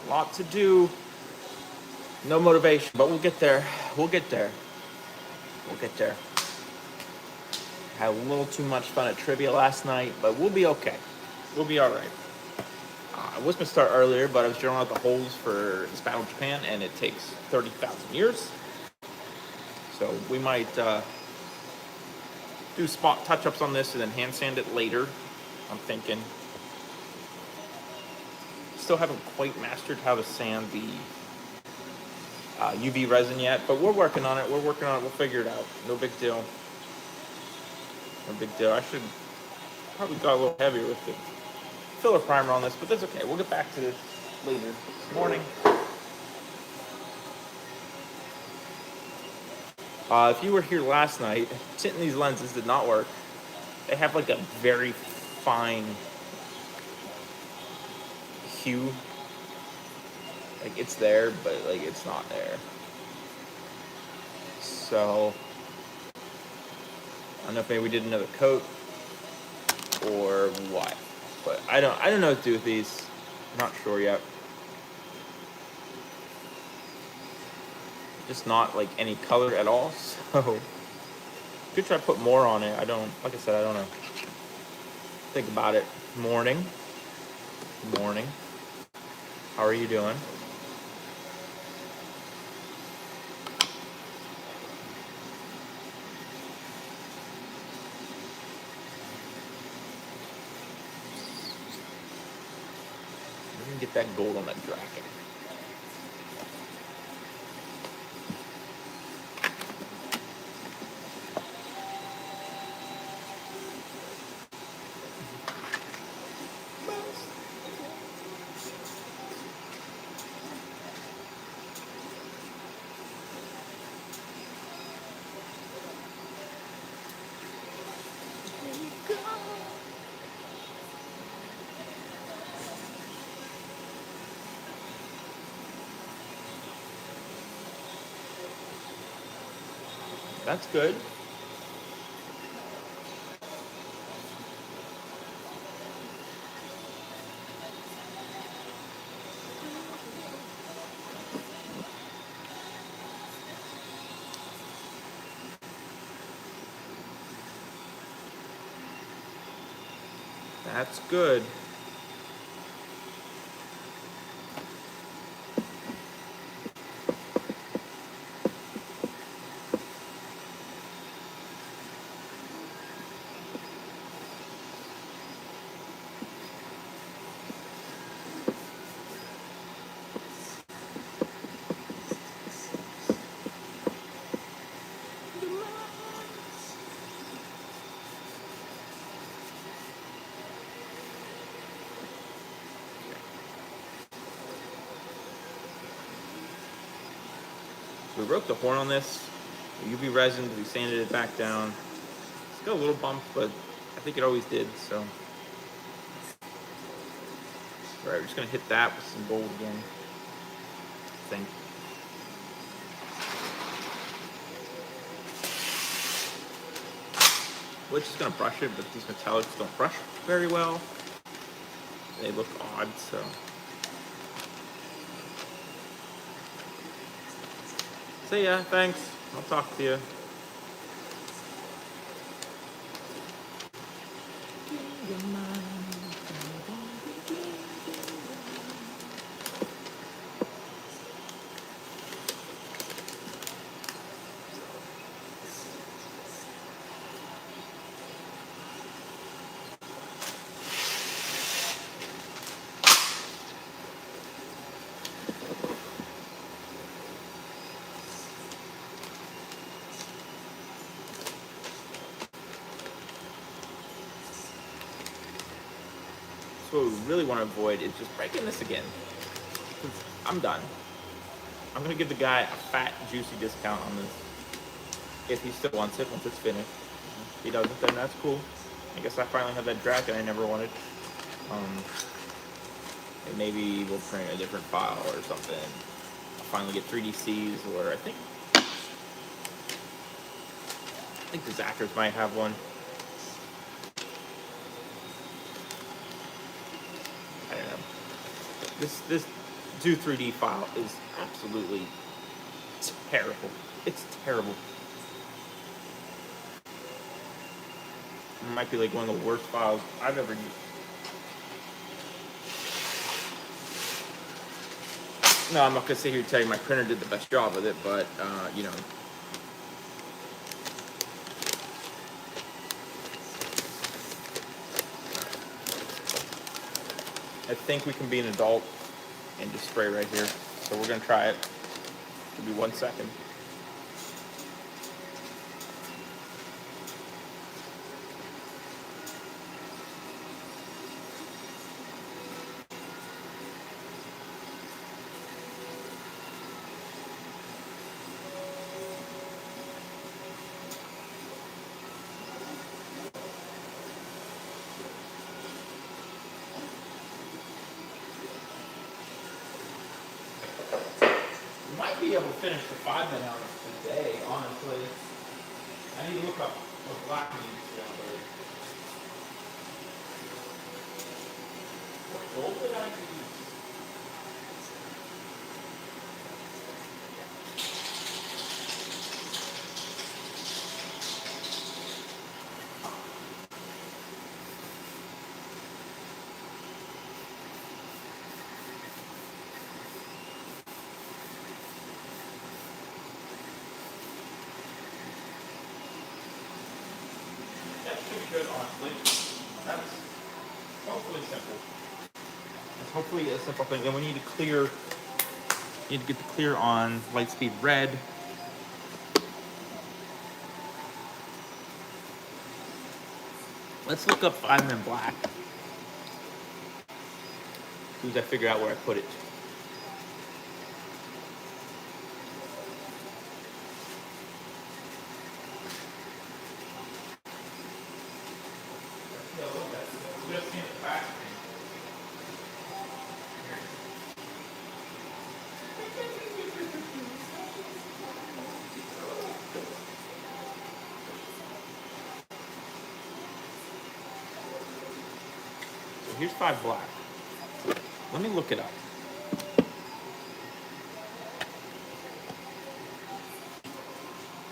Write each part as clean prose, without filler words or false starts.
A lot to do. No motivation, but we'll get there. We'll get there. We'll get there. Had a little too much fun at trivia last night, but we'll be okay. We'll be all right. I was going to start earlier, but I was drawing out the holes for this Battle of Japan, and it takes 30,000 years. So we might do spot touch-ups on this and then hand sand it later, I'm thinking. Still haven't quite mastered how to sand the UV resin yet, but we're working on it. We'll figure it out. No big deal. No big deal. I should probably go a little heavier with the filler primer on this, but that's okay. We'll get back to this later this morning. If you were here last night, tinting these lenses did not work. They have like a very fine hue. Like it's there, but like it's not there. So I don't know if maybe we did another coat or what. But I don't know what to do with these. I'm not sure yet. Just not like any color at all. So could try to put more on it. Like I said, I don't know. Think about it. Morning. How are you doing? Get that gold on that dragon. That's good. That's good. We broke the horn on this. The UV resin, we sanded it back down. It's got a little bump, but I think it always did, so. All right, we're just gonna hit that with some gold again, I think. We're just gonna brush it, but these metallics don't brush very well. They look odd, so. See ya, thanks. I'll talk to you. What we really want to avoid is just breaking this again. I'm done. I'm gonna give the guy a fat, juicy discount on this if he still wants it once it's finished. If he doesn't, then that's cool. I guess I finally have that dragon I never wanted. And maybe we'll print a different file or something. I'll finally get 3DCs, or I think the Zackers might have one. This do 3D file is absolutely terrible. It's terrible. It might be like one of the worst files I've ever used. No, I'm not gonna sit here and tell you my printer did the best job with it, but you know. I think we can be an adult and just spray right here. So we're gonna try it. Give me 1 second. Might be able to finish the 5-minute hours today, honestly. I need to look up what black means down. What gold did I use? That should be good, honestly. That's hopefully simple. It's hopefully a simple thing. And we need to clear. Need to get the clear on Lightspeed red. Let's look up 5-minute black. As soon as I figure out where I put it. So here's 5 black. Let me look it up.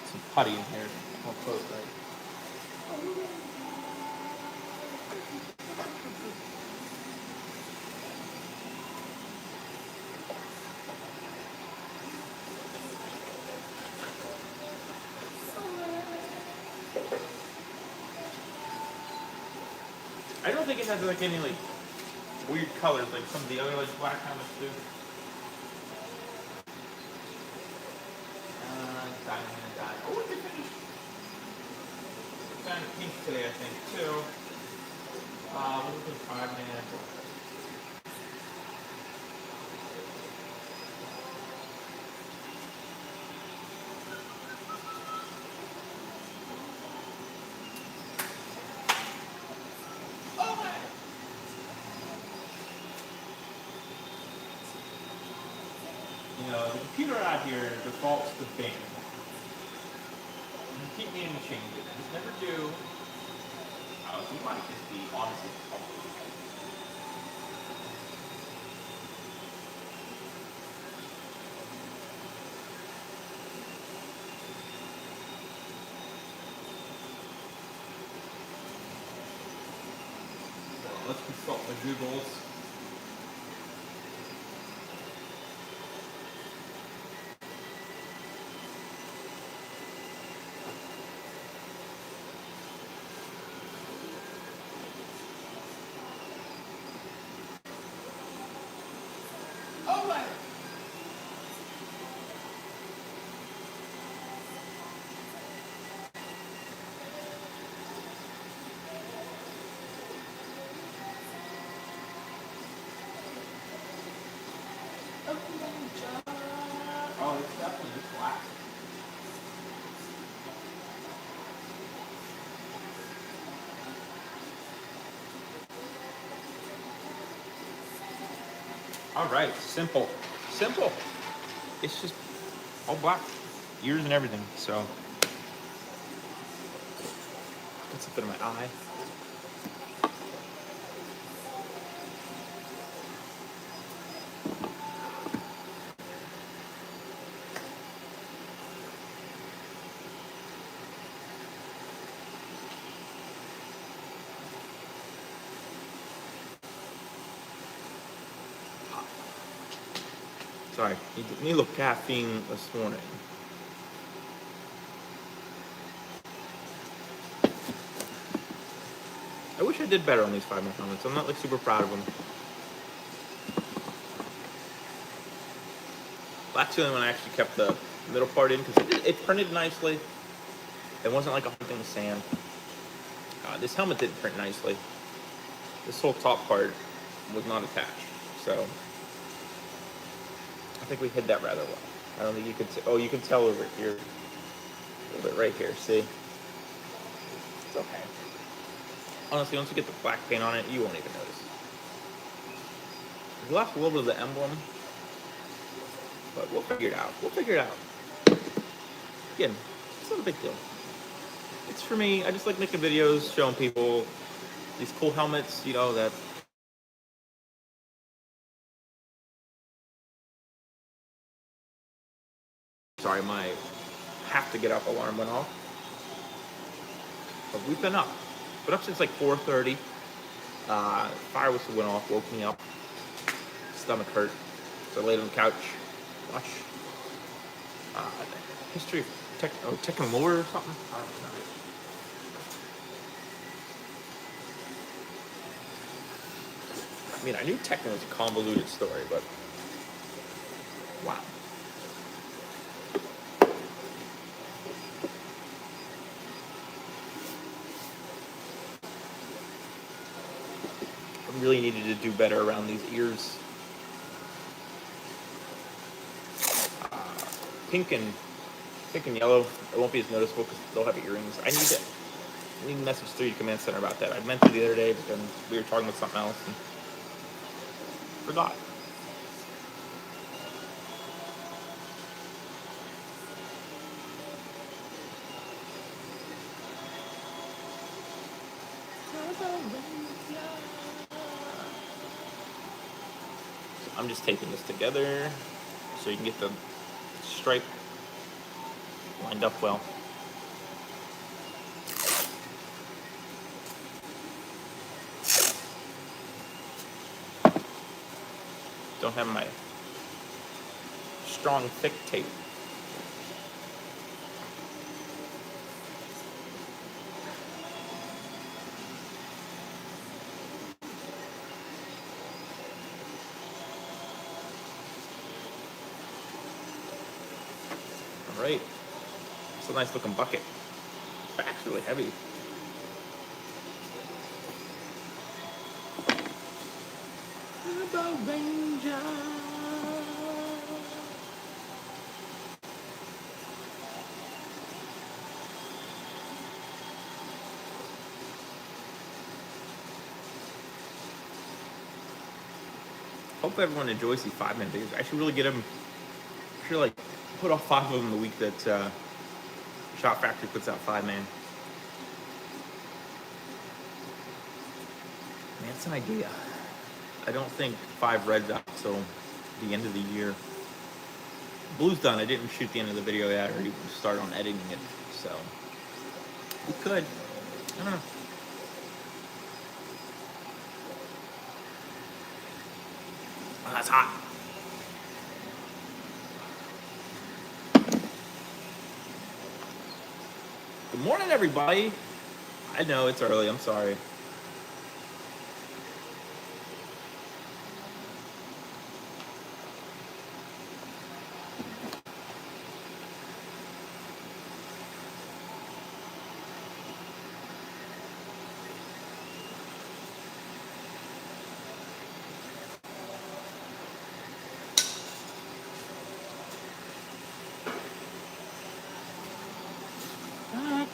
Some putty in here. How close, right? I don't think it has like any like weird colors like some of the other like black helmets do. Diamond and diamond. Oh, it's finished. It's kind of pink today, I think, too. We're looking 5-minute. You know, the computer out here defaults to bin. You keep needing to change it. Just never do. You might just be honestly. So let's consult the Googles. Oh, it's definitely just black. All right, simple, simple. It's just all black, ears and everything. So, that's a bit of my eye. Sorry, need a little caffeine this morning. I wish I did better on these 5-minute helmets. I'm not like super proud of them. That's the only one I actually kept the middle part in because it printed nicely. It wasn't like a hunting the sand. This helmet didn't print nicely. This whole top part was not attached, so I think we hid that rather well. I don't think you could. Oh, you can tell over here, a little bit right here. See, it's okay. Honestly, once you get the black paint on it, you won't even notice. We lost a little bit of the emblem, but we'll figure it out. We'll figure it out. Again, it's not a big deal. It's for me. I just like making videos, showing people these cool helmets. You know that. Sorry, my have to get up alarm went off. But we've been up. Been up since like 4:30. Fire whistle went off, woke me up. Stomach hurt. So I laid on the couch. Watch history of Tekken lore or something. I don't know. I mean, I knew Tekken was a convoluted story, but wow. I really needed to do better around these ears. Pink and yellow, it won't be as noticeable because they'll have earrings. I need to message through your command center about that. I meant to the other day, but then we were talking about something else and forgot. I'm just taping this together so you can get the stripe lined up well. Don't have my strong, thick tape. All right. It's a nice looking bucket. It's actually really heavy. Hope everyone enjoys these 5-minute videos. I should really get them. I should like put off 5 of them the week that Shop Factory puts out 5-man. Man, it's an idea. I don't think 5 red's out until the end of the year. Blue's done. I didn't shoot the end of the video yet or even start on editing it, so we could. I don't know. Oh, that's hot. Good morning, everybody. I know it's early. I'm sorry. I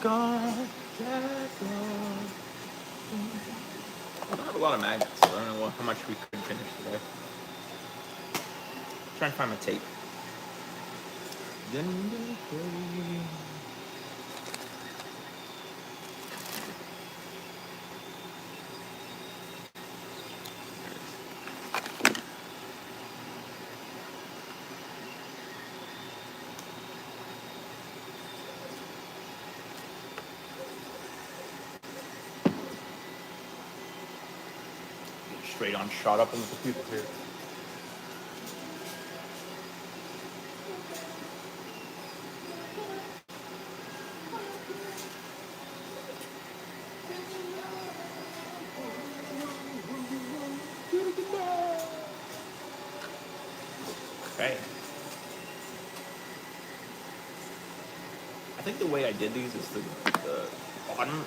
don't have a lot of magnets, so I don't know how much we could finish today. Trying to find my tape. Straight on shot up on the computer here. Okay. I think the way I did these is the bottom,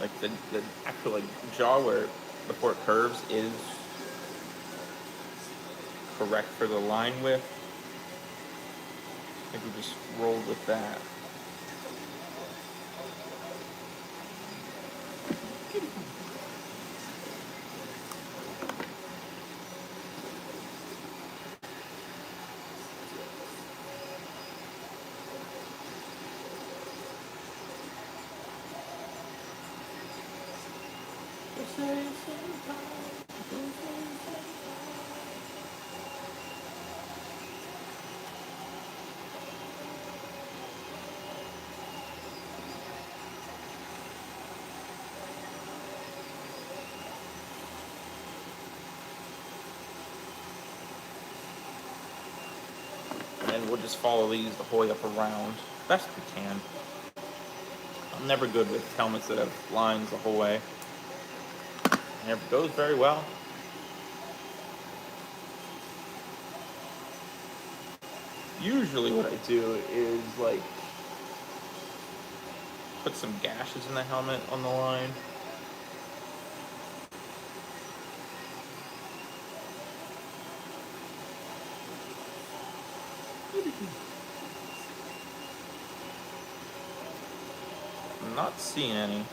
like the actual like jaw where before it curves is correct for the line width. I think we just rolled with that. And we'll just follow these the whole way up around best we can. I'm never good with helmets that have lines the whole way. It never goes very well. Usually what I do is like put some gashes in the helmet on the line. I'm not seeing any.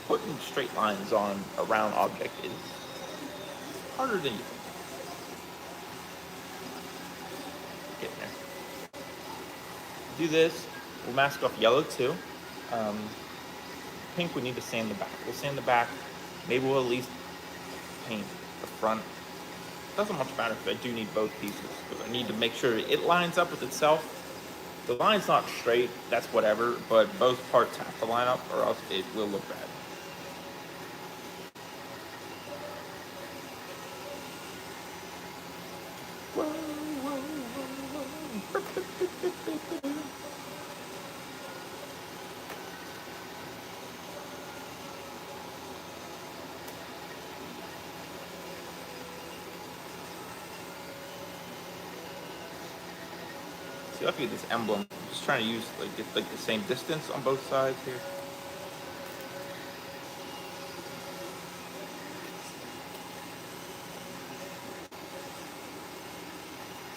Putting straight lines on a round object is harder than you think. Getting there. Do this. We'll mask off yellow too. Pink we need to sand the back. We'll sand the back. Maybe we'll at least paint the front. Doesn't much matter if I do need both pieces, because I need to make sure it lines up with itself. The line's not straight, that's whatever, but both parts have to line up or else it will look bad. See, I have to get this emblem. I'm just trying to use get like the same distance on both sides here.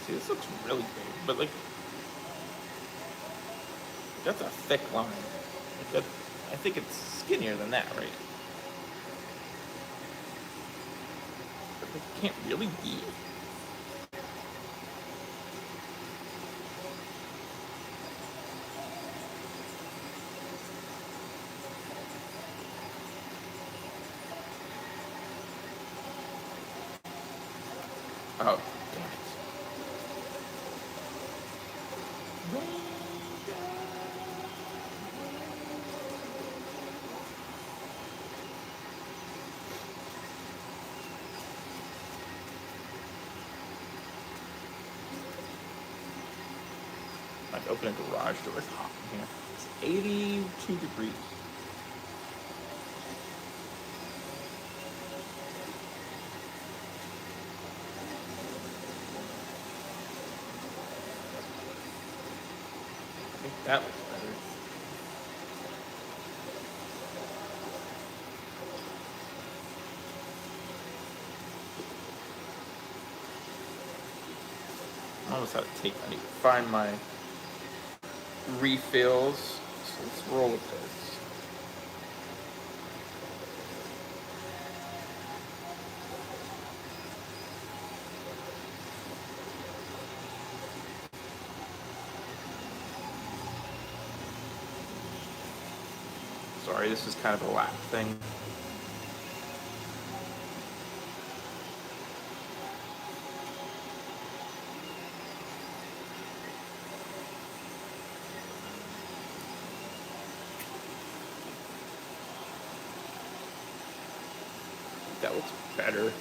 See, this looks really big, but like that's a thick line. Like that, I think it's skinnier than that, right? But it can't really be. Oh, damn it. Like open a garage door. It's hot in here. It's 82 degrees. I think that looks better. I almost have to take. I need to find my refills. So let's roll with this. Sorry, this is kind of a lap thing. That looks better.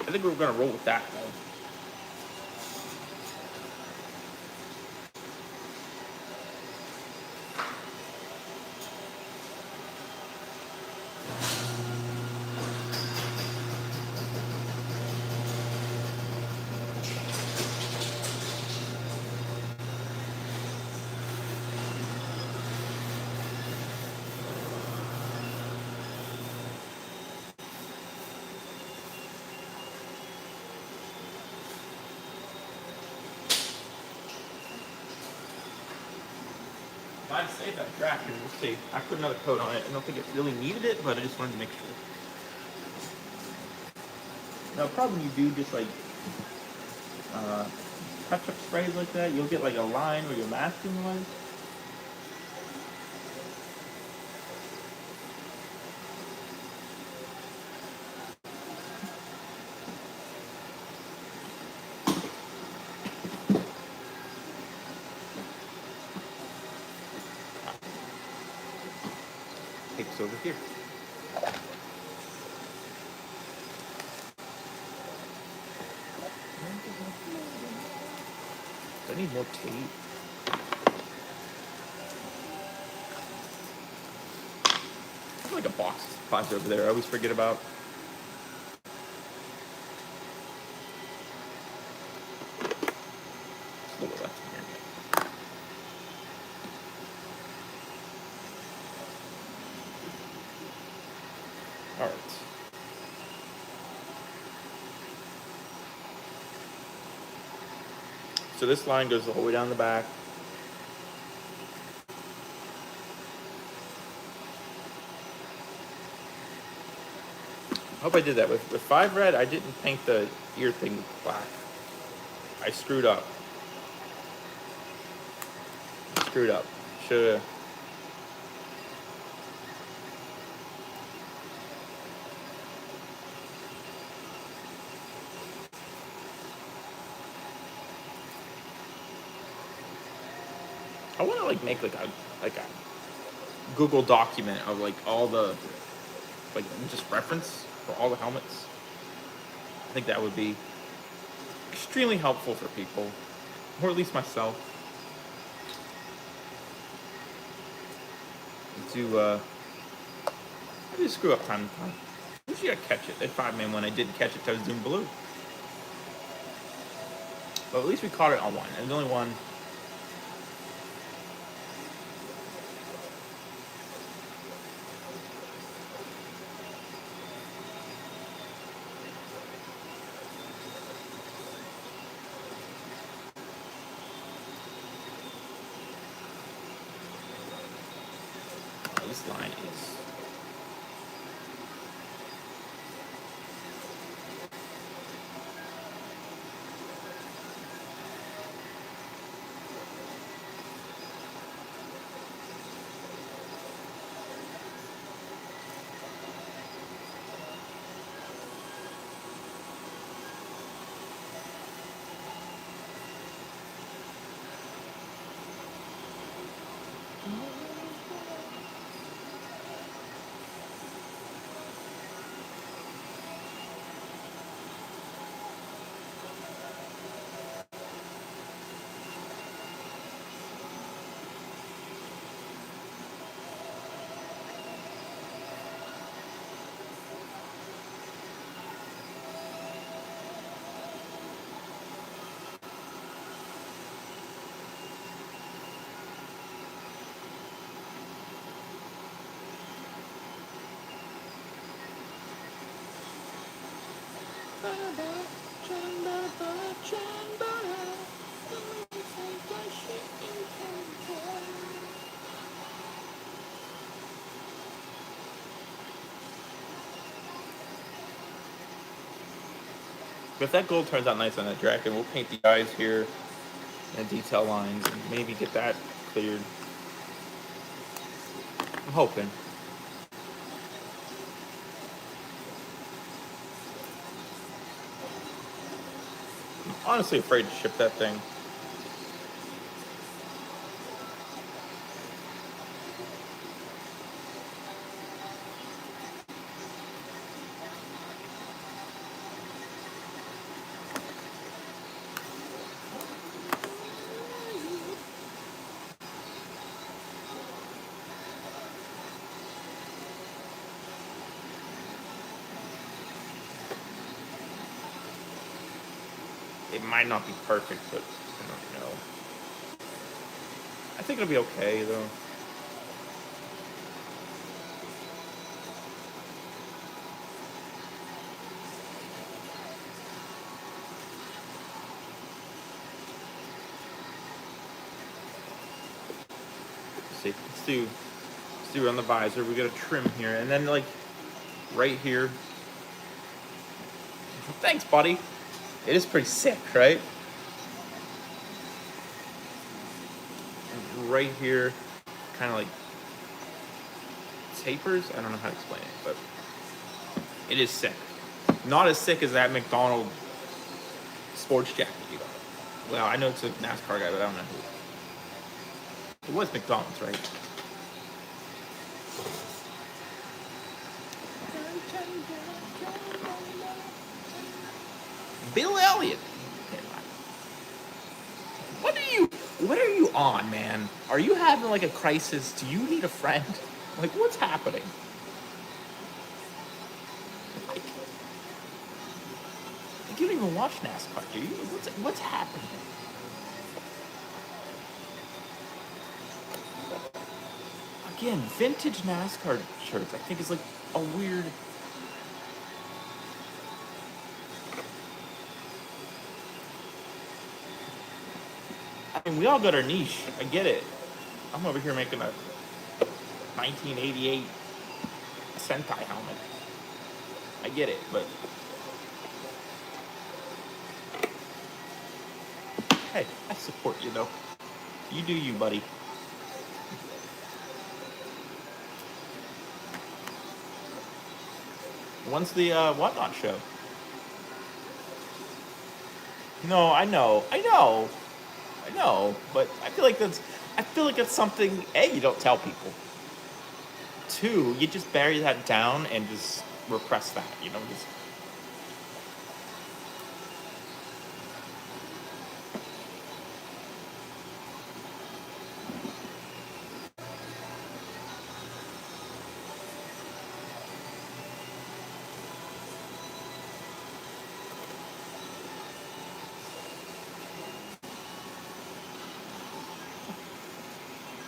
I think we're gonna roll with that though. I'd save that draft and we'll see. I put another coat on it. I don't think it really needed it, but I just wanted to make sure. Now, probably when you do just like touch-up sprays like that, you'll get like a line where your masking was. Tape's over here. Do I need more tape? There's like a box of supplies over there I always forget about. Just a little left in here. All right. So this line goes the whole way down the back. I hope I did that. With 5 red, I didn't paint the ear thing black. I screwed up. Should've. I want to like make like a Google document of like all the like just reference for all the helmets. I think that would be extremely helpful for people, or at least myself. I just screw up time to time. Usually I catch it. At 5-man when I didn't catch it, I was doing blue. But at least we caught it on one. And the only one. This line is. If that gold turns out nice on that dragon, we'll paint the eyes here and detail lines and maybe get that cleared. I'm hoping. I'm honestly afraid to ship that thing. It might not be perfect, but I don't know. I think it'll be okay though. Let's see. Let's do on the visor. We got a trim here, and then like right here. Thanks, buddy. It is pretty sick, right? And right here, kind of like tapers. I don't know how to explain it, but it is sick. Not as sick as that McDonald sports jacket you got. Well, I know it's a NASCAR guy, but I don't know who. It was McDonald's, right? Bill Elliott. What are you on, man? Are you having like a crisis? Do you need a friend? Like, what's happening? Like you don't even watch NASCAR, do you? What's happening? Again, vintage NASCAR shirts, I think is like a weird. I mean, we all got our niche. I get it. I'm over here making a 1988 Sentai helmet. I get it, but hey, I support you though. You do you, buddy. When's the Whatnot show? No, I know, but I feel like that's something. A, you don't tell people. Two, you just bury that down and just repress that. Just.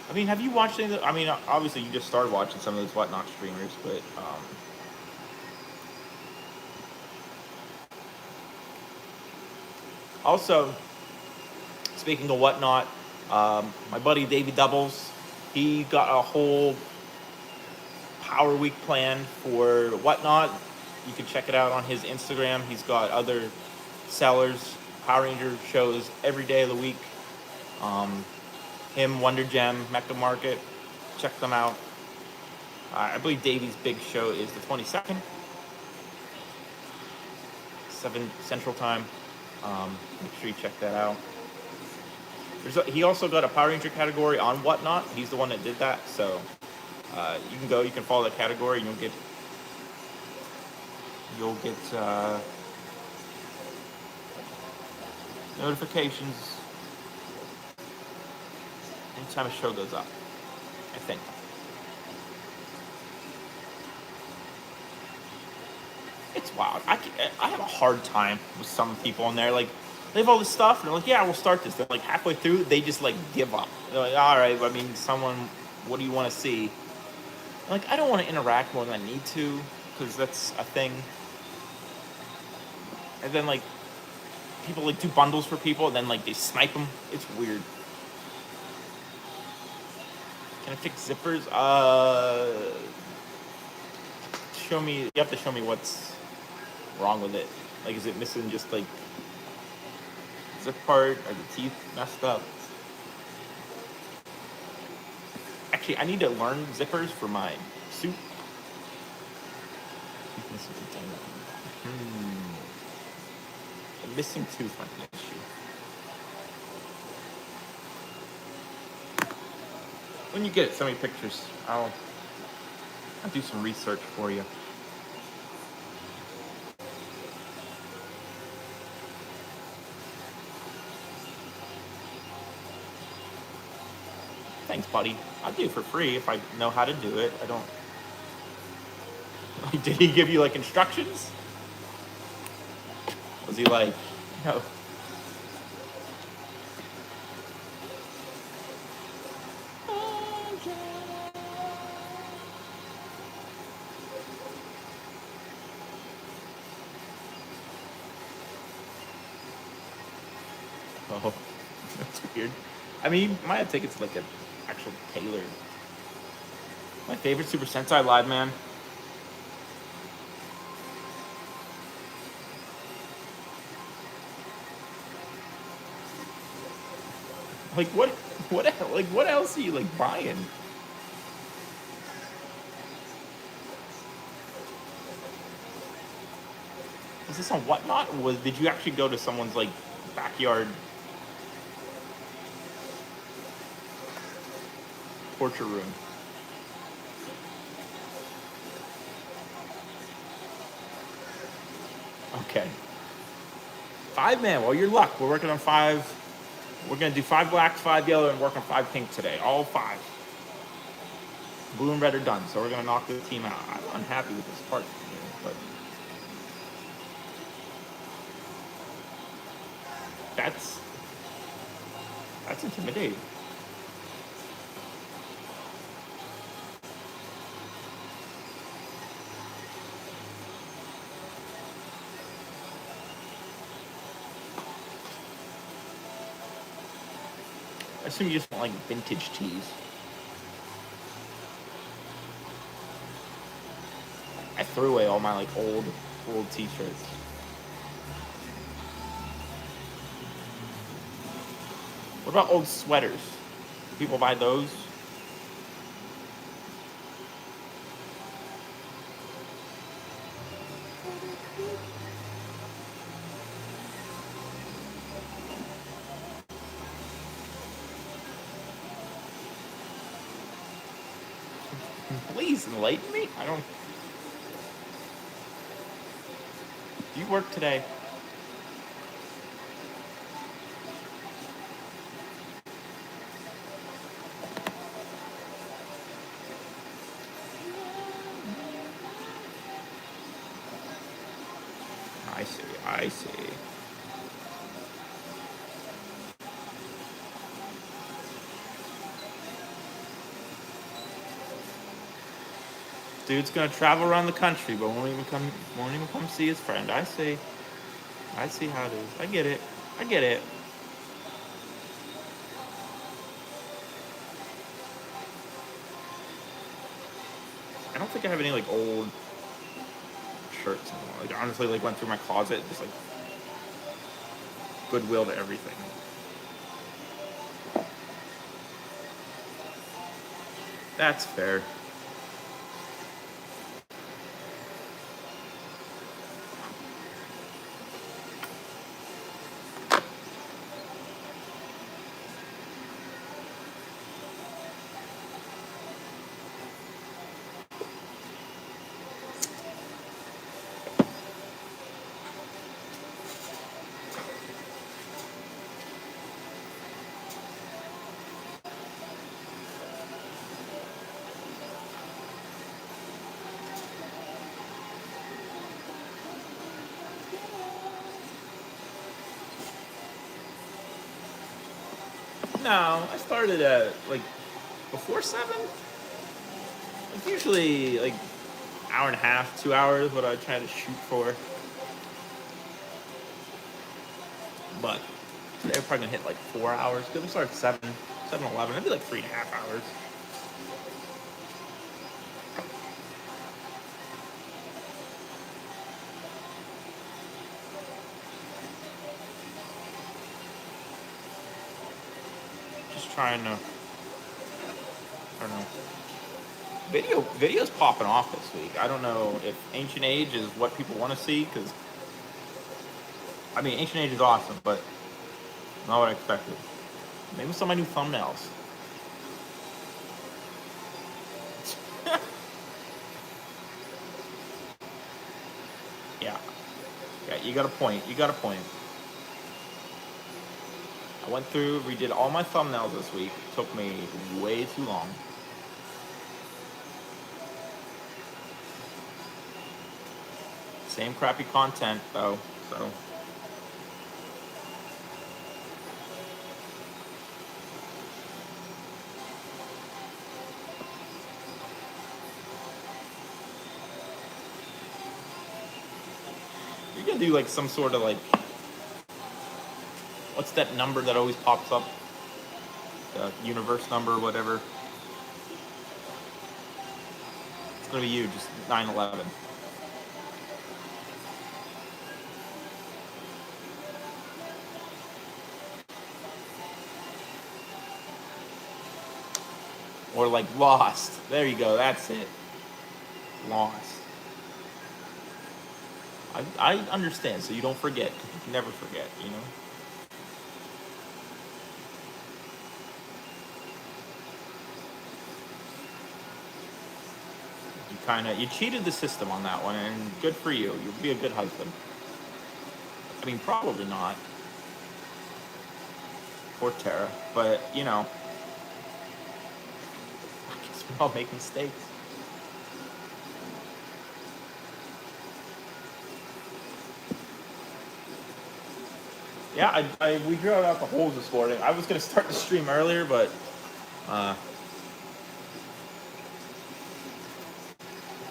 I mean, have you watched any of the, I mean, obviously you just started watching some of those Whatnot streamers, but also, speaking of Whatnot, my buddy Davey Doubles, he got a whole Power Week plan for Whatnot. You can check it out on his Instagram. He's got other sellers, Power Ranger shows every day of the week. Him, Wonder Gem, Mecha Market, check them out. I believe Davey's big show is the 22nd, 7 Central Time. Make sure you check that out. He also got a Power Ranger category on Whatnot. He's the one that did that, so you can go, you can follow that category, and you'll get notifications anytime a show goes up, I think. It's wild. I have a hard time with some people in there. Like, they have all this stuff, and they're like, yeah, we'll start this. They're like, halfway through, they just, like, give up. They're like, all right, I mean, what do you want to see? I'm like, I don't want to interact more than I need to, because that's a thing. And then, like, people, like, do bundles for people, and then, like, they snipe them. It's weird. Can I fix zippers? Show me. You have to show me what's wrong with it. Like, is it missing just like zip part? Are the teeth messed up? Actually, I need to learn zippers for my suit. A missing tooth might be an issue. When you get it, send me pictures. I'll do some research for you. Thanks, buddy. I'll do it for free if I know how to do it. I don't. Did he give you like instructions? Was he like, no, Oh, that's weird. I mean, you might have tickets like an actual Taylor. My favorite Super Sentai live, man. Like what else are you like buying? Was this on Whatnot? Or did you actually go to someone's like backyard torture room? Okay. 5 man. Well, your luck. We're working on 5. We're gonna do 5 blacks, 5 yellow, and work on 5 pink today. All 5. Blue and red are done, so we're gonna knock this team out. I'm unhappy with this part, but that's that's intimidating. I assume you just want like vintage tees. I threw away all my like old t-shirts. What about old sweaters? Do people buy those? Please enlighten me. I don't. Do you work today? I see. I see. Dude's gonna travel around the country, but won't even come see his friend. I see. I see how it is. I get it. I get it. I don't think I have any like old shirts anymore. Like honestly, like went through my closet, just like goodwill to everything. That's fair. No, I started at like before 7. Like usually like hour and a half, 2 hours, what I try to shoot for. But today we're probably gonna hit like 4 hours. Cause we start at 7, 7:11. It'd be like 3.5 hours. Just trying to. I don't know. Video's popping off this week. I don't know if Ancient Age is what people want to see because I mean Ancient Age is awesome, but not what I expected. Maybe some of my new thumbnails. Yeah, yeah. You got a point. You got a point. I went through, redid all my thumbnails this week. It took me way too long. Same crappy content though, so. You're gonna do like some sort of like What's that number that always pops up? The universe number, whatever. It's gonna be you, just 9/11. Or like Lost. There you go, that's it. Lost. I understand, so you don't forget. You can never forget, you know? You cheated the system on that one, and good for you. You'll be a good husband. I mean, probably not. Poor Tara. But, you know, I guess we all make mistakes. Yeah, we drilled out the holes this morning. I was going to start the stream earlier, but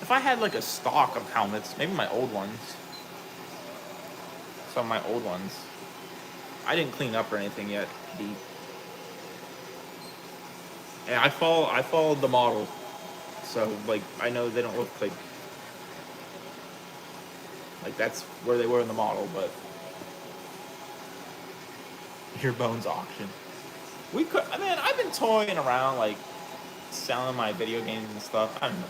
if I had like a stock of helmets, maybe my old ones, some of my old ones, I didn't clean up or anything yet. And I followed the model, so like I know they don't look like that's where they were in the model, but your bones auction. We could. I mean, I've been toying around like selling my video games and stuff. I don't know.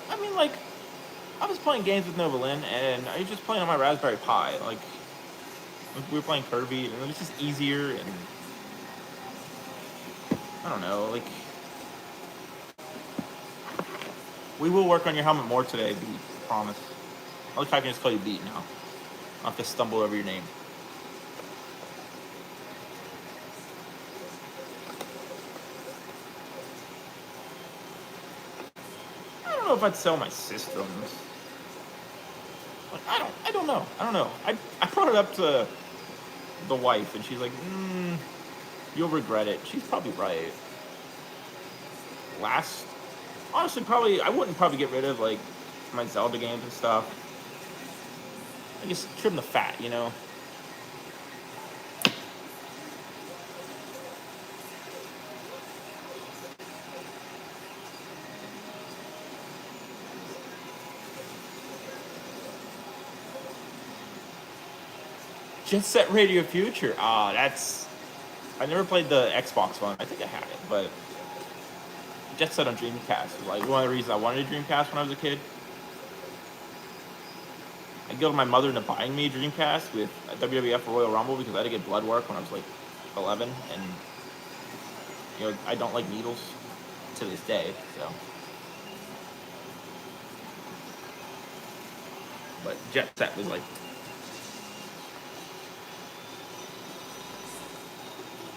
I mean, like, I was playing games with Nova Lynn, and I was just playing on my Raspberry Pi. Like, we were playing Kirby, and it was just easier, and I don't know, like, we will work on your helmet more today, Beat. Promise. I like how I can just call you Beat now. I'll have to stumble over your name. I don't know if I'd sell my systems. Like, I don't know. I brought it up to the wife, and she's like, you'll regret it. She's probably right. Honestly, probably, I wouldn't probably get rid of, like, my Zelda games and stuff. I just trim the fat, you know? Jet Set Radio Future. I never played the Xbox one. I think I had it, but Jet Set on Dreamcast was like one of the reasons I wanted a Dreamcast when I was a kid. I guilted my mother into buying me a Dreamcast with WWF Royal Rumble because I had to get blood work when I was like 11, and you know I don't like needles to this day. So, but Jet Set was like.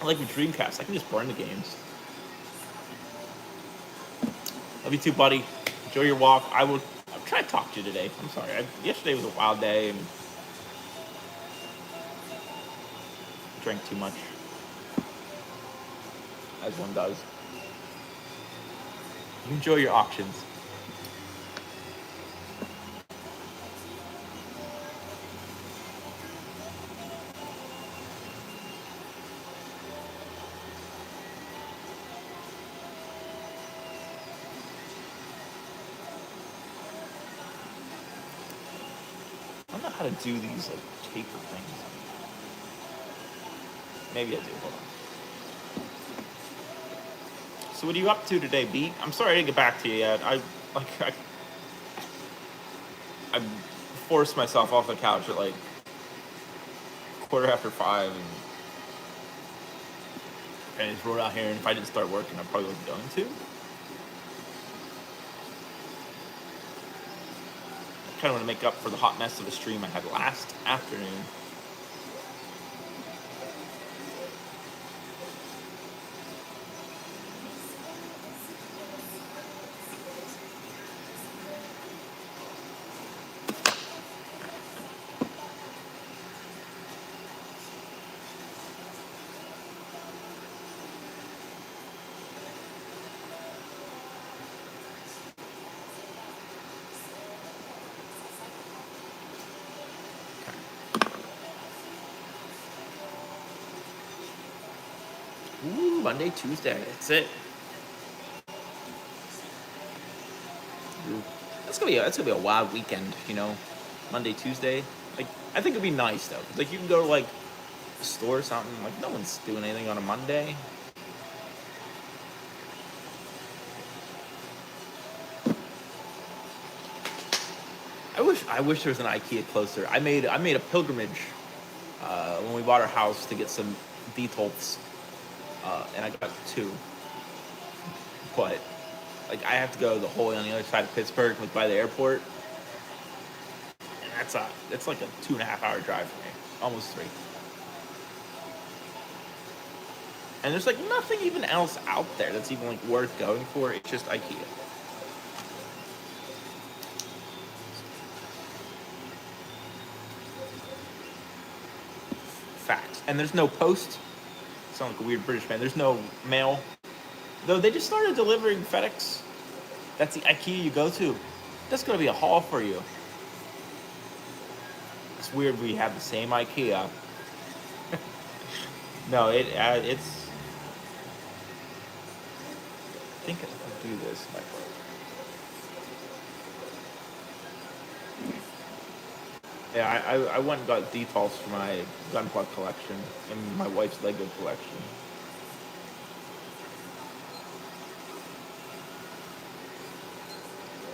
I like with Dreamcast. I can just burn the games. Love you too, buddy. Enjoy your walk. I'm trying to talk to you today. I'm sorry. Yesterday was a wild day and drank too much, as one does. You enjoy your auctions. I don't know how to do these like taper things. Maybe I do. Hold on. So what are you up to today, Beat? I'm sorry I didn't get back to you yet. I forced myself off the couch at like 5:15, and I just rode out here. And if I didn't start working, I probably wasn't going to. I kind of want to make up for the hot mess of the stream I had last afternoon. Monday, Tuesday. That's it. Ooh. That's gonna be a wild weekend, you know. Monday, Tuesday. Like, I think it'd be nice though. Like, you can go to like a store or something. Like, no one's doing anything on a Monday. I wish there was an IKEA closer. I made a pilgrimage when we bought our house to get some details, and I got two. But like, I have to go the whole way on the other side of Pittsburgh, like by the airport, and that's like a 2.5 hour drive for me, almost 3. And there's like nothing even else out there that's even like worth going for. It's just IKEA. Facts. And there's no post. I sound like a weird British man. There's no mail. Though they just started delivering FedEx. That's the IKEA you go to. That's gonna be a haul for you. It's weird we have the same IKEA. No, it's. I think I'll do this. Yeah, I went and got details for my Gunpla collection and my wife's Lego collection.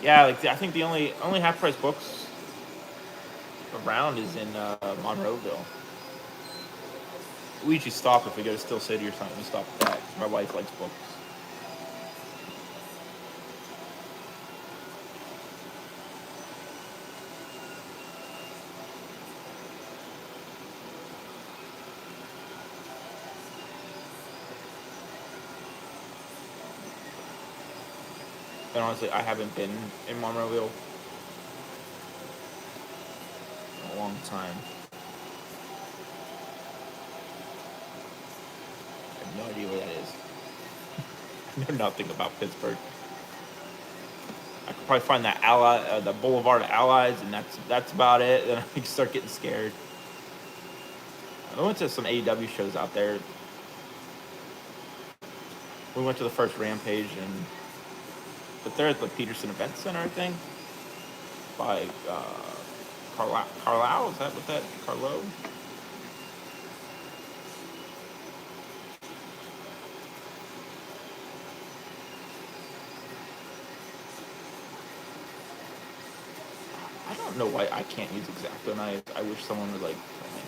Yeah, like I think the only half price books around is in Monroeville. We usually stop if we go to Steel City or something. We stop at that. My wife likes books. And honestly, I haven't been in Monroeville in a long time. I have no idea where that is. I know nothing about Pittsburgh. I could probably find that the Boulevard of Allies, and that's about it. Then I can start getting scared. I went to some AEW shows out there. We went to the first Rampage, but they're at the Peterson Event Center, I think, by Carlisle. Is that what that Carlo? I don't know why I can't use Exacto knives. I wish someone would like tell me.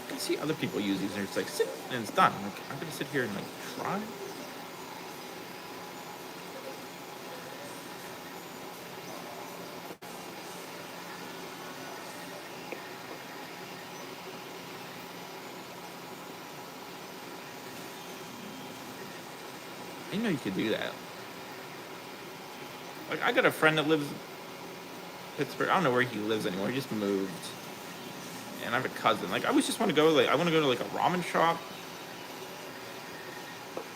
I see other people use these, and it's like sit and it's done. Like, I'm gonna sit here and like try. I didn't know you could do that. Like, I got a friend that lives in Pittsburgh. I don't know where he lives anymore. He just moved. And I have a cousin. Like, I always just want to go. Like, I want to go to like a ramen shop.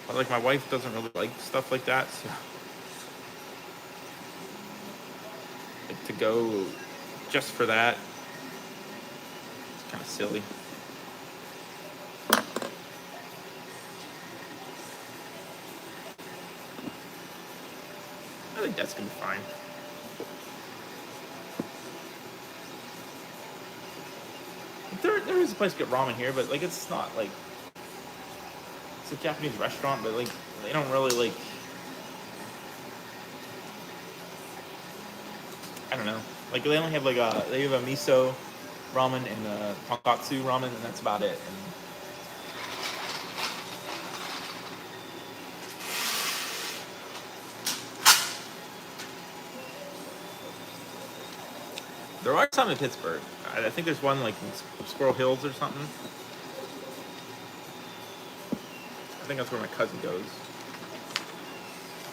But like, my wife doesn't really like stuff like that. So, like, to go just for that, it's kind of silly. I think that's gonna be fine. There is a place to get ramen here, but like, it's not like, it's a Japanese restaurant, but like, they don't really like, I don't know. Like, they only have like they have a miso ramen and a tonkatsu ramen, and that's about it. And there are some in Pittsburgh. I think there's one like in Squirrel Hills or something. I think that's where my cousin goes.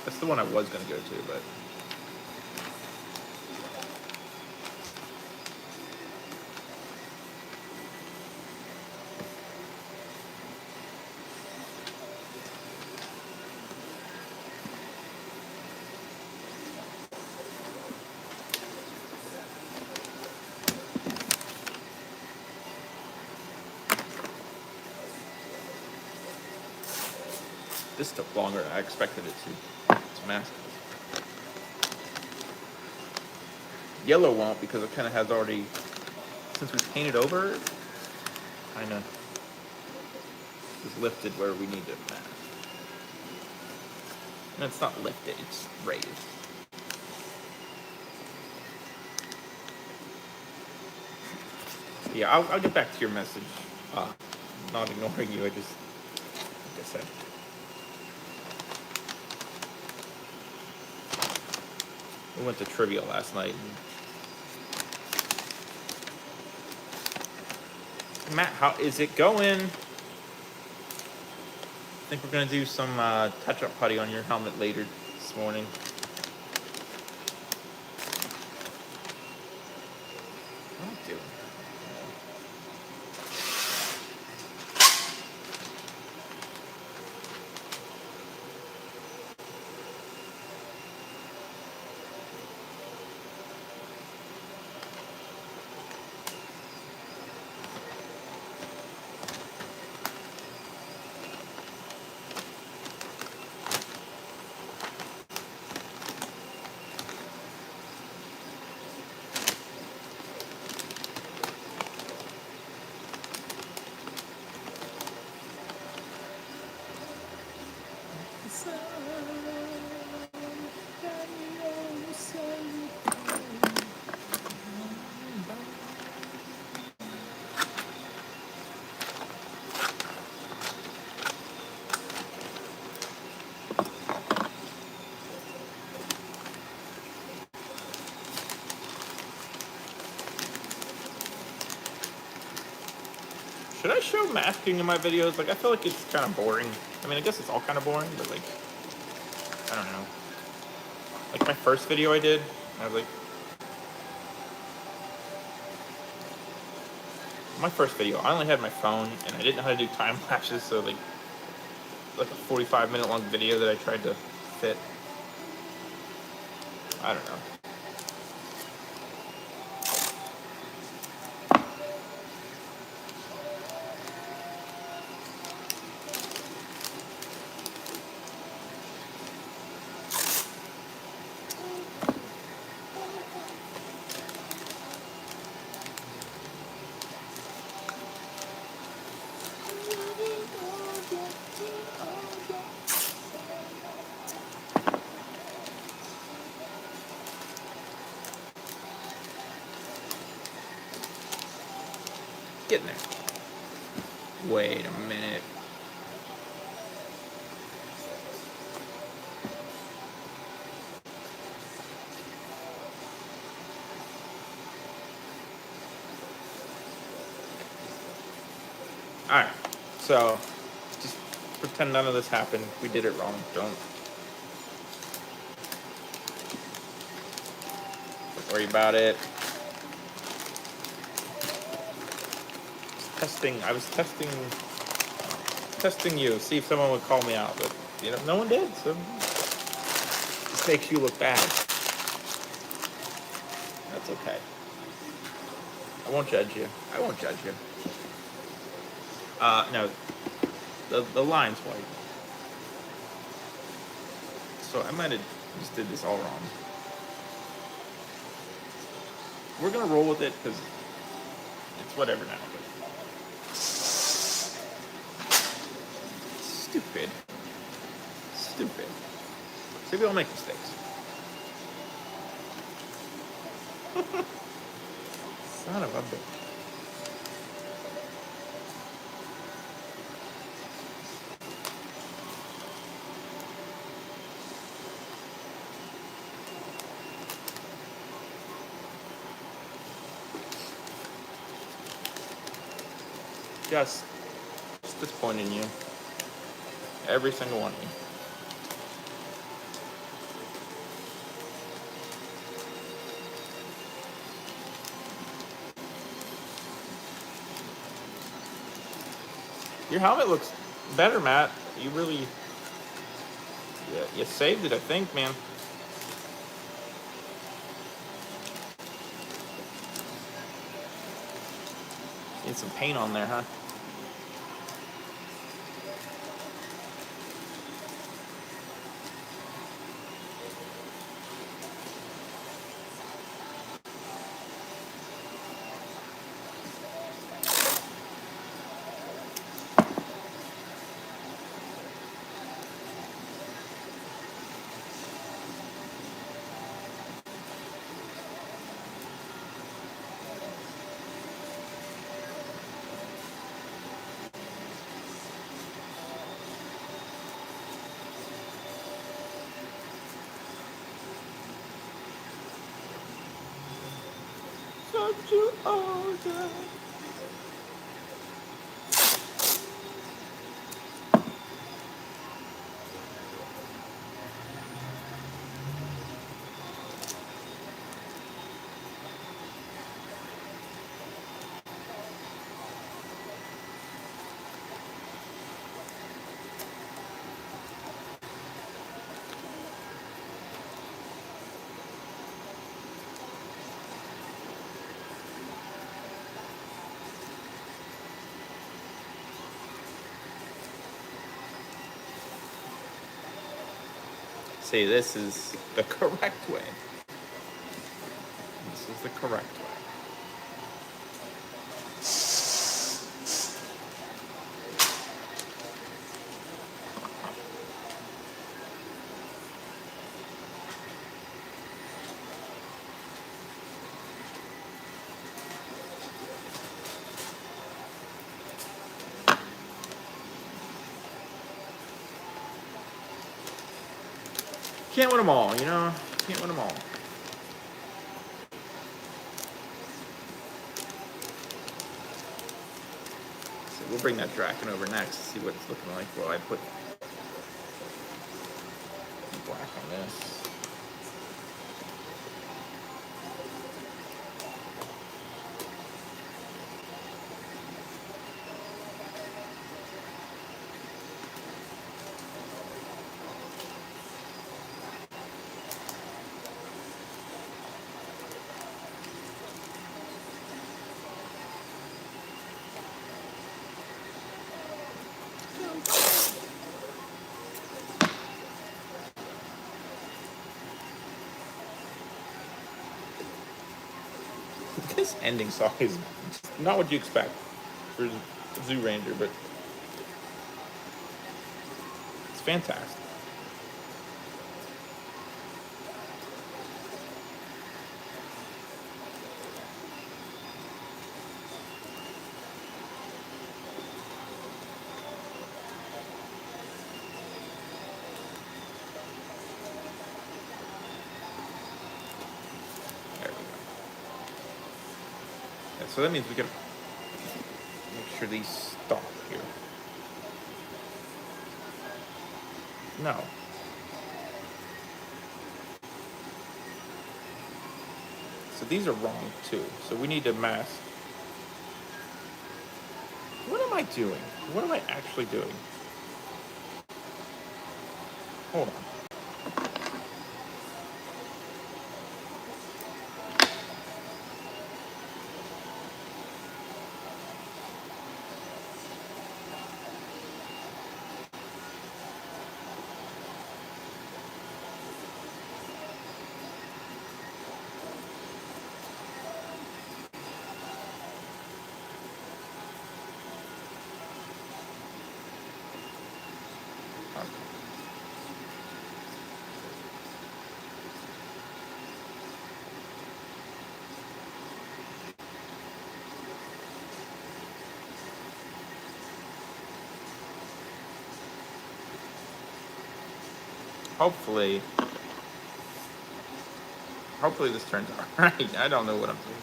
That's the one I was gonna go to, but This took longer than I expected it to. It's massive. Yellow won't because it kind of has already, since we painted over, kind of is lifted where we need it mask. And it's not lifted, it's raised. Yeah, I'll get back to your message. Not ignoring you, I just, like I said. We went to trivia last night. And Matt, how is it going? I think we're gonna do some touch-up putty on your helmet later this morning. What am I doing? Should I show masking in my videos? Like, I feel like it's kind of boring. I mean, I guess it's all kind of boring, but like, I don't know. Like my first video I did, I was like, my first video, I only had my phone and I didn't know how to do time lapses, so like a 45-minute long video that I tried to fit. I don't know. Getting there. Wait a minute. Alright, so just pretend none of this happened. We did it wrong. Don't worry about it. I was testing you, see if someone would call me out, but you know, no one did, so this makes you look bad. That's okay. I won't judge you. I won't judge you. No, the line's white. So I might have just did this all wrong. We're gonna roll with it because it's whatever now. But stupid. See, we all make mistakes. Son of a bitch. Just disappointing you. Every single one of you. Your helmet looks better, Matt. You really, yeah, you saved it, I think, man. Need some paint on there, huh? too older. See, this is the correct way. This is the correct way. Can't win them all, you know? Can't win them all. So we'll bring that Draken over next to see what it's looking like while I put black on this. This ending song is not what you expect for Zoo Ranger, but it's fantastic. There we go. Yeah, so that means we gotta make sure these stop here. No. So these are wrong too. So we need to mask. What am I doing? What am I actually doing? Hold on. Hopefully this turns out right. I don't know what I'm doing.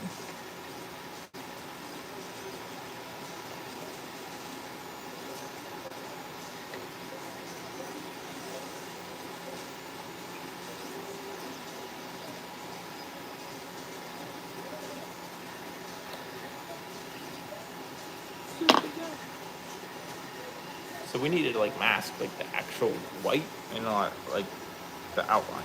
So we need to like mask like the actual white and not like the outline.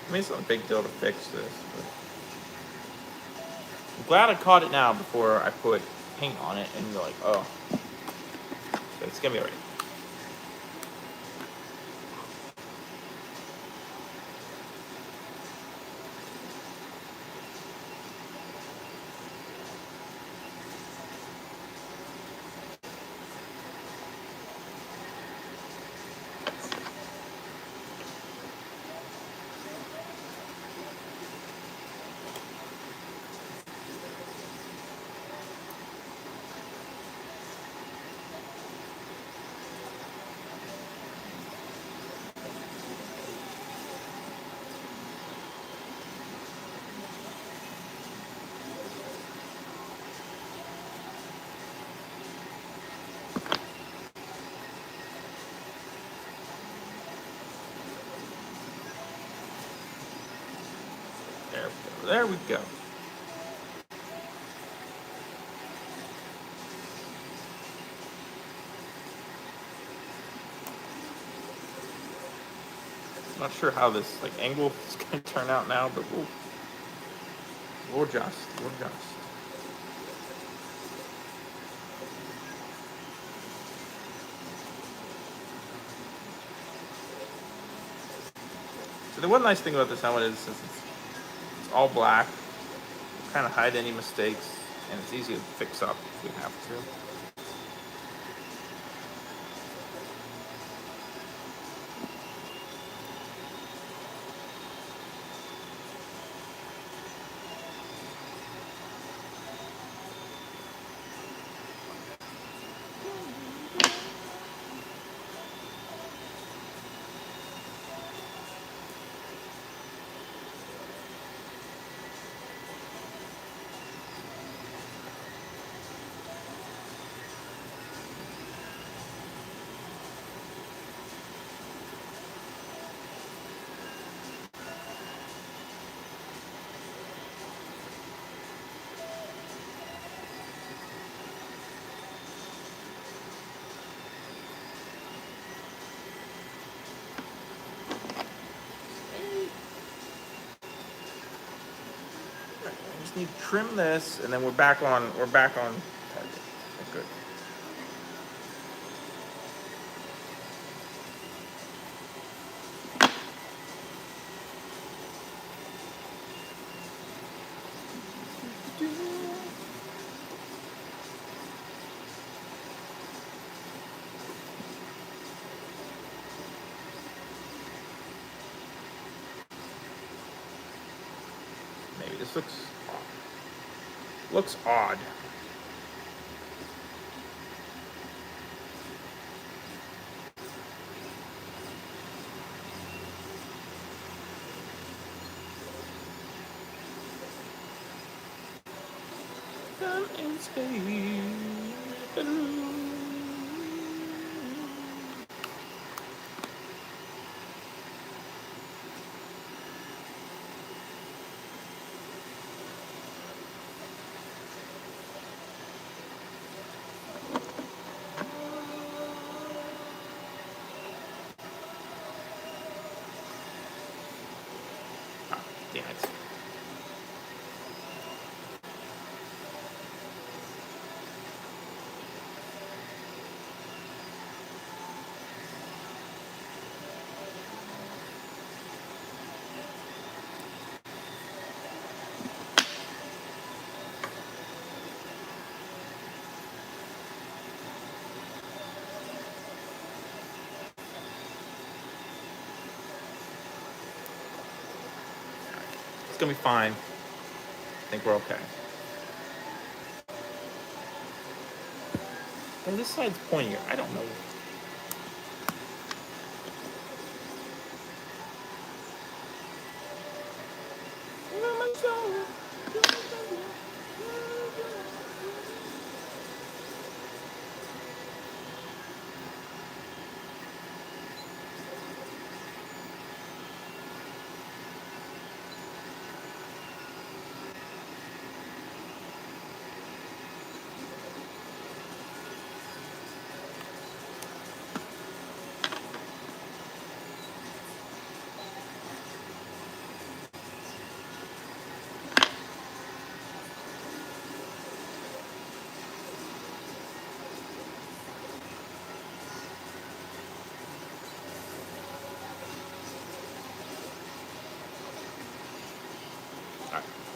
I mean, it's not a big deal to fix this, but I'm glad I caught it now before I put paint on it and you're like, oh, it's gonna be alright. There we go. There we go. Not sure how this angle is going to turn out now, but we'll adjust. We'll adjust. So the one nice thing about this helmet is since it's all black, you kind of hide any mistakes, and it's easy to fix up if we have to. Need to trim this, and then we're back on target. Good. Maybe this looks odd. Damn it. It's gonna be fine. I think we're okay. And this side's pointier. I don't know.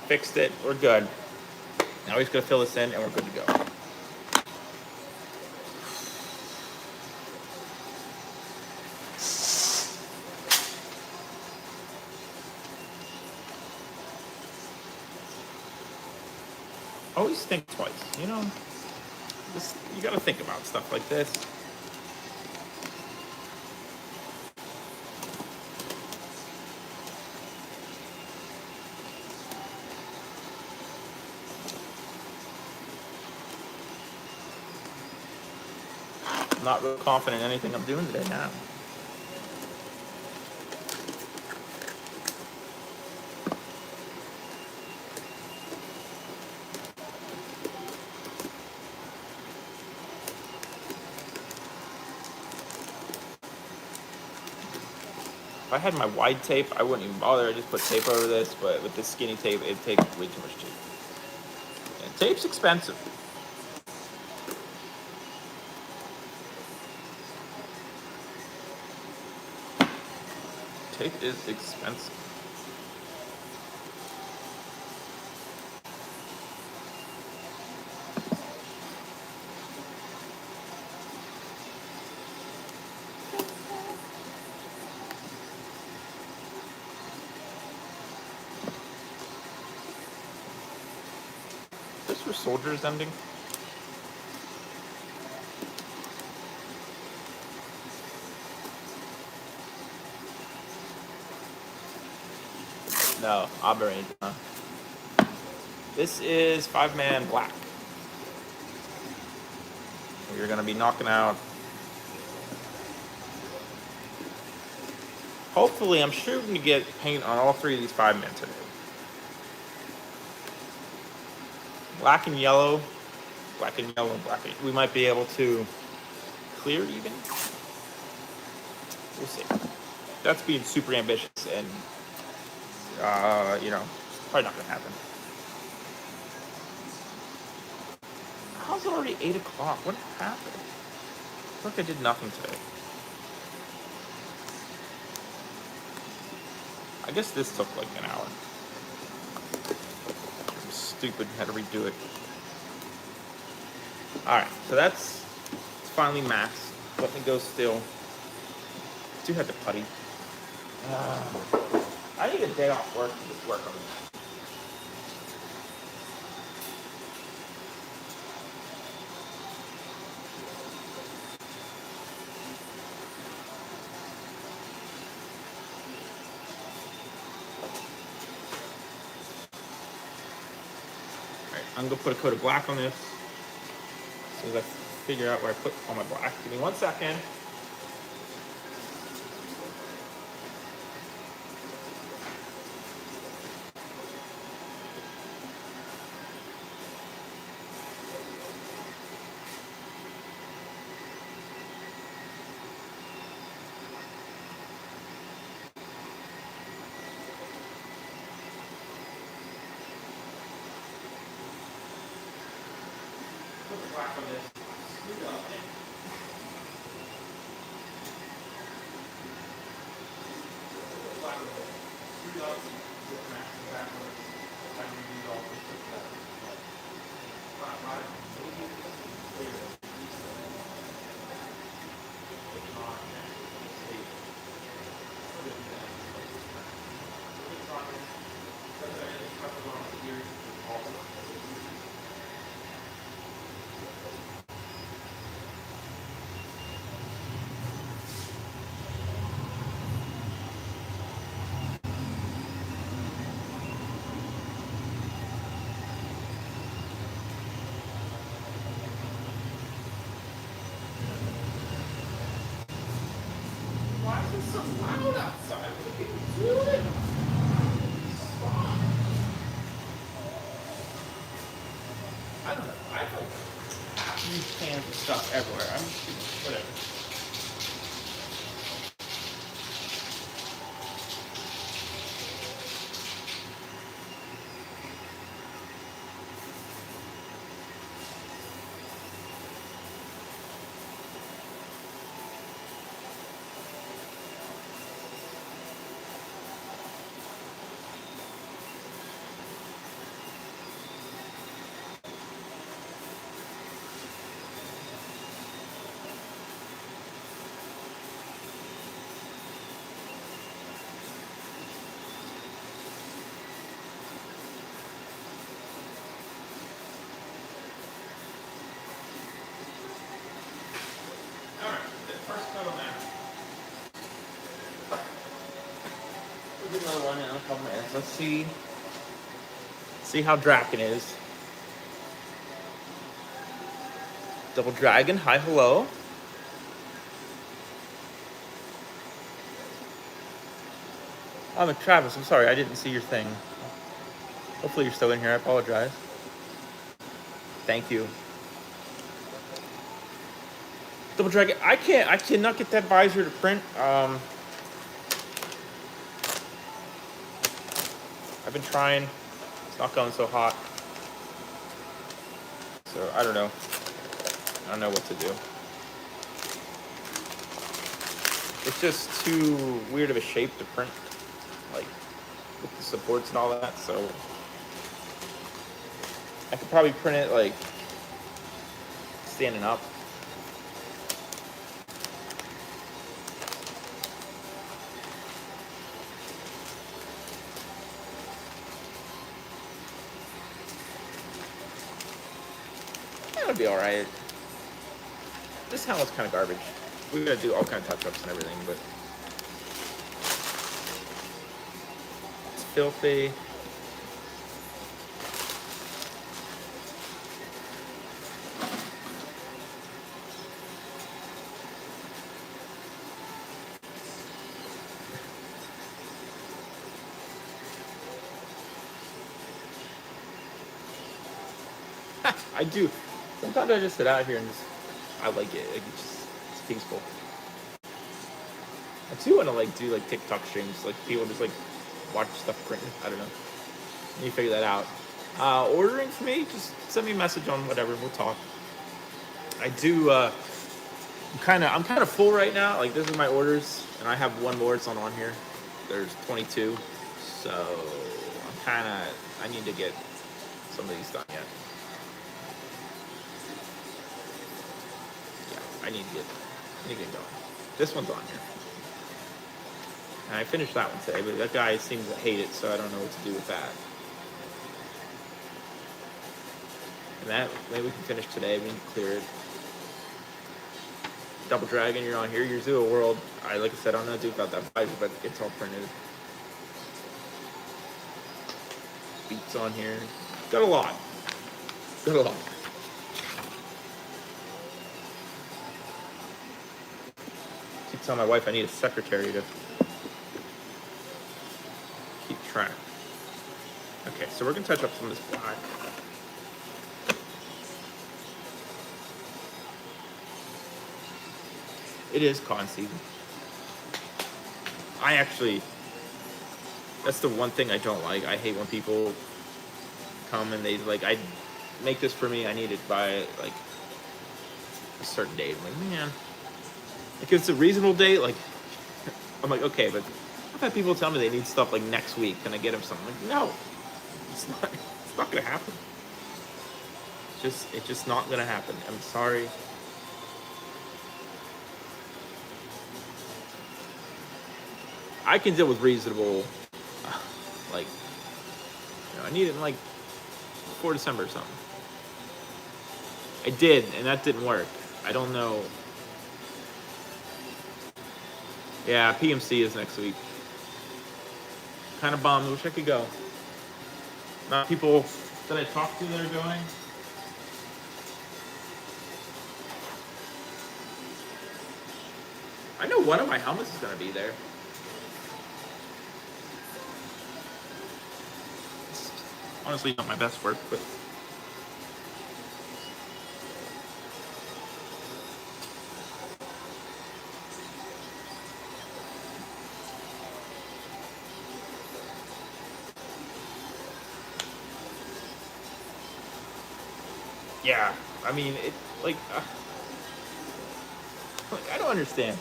Fixed it. We're good. Now he's gonna fill this in, and we're good to go. Always think twice. You know, you gotta think about stuff like this. Not real confident in anything I'm doing today now. I had my wide tape, I wouldn't even bother. I just put tape over this, but with this skinny tape, it takes way too much tape. And tape's expensive. Tape is expensive. Is this for soldiers ending? No, Auburn. This is 5-man black. You're gonna be knocking out. Hopefully, I'm shooting to get paint on all 3 of these 5-men today. Black and yellow, black and yellow, black and... We might be able to clear even. We'll see. That's being super ambitious and, you know, probably not gonna happen. How's it already 8 o'clock? What happened? I feel like I did nothing today. I guess this took like an hour. I'm stupid, had to redo it. Alright, so that's finally masked. Let me go still. Do have to putty. I need a day off work to just work on this. I'm gonna put a coat of black on this as soon as I figure out where I put all my black. Give me 1 second. Put the black on this. Scoot up. Why is it so loud outside? What are people doing? Stop. I don't know. I have like these cans of stuff everywhere. I'm just whatever. We'll do another one in a couple minutes. Let's see how Draken is. Double Dragon, hi, hello. Oh, Travis, I'm sorry, I didn't see your thing. Hopefully you're still in here, I apologize. Thank you. Double Dragon, I cannot get that visor to print. I've been trying. It's not going so hot. So I don't know. I don't know what to do. It's just too weird of a shape to print, like with the supports and all that. So I could probably print it like standing up. That'll be all right. This helmet's kind of garbage. We gotta do all kind of touch-ups and everything, but it's filthy. I do. Sometimes I just sit out here and I like it. Like it's peaceful. I do want to like do like TikTok streams, like people just like watch stuff printing. I don't know. You figure that out. Ordering for me, just send me a message on whatever. We'll talk. I do. I'm kind of full right now. Like this is my orders, and I have one more. It's on here. There's 22, so I need to get some of these done yet. I need to get going. This one's on here. And I finished that one today, but that guy seems to hate it, so I don't know what to do with that. And that, maybe we can finish today, we can clear it. Double Dragon, you're on here. Your Zoo World, like I said, I don't know what to do about that visor, but it's all printed. Beats on here. Got a lot. Keep telling my wife I need a secretary to keep track. Okay, so we're gonna touch up some of this black. It is con season. That's the one thing I don't like. I hate when people come and they like, I make this for me, I need it by like a certain date. I'm like, man, if it's a reasonable date, like, I'm like, okay, but I've had people tell me they need stuff like next week. Can I get them something? Like, no, it's not gonna happen. It's just not gonna happen. I'm sorry. I can deal with reasonable, like, I need it in like before December or something. I did, and that didn't work. I don't know. Yeah, PMC is next week. Kind of bummed. Wish I could go. Not people that I talked to that are going. I know one of my helmets is going to be there. It's honestly not my best work, but yeah, I mean, it like I don't understand.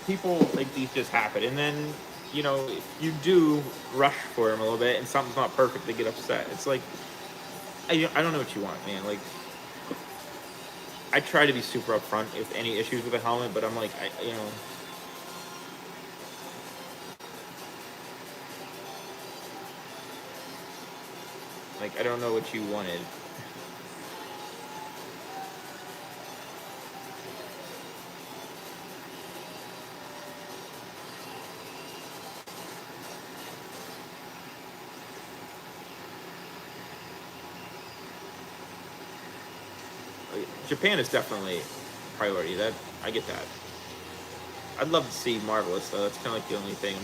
People like these just happen, and then if you do rush for them a little bit and something's not perfect, they get upset. It's like I don't know what you want, man. Like I try to be super upfront if any issues with the helmet, but I'm like like I don't know what you wanted. Japan is definitely a priority. That I get that. I'd love to see Marvelous though. That's kind of like the only thing.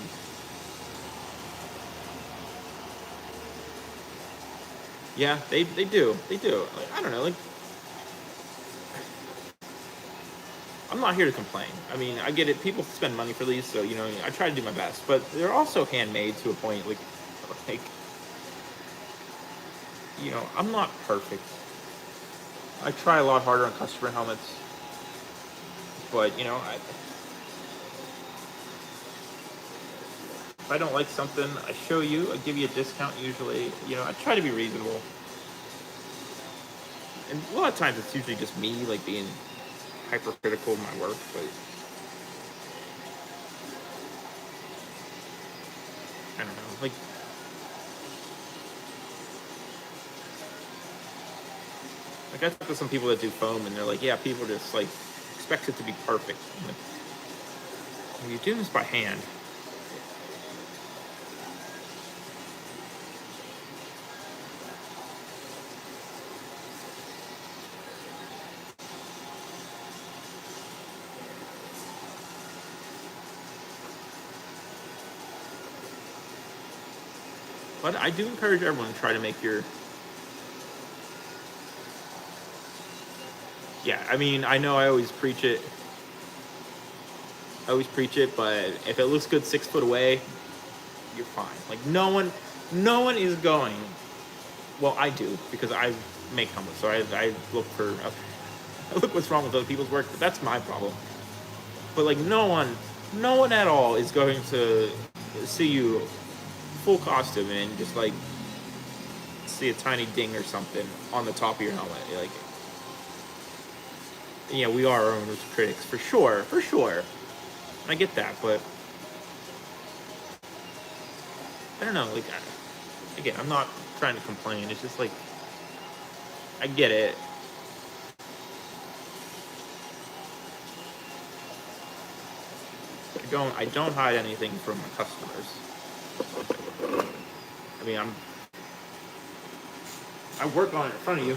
Yeah, they do. Like, I don't know. Like I'm not here to complain. I mean, I get it. People spend money for these, so I try to do my best. But they're also handmade to a point. Like I'm not perfect. I try a lot harder on customer helmets, but if I don't like something, I show you. I give you a discount usually. I try to be reasonable, and a lot of times it's usually just me like being hypercritical of my work, but I don't know. Like I talk to some people that do foam, and they're like, yeah, people just like expect it to be perfect. I'm like, well, you're doing this by hand. But I do encourage everyone to try to make your. Yeah, I mean, I know I always preach it. But if it looks good 6 foot away, you're fine. Like no one is going. Well, I do because I make helmets, so I look for. I look what's wrong with other people's work, but that's my problem. But like no one at all is going to see you full costume and just like see a tiny ding or something on the top of your helmet. Like, we are our own worst critics for sure, for sure. I get that, but I don't know. Like, again, I'm not trying to complain. It's just like I get it. I don't hide anything from my customers. I mean, I work on it in front of you.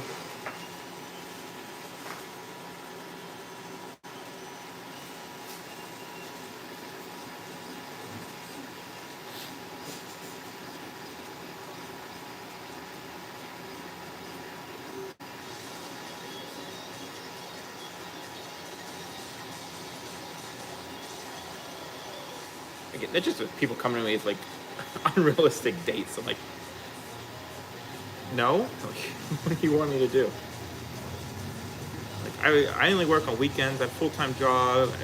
Again, that's just people coming to me with like unrealistic dates. I'm like, no. What do you want me to do? Like, I only work on weekends. I have a full-time job. I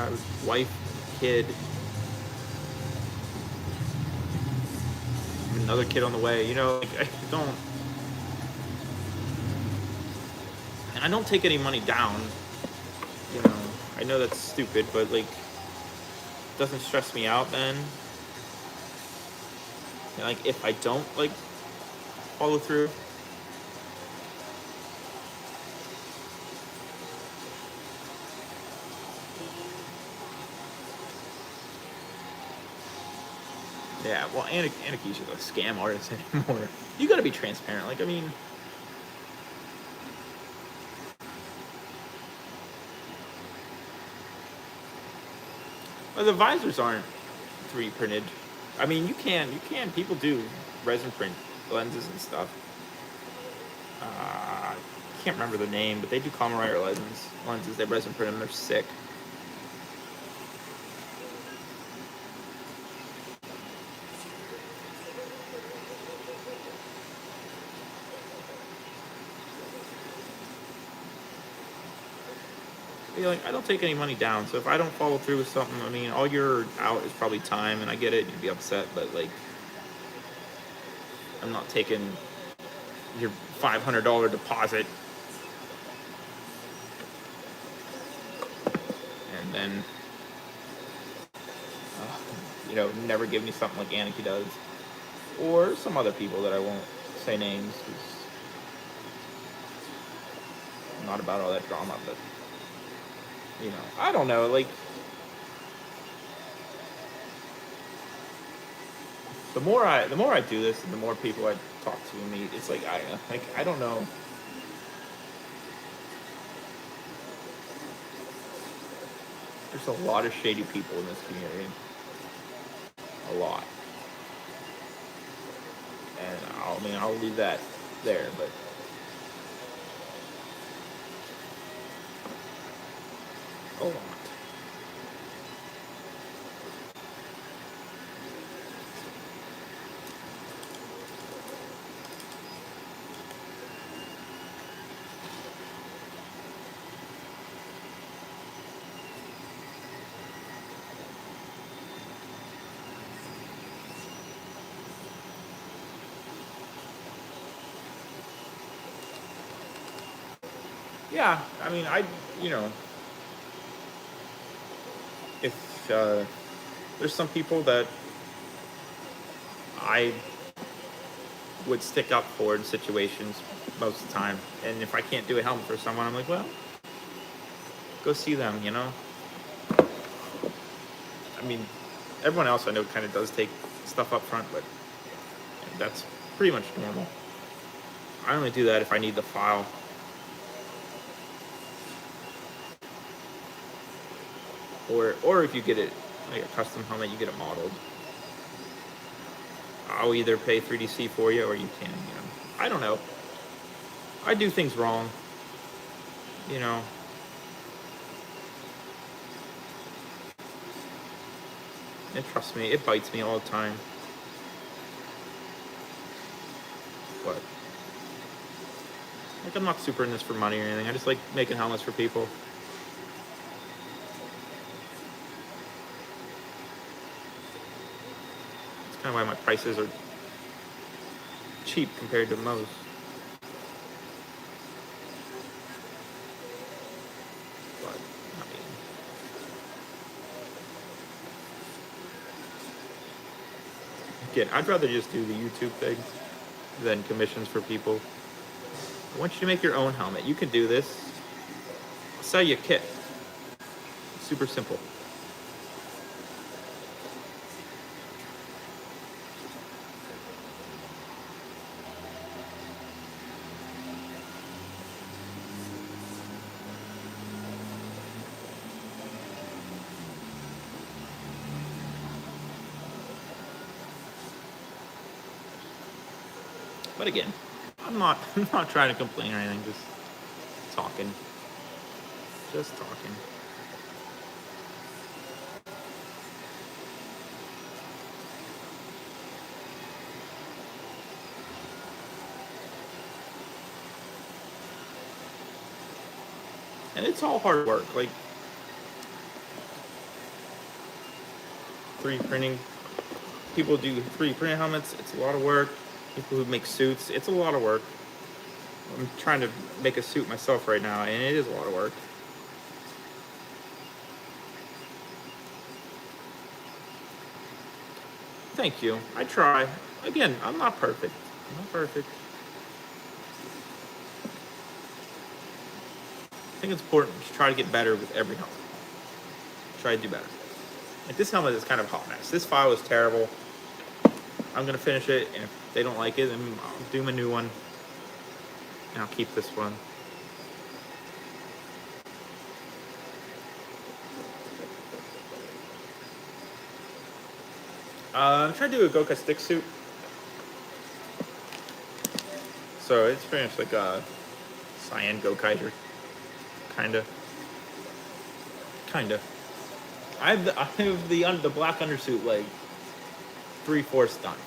have a wife, kid, another kid on the way. Like I don't take any money down. I know that's stupid, but like, it doesn't stress me out then. Like if I don't like follow through. Yeah, well, Anaki's just a scam artist anymore. You gotta be transparent. Like, I mean, well, the visors aren't 3D printed. I mean, you can. People do resin print lenses and stuff. I can't remember the name, but they do Comrade lenses. They resin print them. They're sick. Like, I don't take any money down, so if I don't follow through with something, I mean, all you're out is probably time, and I get it, you'd be upset, but like, I'm not taking your $500 deposit and then, never give me something like Anarchy does, or some other people that I won't say names, because I'm not about all that drama, but. I don't know, like, the more I do this, and the more people I talk to and meet, it's like, I don't know. There's a lot of shady people in this community. A lot. And I'll leave that there, but. Hold on. Yeah, I mean, you know, if there's some people that I would stick up for in situations most of the time, and if I can't do a helmet for someone, I'm like, well, go see them, you know. I mean, everyone else I know kind of does take stuff up front, but that's pretty much normal. I only do that if I need the file. Or if you get it like a custom helmet, you get it modeled. I'll either pay 3DC for you or you can, you know. I don't know. I do things wrong. You know. And trust me, it bites me all the time. But like, I'm not super in this for money or anything. I just like making helmets for people. It's kind of why my prices are cheap compared to most. But I mean, again, I'd rather just do the YouTube thing than commissions for people. I want you to make your own helmet. You can do this. I'll sell you a kit. It's super simple. But again, I'm not trying to complain or anything, just talking. Just talking. And it's all hard work, like 3D printing. People do 3D printing helmets, it's a lot of work. People who make suits, it's a lot of work. I'm trying to make a suit myself right now, and it is a lot of work. Thank you. I try. Again, I'm not perfect. I'm not perfect. I think it's important to try to get better with every helmet. Try to do better. Like, this helmet is kind of a hot mess. This file is terrible. I'm gonna finish it, and if they don't like it, then I'll do a new one. And I'll keep this one. I'm trying to do a Gokai stick suit. So it's pretty much like a cyan Gokaiser. Kinda. I have the black undersuit like 3/4 done.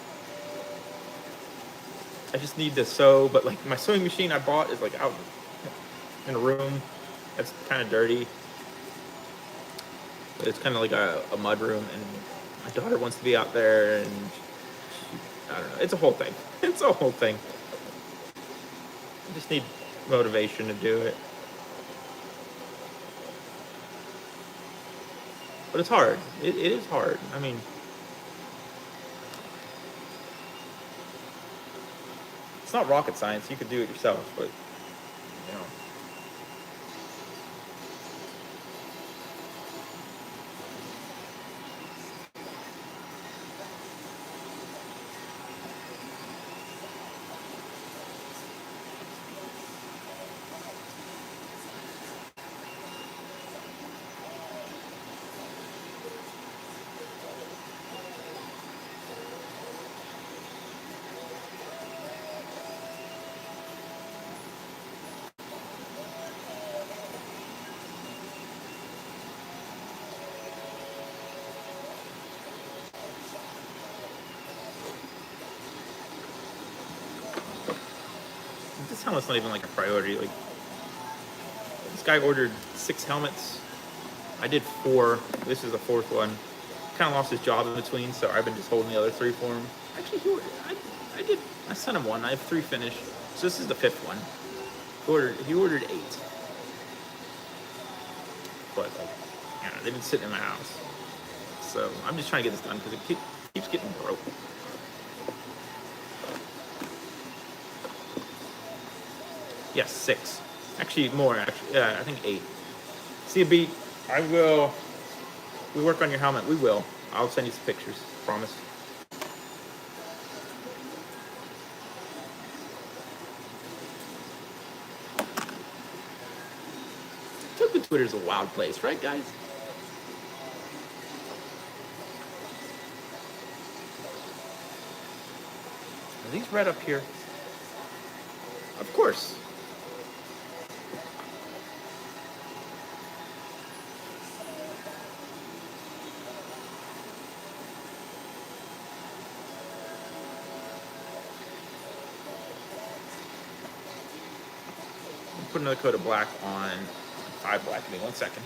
I just need to sew, but like my sewing machine I bought is like out in a room. That's kind of dirty. But it's kind of like a mud room, and my daughter wants to be out there, and I don't know. It's a whole thing. It's a whole thing. I just need motivation to do it. But it's hard. It is hard. I mean, it's not rocket science. You could do it yourself, but you know. This helmet's not even like a priority. Like, this guy ordered 6 helmets. I did 4. This is the 4th one. Kind of lost his job in between, so I've been just holding the other 3 for him. Actually, I sent him one. I have 3 finished. So this is the 5th one. He ordered 8. but like, you know, they've been sitting in my house. So I'm just trying to get this done because it keeps getting broke. Yes, 6. Actually, more. Actually, yeah, I think 8. See a beat. I will. We work on your helmet. We will. I'll send you some pictures. Promise. Twitter's a wild place, right, guys? Are these red up here? Of course. Put another coat of black on 5 black. Give me 1 second.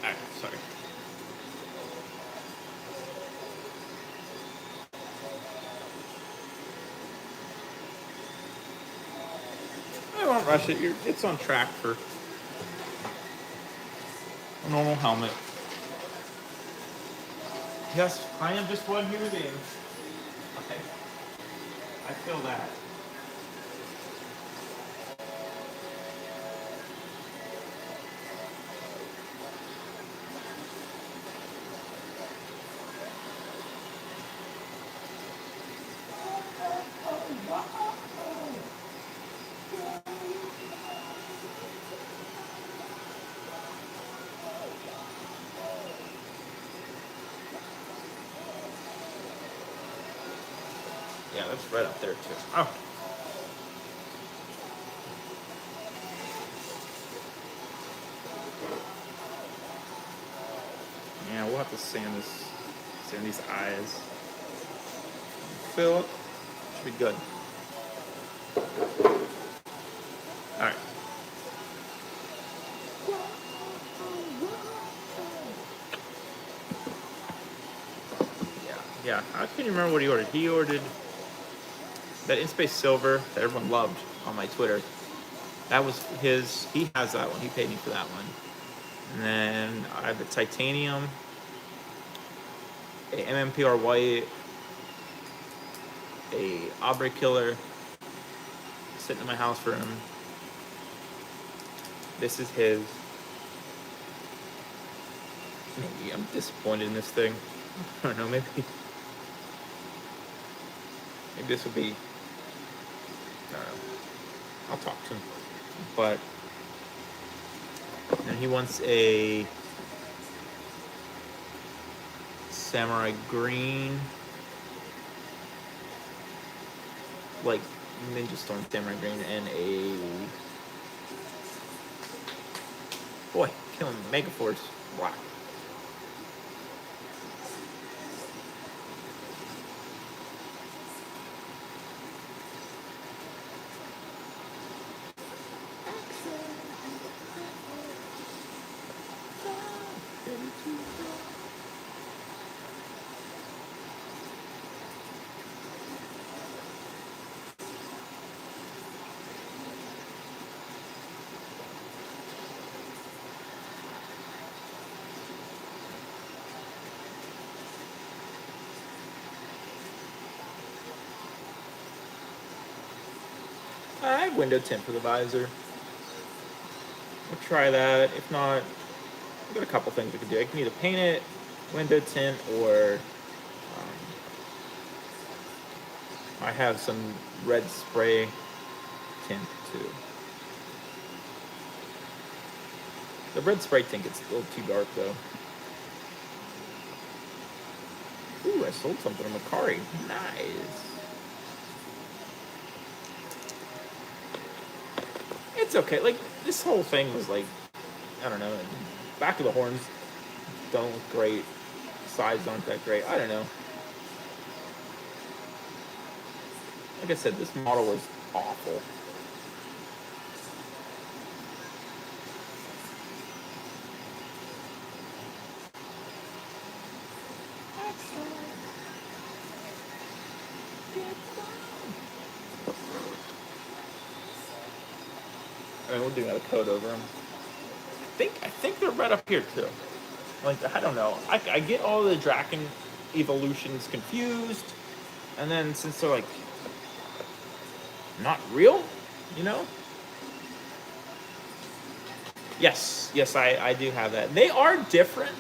Alright, sorry. I won't rush it. It's on track for a normal helmet. Yes, I am just one human being. Okay. I feel that. Yeah, that's right up there too. Oh. Yeah, we'll have to sand these eyes. Fill it. Should be good. Alright. Yeah. I can't remember what he ordered. He ordered that In Space Silver that everyone loved on my Twitter. That was his. He has that one. He paid me for that one. And then I have a titanium, a MMPR white, a Aubrey Killer sitting in my house for him. This is his. Maybe I'm disappointed in this thing. I don't know, maybe this will be, I don't know. I'll talk to him. But then he wants a samurai green, like Ninja Storm samurai green, and a, boy, killing Megaforce black. I have window tint for the visor. We'll try that. If not, we've got a couple things we can do. I can either paint it, window tint, or I have some red spray tint too. The red spray tint gets a little too dark though. Ooh, I sold something on Macari. Nice. It's okay. Like, this whole thing was like, I don't know. Back of the horns don't look great. Sides aren't that great. I don't know. Like I said, this model was awful. I mean, we'll do another coat over them. I think they're right up here too. Like, I don't know. I get all the Draken evolutions confused, and then since they're like not real, you know. Yes, I do have that. They are different.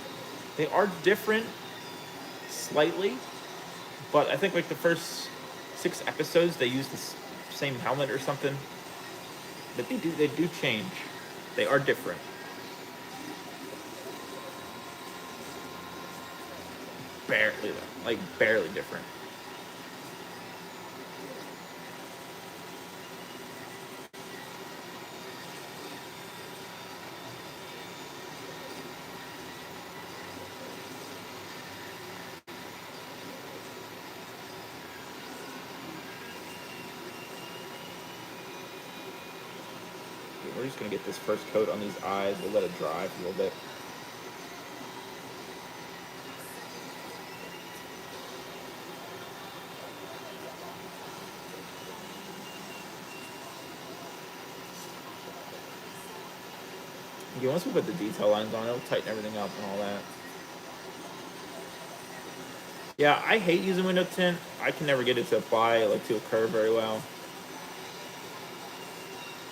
They are different slightly, but I think like the first 6 episodes they use the same helmet or something. But they do change. They are different. Barely different. We're just gonna get this first coat on these eyes. We'll let it dry for a little bit. Okay, once we put the detail lines on, it'll tighten everything up and all that. Yeah, I hate using window tint. I can never get it to apply like to a curve very well.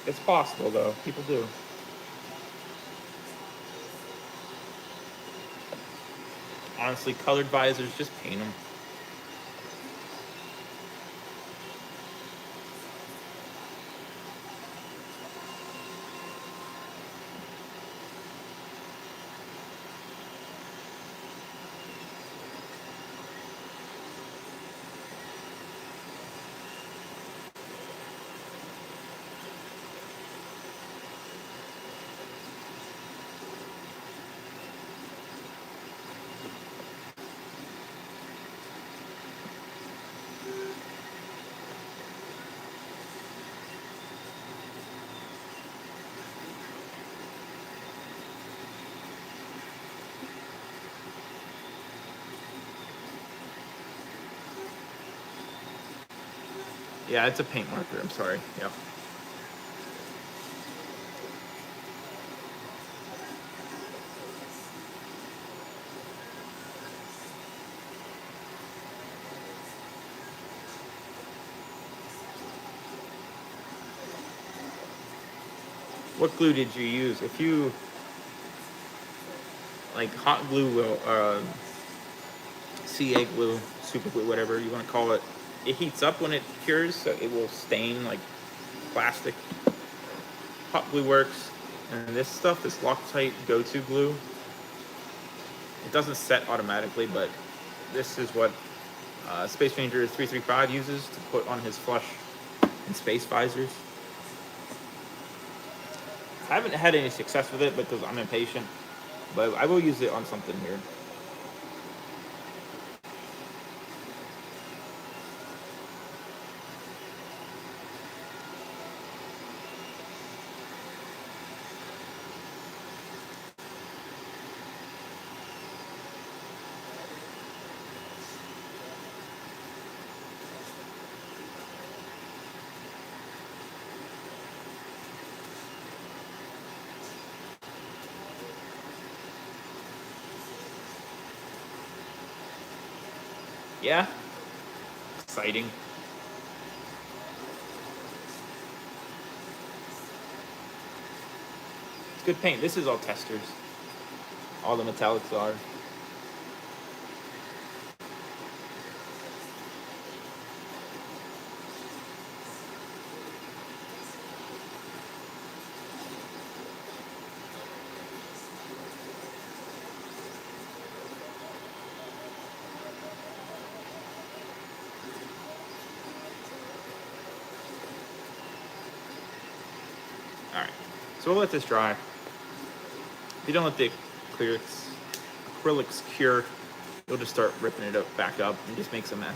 It's possible though. People do. Honestly, colored visors, just paint them. Yeah, it's a paint marker. I'm sorry. Yep. What glue did you use? If you like hot glue will CA glue, super glue, whatever you want to call it, it heats up when it cures, so it will stain like plastic. Hot glue works, and this stuff, this Loctite go-to glue, it doesn't set automatically, but this is what Space Ranger 335 uses to put on his flush and space visors. I haven't had any success with it because I'm impatient, but I will use it on something here. Yeah, exciting. It's good paint. This is all testers. All the metallics are. All right, so we'll let this dry. If you don't let the acrylics cure, you'll just start ripping it back up and just makes a mess.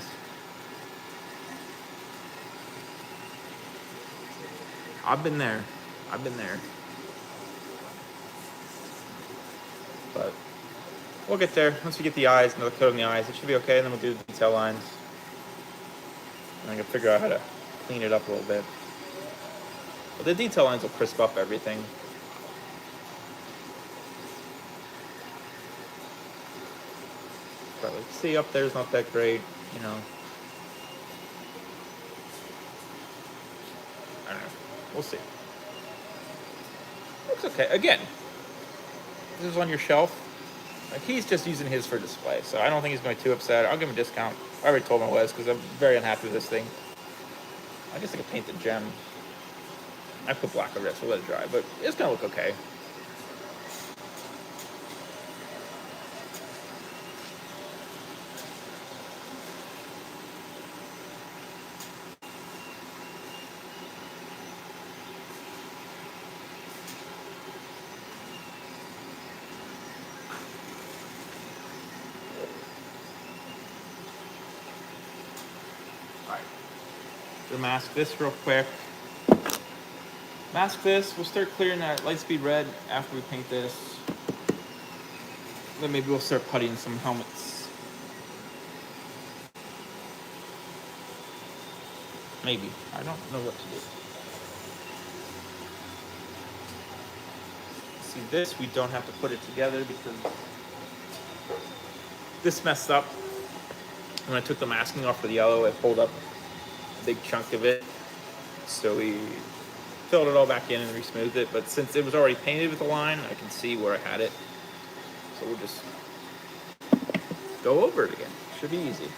I've been there. But we'll get there. Once we get the eyes, another coat on the eyes, it should be okay, and then we'll do the detail lines. And I can figure out how to clean it up a little bit. But the detail lines will crisp up everything. But like, see, up there's not that great, you know. I don't know. We'll see. Looks okay. Again, this is on your shelf. Like, he's just using his for display, so I don't think he's going to be too upset. I'll give him a discount. I already told him I was, because I'm very unhappy with this thing. I guess I could paint the gem. I put black over it, so we'll let it dry, but it's going to look okay. Alright. So mask this real quick. Mask this. We'll start clearing that Lightspeed red after we paint this. Then maybe we'll start puttying some helmets. Maybe. I don't know what to do. See, this we don't have to put it together because this messed up. When I took the masking off for the yellow, it pulled up a big chunk of it. So we filled it all back in and re-smoothed it, but since it was already painted with a line, I can see where I had it. So we'll just go over it again. Should be easy.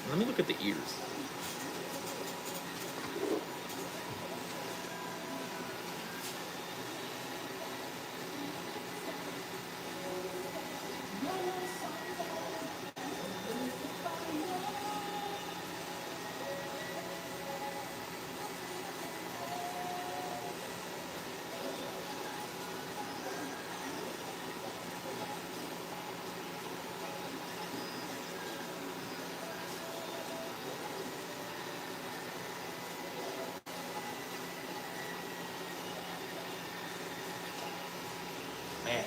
Let me look at the ears. Man,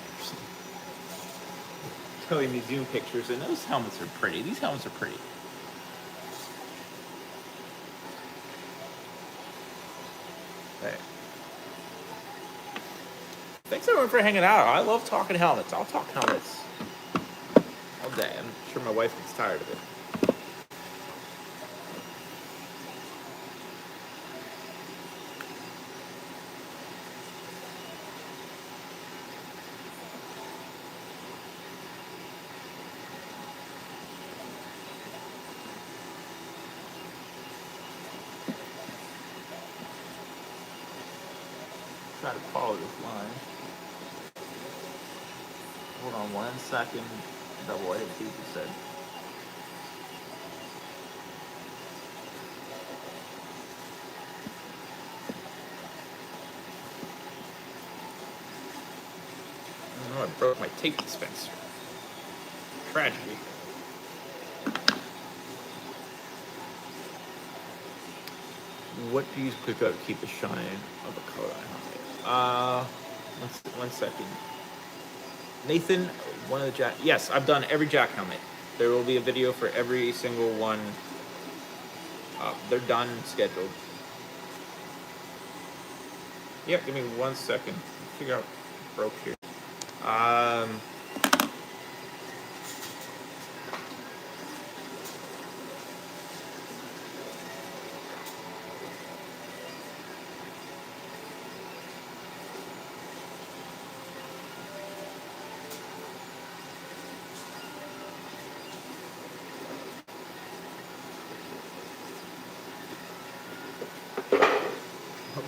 telling me Zoom pictures, and those helmets are pretty. These helmets are pretty. Okay. Thanks everyone for hanging out. I love talking helmets. I'll talk helmets all day. I'm sure my wife gets tired of it. Try to follow this line. Hold on 1 second. Double edit, see what you said. Oh, I broke my tape dispenser. Tragedy. What do you click out to keep the shine of a color on it? 1 second. Nathan, one of the jack. Yes, I've done every jack helmet. There will be a video for every single one. They're done, scheduled. Yep, give me 1 second. Figure out what broke here.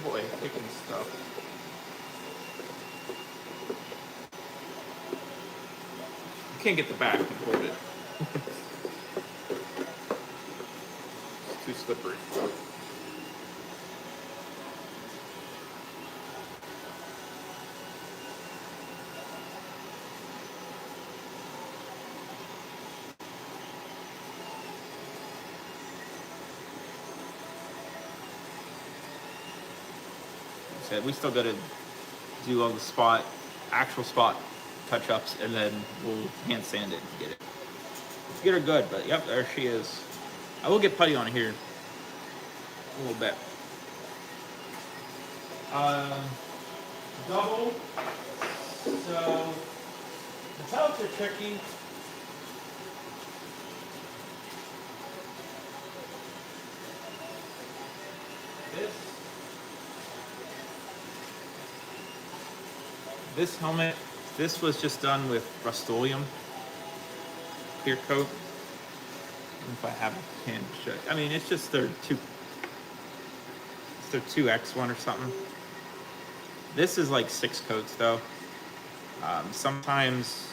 boy, picking stuff. You can't get the back and hold it. It's too slippery. Said we still got to do all the actual spot touch-ups, and then we'll hand sand it and get her good. But yep, there she is. I will get putty on here a little bit. Double. So metallics are tricky. This helmet, this was just done with Rust-Oleum clear coat. I don't know if I have a can to show you. I mean, it's just their 2X one or something. This is like 6 coats though. Sometimes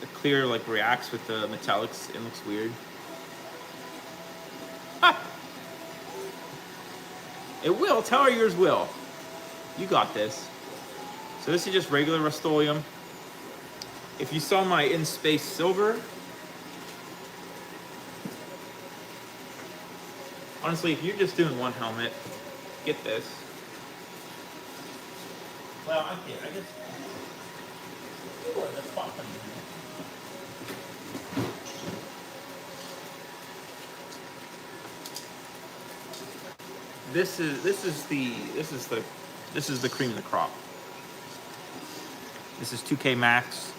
the clear like reacts with the metallics. It looks weird. Ah! It will. Tell her yours will. You got this. So this is just regular Rust-Oleum. If you saw my In Space Silver, honestly, if you're just doing one helmet, get this. Well, I can't. I just. Ooh, that's popping. This is the cream of the crop. This is 2K Max.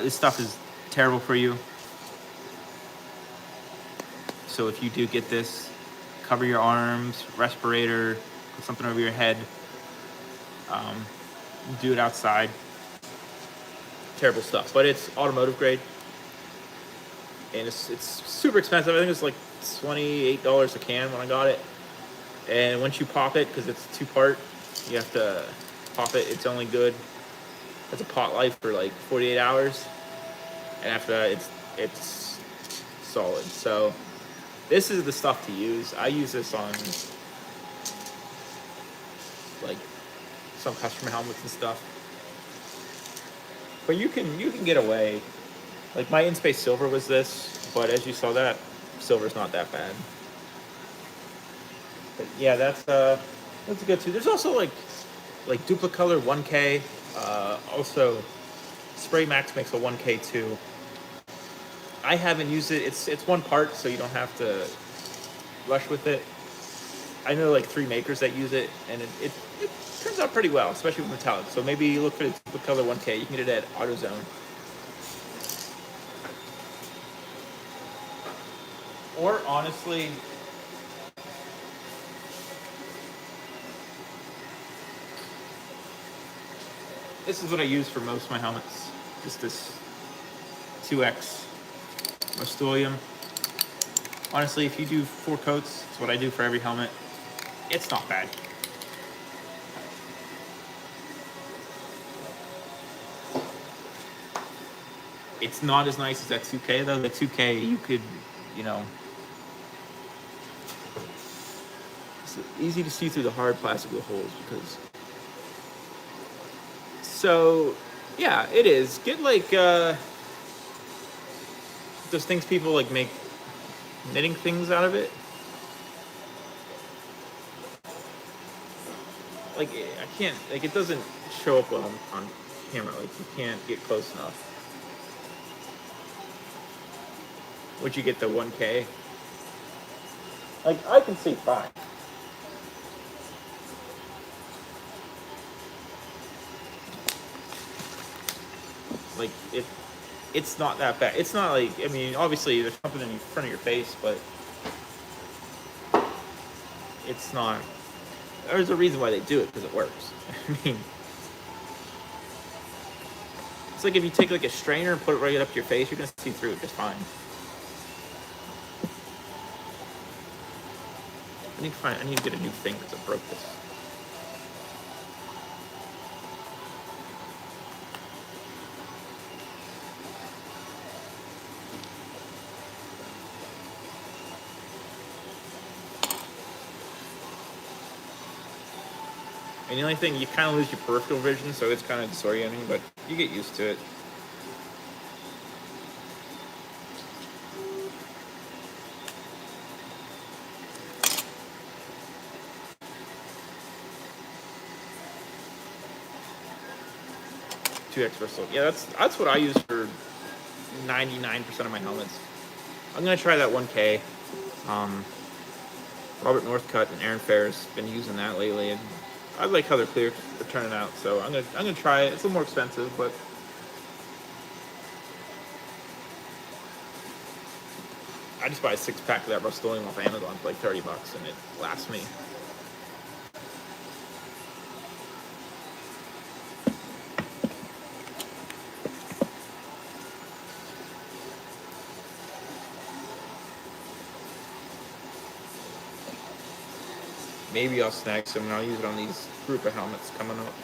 This stuff is terrible for you. So if you do get this, cover your arms, respirator, put something over your head. Do it outside. Terrible stuff, but it's automotive grade. And it's super expensive. I think it's like $28 a can when I got it. And once you pop it, because it's 2-part, you have to pop it. It's only good as a pot life for like 48 hours. And after that, it's solid. So this is the stuff to use. I use this on like some customer helmets and stuff. But you can get away. Like my In Space Silver was this, but as you saw, that silver's not that bad. But yeah, that's a good too. There's also like Duplicolor 1K. Also, Spray Max makes a 1K too. I haven't used it. It's 1 part, so you don't have to rush with it. I know like 3 makers that use it, and it turns out pretty well, especially with metallic. So maybe look for the Duplicolor 1K. You can get it at AutoZone. Or honestly, this is what I use for most of my helmets. Just this 2X Rust-Oleum. Honestly, if you do 4 coats, it's what I do for every helmet. It's not bad. It's not as nice as that 2K though. The 2K, you could, it's easy to see through the hard plastic with holes because. So, yeah, it is. Get like those things people like make knitting things out of it. Like I can't, like it doesn't show up well on camera. Like you can't get close enough. Would you get the 1K? Like I can see fine. Like it's not that bad. It's not like, I mean, obviously there's something in front of your face, but it's not. There's a reason why they do it, because it works. I mean, it's like if you take like a strainer and put it right up to your face, you're gonna see through it just fine. I need to get a new thing because I broke this. And the only thing, you kind of lose your peripheral vision, so it's kind of disorienting, but you get used to it. Two X Bristol. Yeah, that's what I use for 99% of my helmets. I'm gonna try that 1K. Robert Northcutt and Aaron Ferris been using that lately, and I like how they're clear, they're turning out. So I'm gonna try it. It's a little more expensive, but I just buy a 6-pack of that Rust-Oleum off Amazon for like $30, and it lasts me. Maybe I'll snag some and I'll use it on these group of helmets coming up.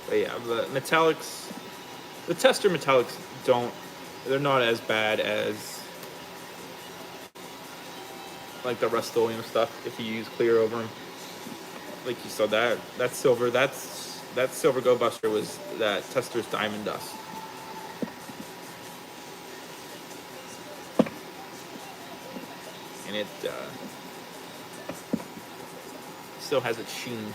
But yeah, the metallics, the tester metallics they're not as bad as like the Rust-Oleum stuff if you use clear over them. Like you saw that silver, that silver Go Buster was that tester's diamond dust. And it still has its sheen.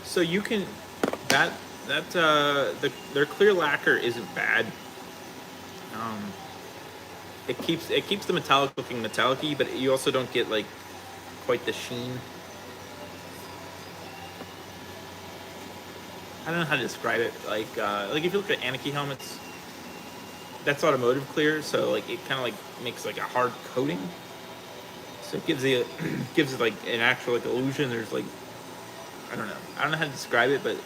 So you can their clear lacquer isn't bad. It keeps the metallic looking metallic-y, but you also don't get like quite the sheen. I don't know how to describe it. Like if you look at Anarchy helmets, that's automotive clear, so like it kind of like makes like a hard coating. So it gives it gives it like an actual like illusion. There's like I don't know how to describe it, but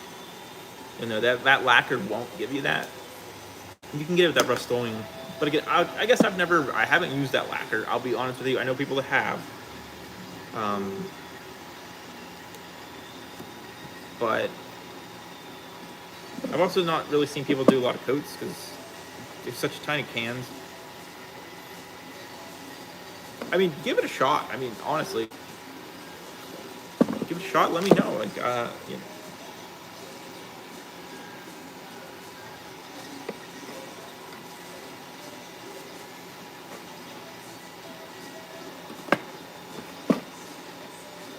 you know that lacquer won't give you that. You can get it with that Rust-Oleum, but again, I guess I haven't used that lacquer. I'll be honest with you. I know people that have, but I've also not really seen people do a lot of coats because they're such tiny cans. I mean, give it a shot. I mean, honestly, give it a shot. Let me know. Like, you know.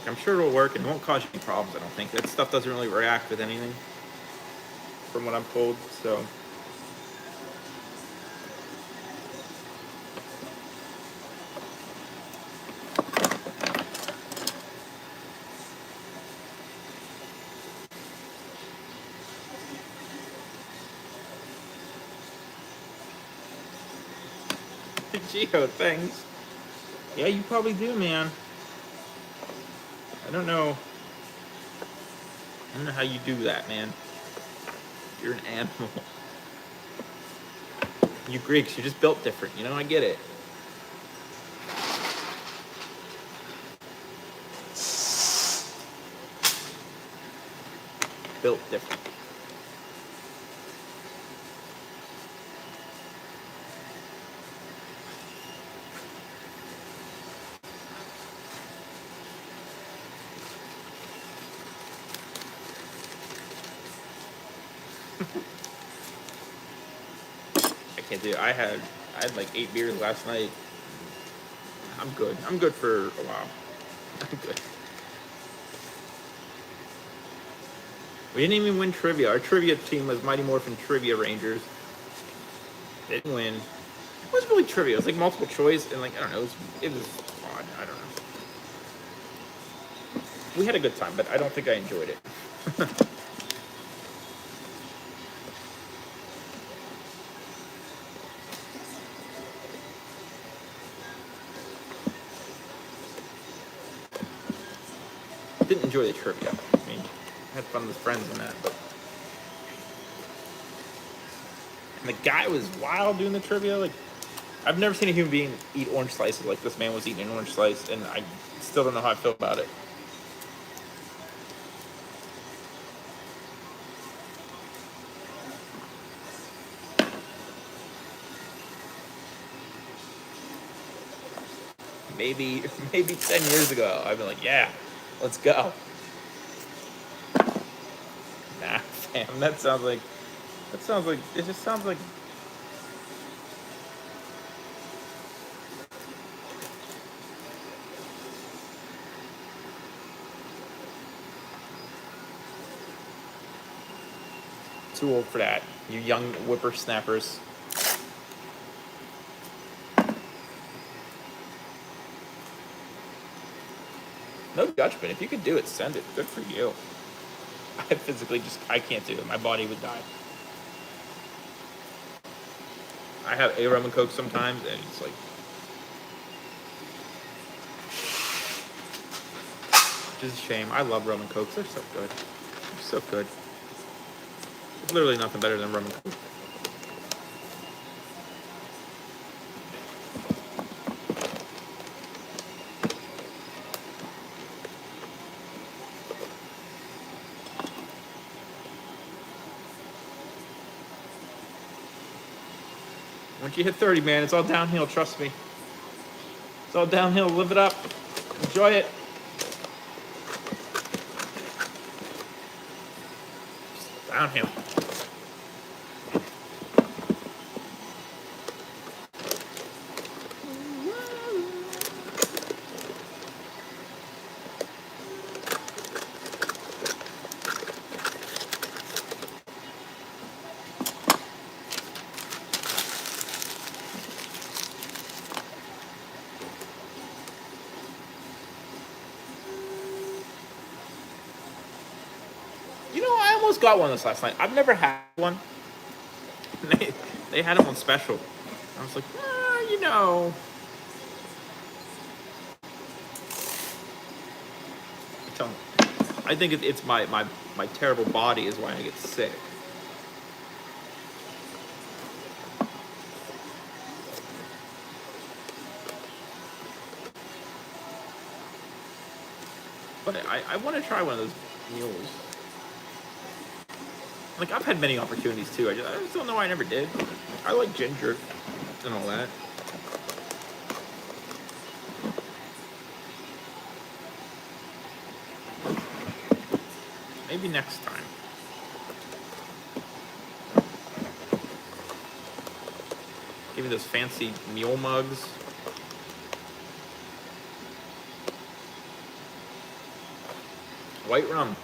I'm sure it'll work and it won't cause you any problems. I don't think that stuff doesn't really react with anything, from what I'm told. So. Geo, thanks. Yeah, you probably do, man. I don't know. I don't know how you do that, man. You're an animal. You Greeks, you're just built different. You know, I get it. Built different. I can't do it. I had like 8 beers last night. I'm good. I'm good for a while. I'm good. We didn't even win trivia. Our trivia team was Mighty Morphin Trivia Rangers. They didn't win. It wasn't really trivia. It was like multiple choice and like I don't know. It was odd. I don't know. We had a good time, but I don't think I enjoyed it. Didn't enjoy the trivia. I mean, I had fun with friends and that, but and the guy was wild doing the trivia. Like, I've never seen a human being eat orange slices like this man was eating an orange slice, and I still don't know how I feel about it. Maybe 10 years ago, I'd be like, yeah, let's go. Nah, fam, that sounds like, it just sounds like, too old for that. You young whippersnappers. No judgment. If you could do it, send it. Good for you. I physically I can't do it. My body would die. I have a rum and coke sometimes, and it's like, which is a shame. I love rum and cokes. They're so good. They're so good. There's literally nothing better than rum and coke. Once you hit 30, man, it's all downhill, trust me. It's all downhill, live it up. Enjoy it. Just downhill. I almost got one this last night. I've never had one. They had them on special. I was like, I think it's my terrible body is why I get sick. But I want to try one of those mules. Like, I've had many opportunities, too. I just don't know why I never did. I like ginger and all that. Maybe next time. Give me those fancy mule mugs. White rum.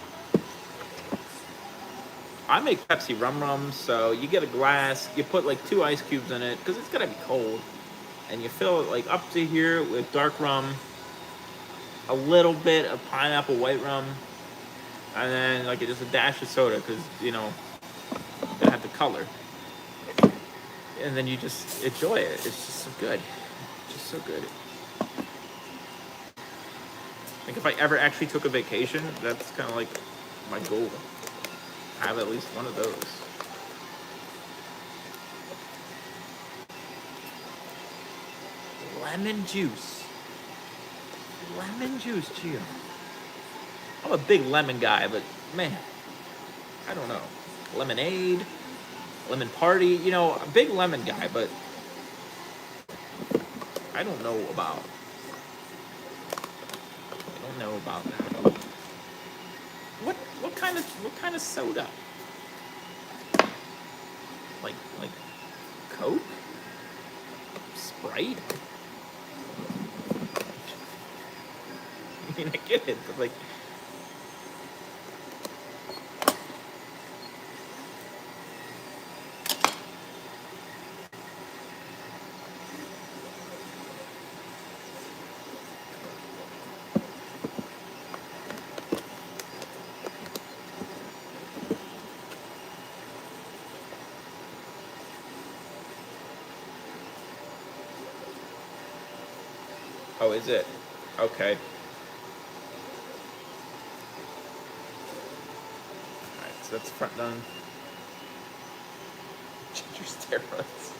I make Pepsi rum, so you get a glass, you put like 2 ice cubes in it, because it's gotta be cold, and you fill it like up to here with dark rum, a little bit of pineapple white rum, and then like just a dash of soda, because you know, you gotta have the color. And then you just enjoy it. It's just so good. Just so good. Like if I ever actually took a vacation, that's kind of like my goal. Have at least one of those. Lemon juice. Lemon juice, Gio. I'm a big lemon guy, but man, I don't know. Lemonade, lemon party, you know, a big lemon guy, but I don't know about. I don't know about that. What kind of soda? Like Coke? Sprite? I mean, I get it, but like. Oh, is it? Okay. Alright, so that's front done. Ginger steroids.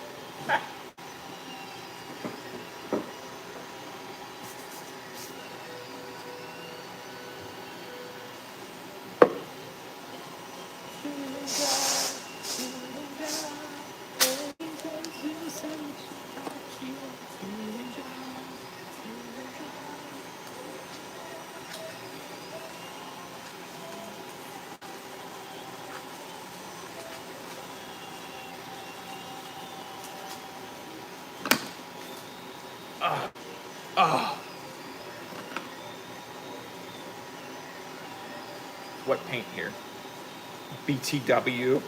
What paint here? BTW.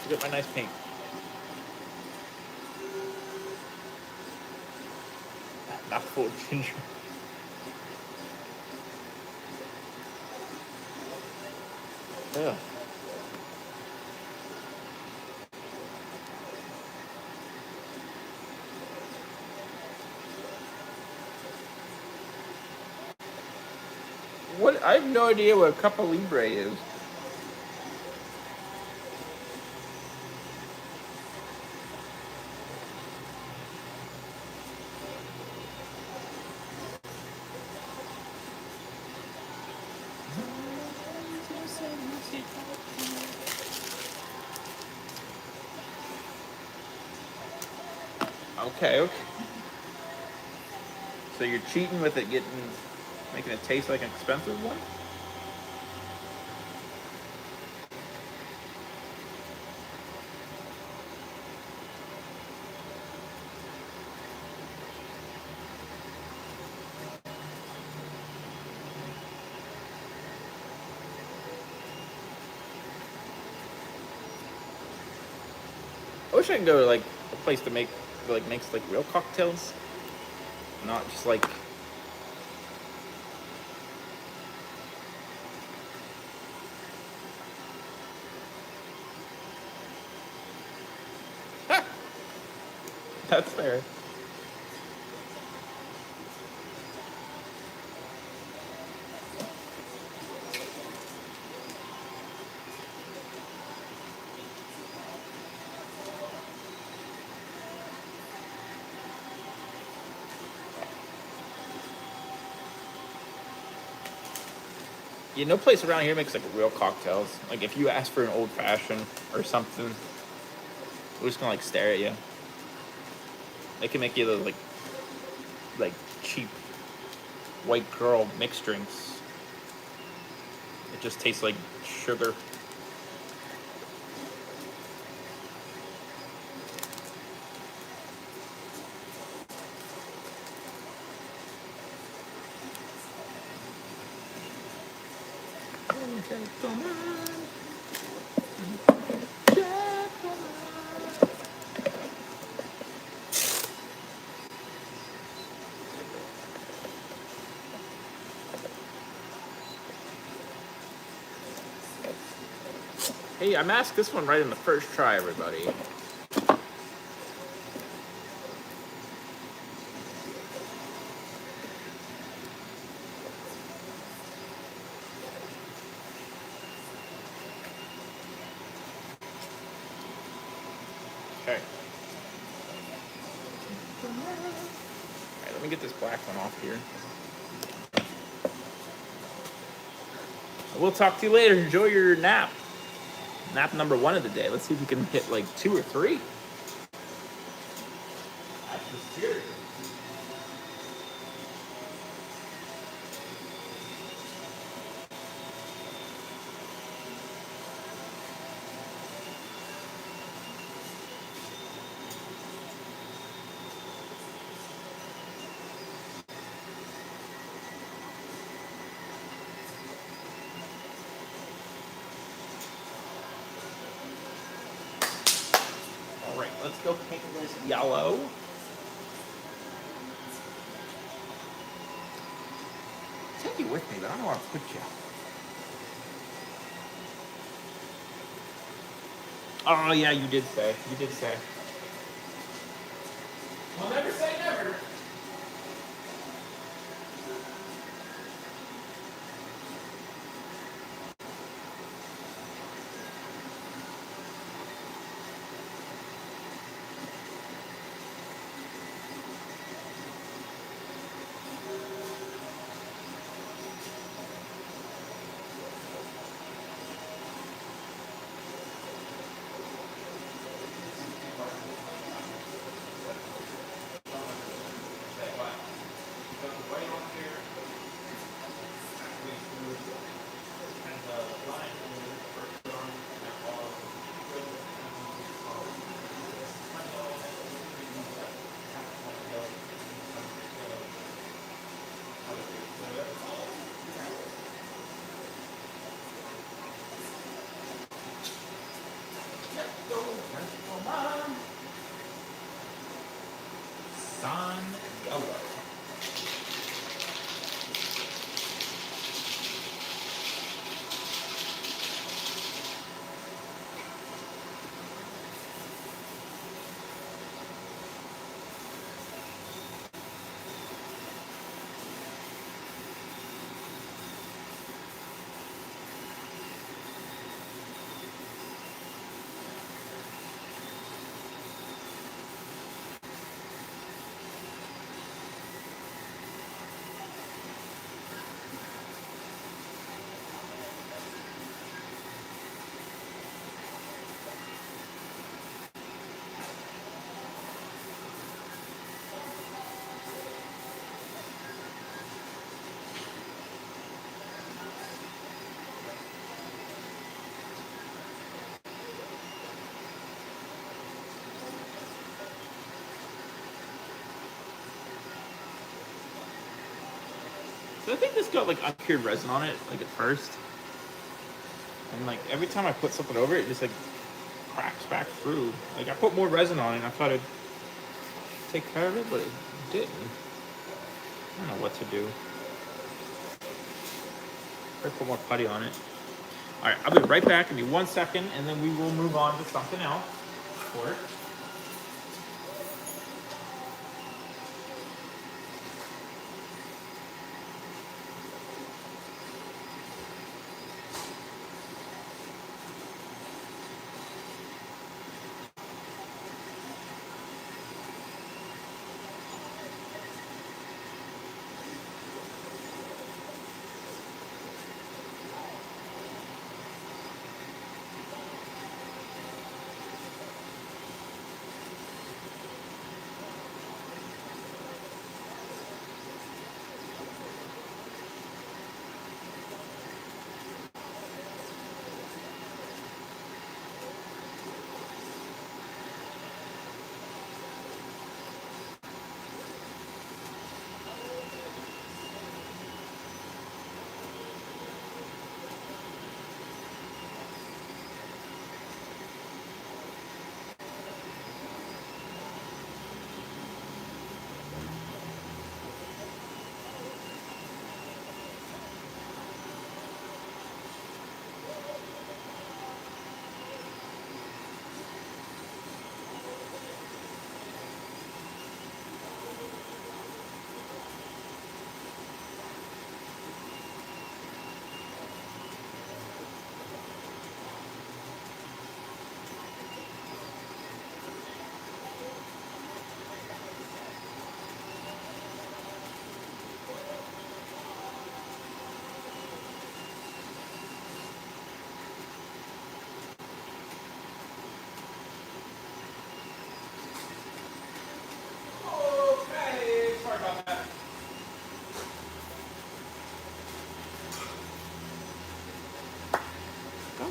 Forget my nice paint. Not full of ginger. Yeah. What? I have no idea what a Cupa Libre is. Okay. So you're cheating with it, making it taste like an expensive one? I wish I could go to like a place to makes like real cocktails, not just like. That's fair. You know, place around here makes like real cocktails. Like if you ask for an old fashioned or something, we're just gonna like stare at you. They can make you those like cheap white girl mixed drinks. It just tastes like sugar. Hey, I masked this one right in the first try, everybody. Okay. Alright, let me get this black one off here. We'll talk to you later. Enjoy your nap. Nap number 1 of the day. Let's see if we can hit like 2 or 3. That's the serious. Alright, let's go paint this yellow. Take you with me, but I don't know where to put you. Oh yeah, you did say. You did say. Well, never say never. Sun yellow. So I think this got like uncured resin on it, like at first. And like every time I put something over it, it just like cracks back through. Like I put more resin on it and I thought it'd take care of it, but it didn't. I don't know what to do. I put more putty on it. Alright, I'll be right back. Give me 1 second and then we will move on to something else for it.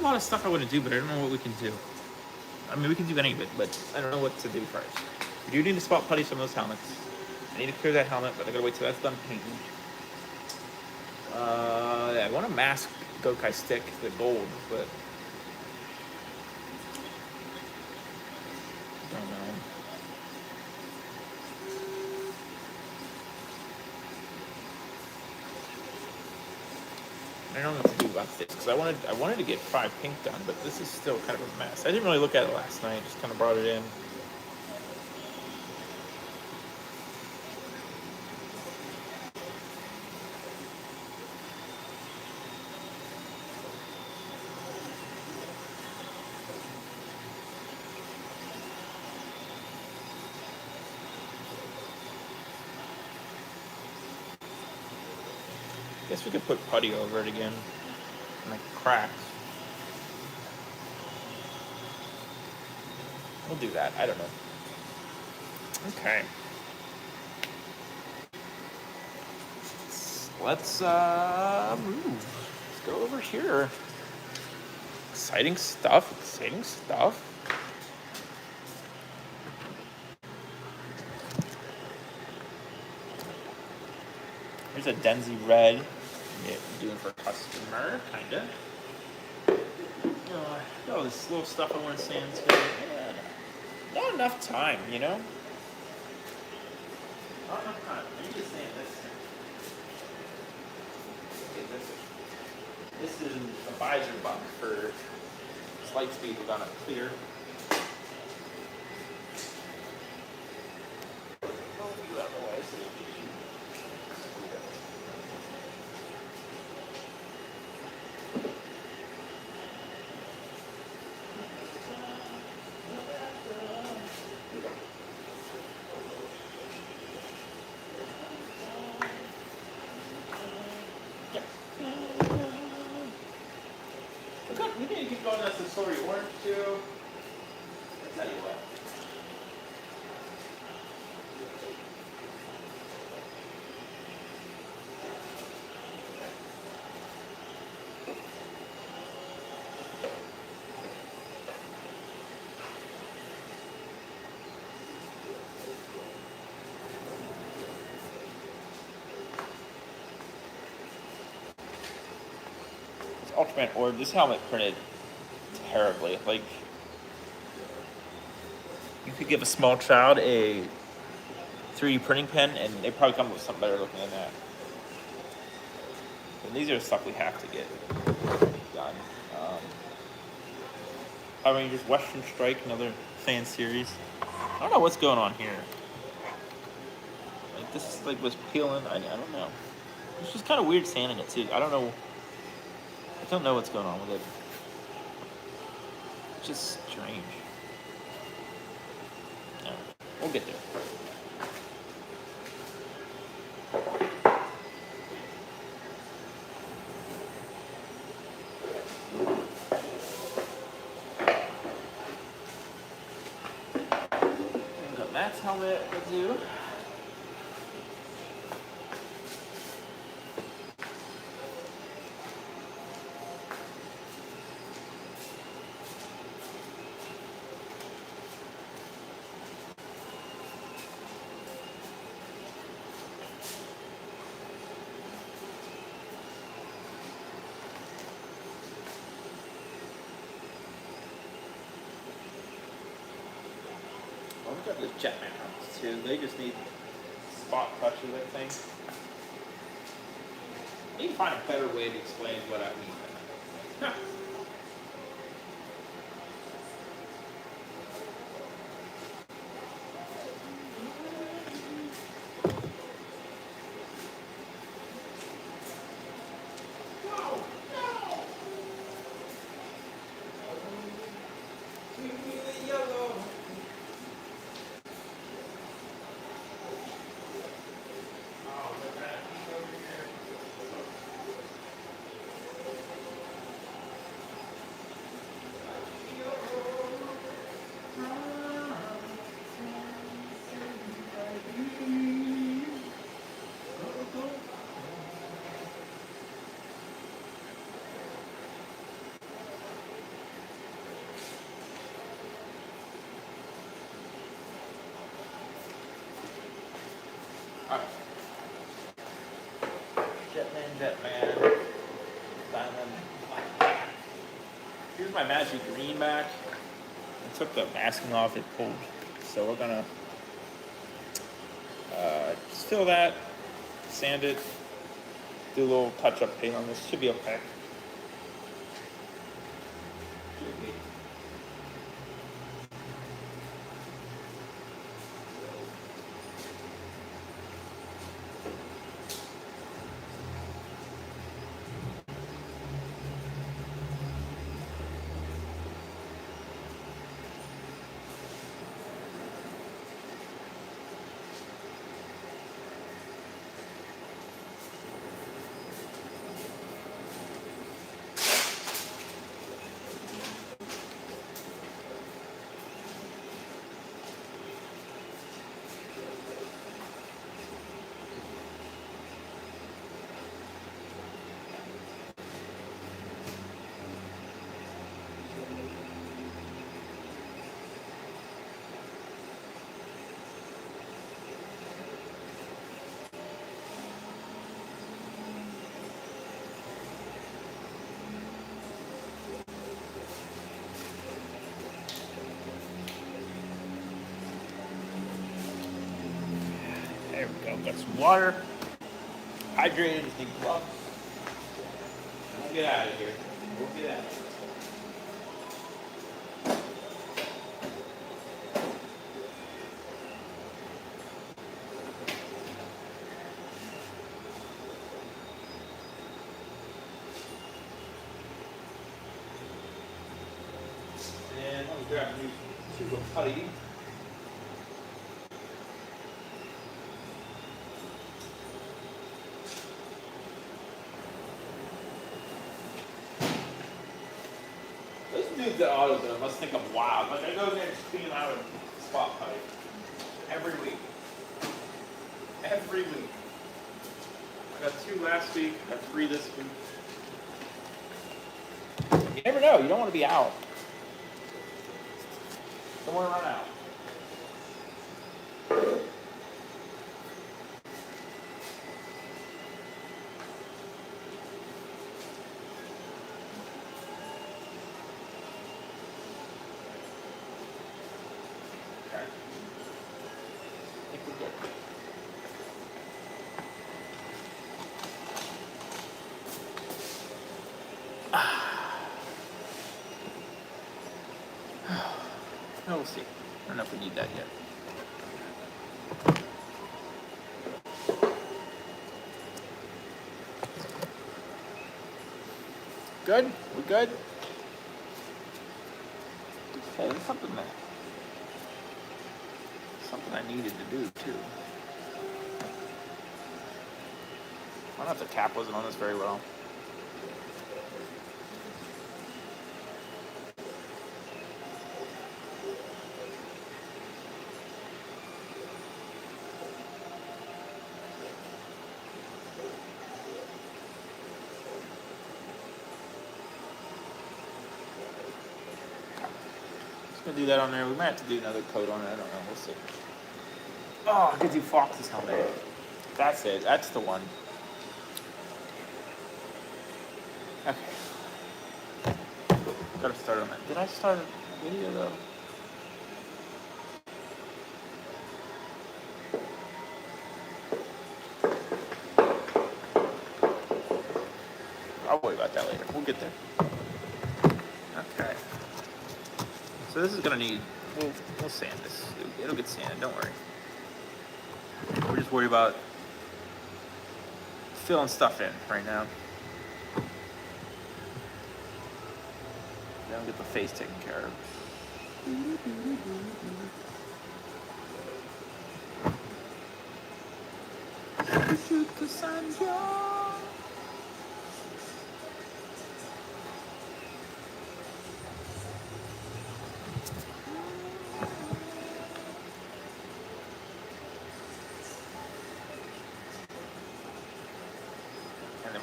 lot of stuff I want to do, but I don't know what we can do. I mean, we can do any of it, but I don't know what to do first. We do need to spot putty some of those helmets. I need to clear that helmet, but I gotta wait till that's done painting. I want to mask Gokai Stick, the gold, but I don't know. I don't know what to do about this because I wanted to get 5 pink done, but this is still kind of a mess. I didn't really look at it last night; just kind of brought it in. Guess we could put putty over it again, like cracks. We'll do that. I don't know. Okay. Let's move. Let's go over here. Exciting stuff. Exciting stuff. Here's a Denzi red. Yeah, I'm doing for a customer, kinda. Oh, this little stuff I want to sand too. Yeah. Not enough time, you know? Not enough time. I need to sand this. Okay, this is a visor bump for slight speed. We're gonna clear. We need to keep going that sensory orange too. I'll tell you what. This Ultraman Orb, this helmet printed terribly. Like, you could give a small child a 3D printing pen and they probably come up with something better looking than that. And these are the stuff we have to get done. Power Rangers Western Strike, another fan series. I don't know what's going on here. Like, this like was peeling. I don't know. It's just kind of weird sanding it too. I don't know what's going on with it. It's just strange. No, we'll get there. Got Matt's helmet to do. We got those Jetman helmets too. They just need spot touches, I think. I need to find a better way to explain what I mean. Alright. Jetman. Diamond. Here's my magic green back. I took the masking off, it pulled. So we're gonna fill that, sand it, do a little touch-up paint on this. Should be okay. Should be. There we go. Got some water. Hydrated. Just need gloves. We'll get out of here. We'll get out of here. And let me grab a new tube of putty. Dudes that AutoZone must think I'm wild. Like I go there and clean out a spot pipe every week. Every week. I got 2 last week. I got 3 this week. You never know. You don't want to be out. Don't want to run out. No, we'll see. I don't know if we need that yet. Good? We good? Hey, there's something I needed to do too. I don't know if the cap wasn't on this very well. Gonna do that on there. We might have to do another coat on it. I don't know. We'll see. Oh, gives you Fox's helmet. That's it. That's the one. Okay. Gotta start on that. Did I start a video though? I'll worry about that later. We'll get there. Okay. So this is gonna need, we'll sand this. It'll get sanded, don't worry. We're just worried about filling stuff in right now. Then we'll get the face taken care of.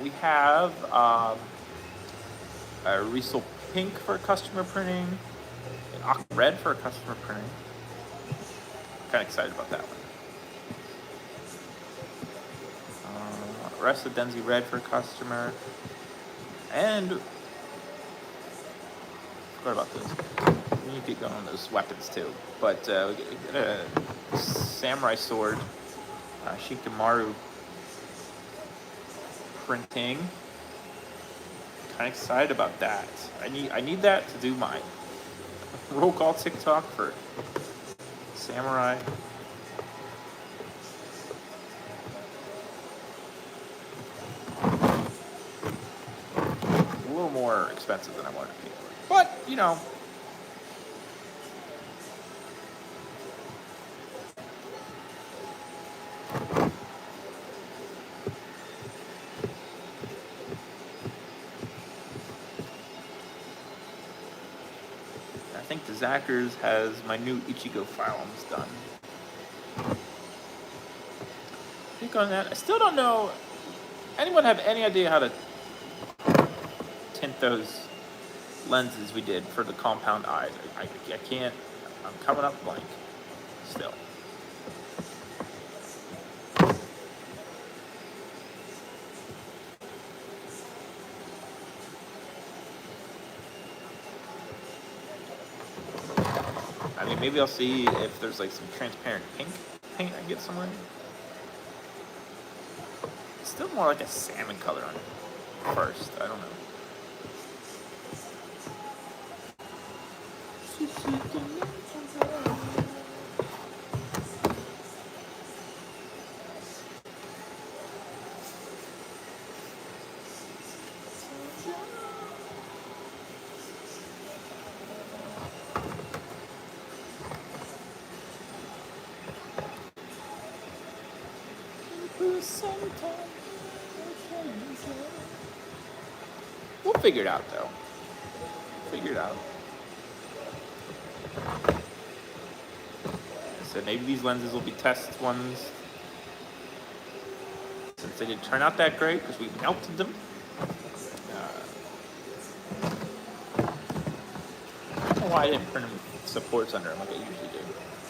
We have a Riesel Pink for customer printing, an Aqua Red for customer printing. Kind of excited about that one. rest of Denzi Red for a customer. And forgot about this. We need to get going on those weapons too. But we get a samurai sword, Shikamaru printing. Kind of excited about that. I need that to do my roll call TikTok for samurai. A little more expensive than I wanted to pay for it. But, you know. I think the Zackers has my new Ichigo file almost done. Think on that. I still don't know. Anyone have any idea how to tint those lenses we did for the compound eyes? I can't. I'm coming up blank still. I mean, maybe I'll see if there's like some transparent pink paint I get somewhere. It's still more like a salmon color on it first. I don't know. We'll figure it out, though. Figure it out. So maybe these lenses will be test ones. Since they didn't turn out that great because we melted them. I don't know why I didn't print them supports under them like I usually do.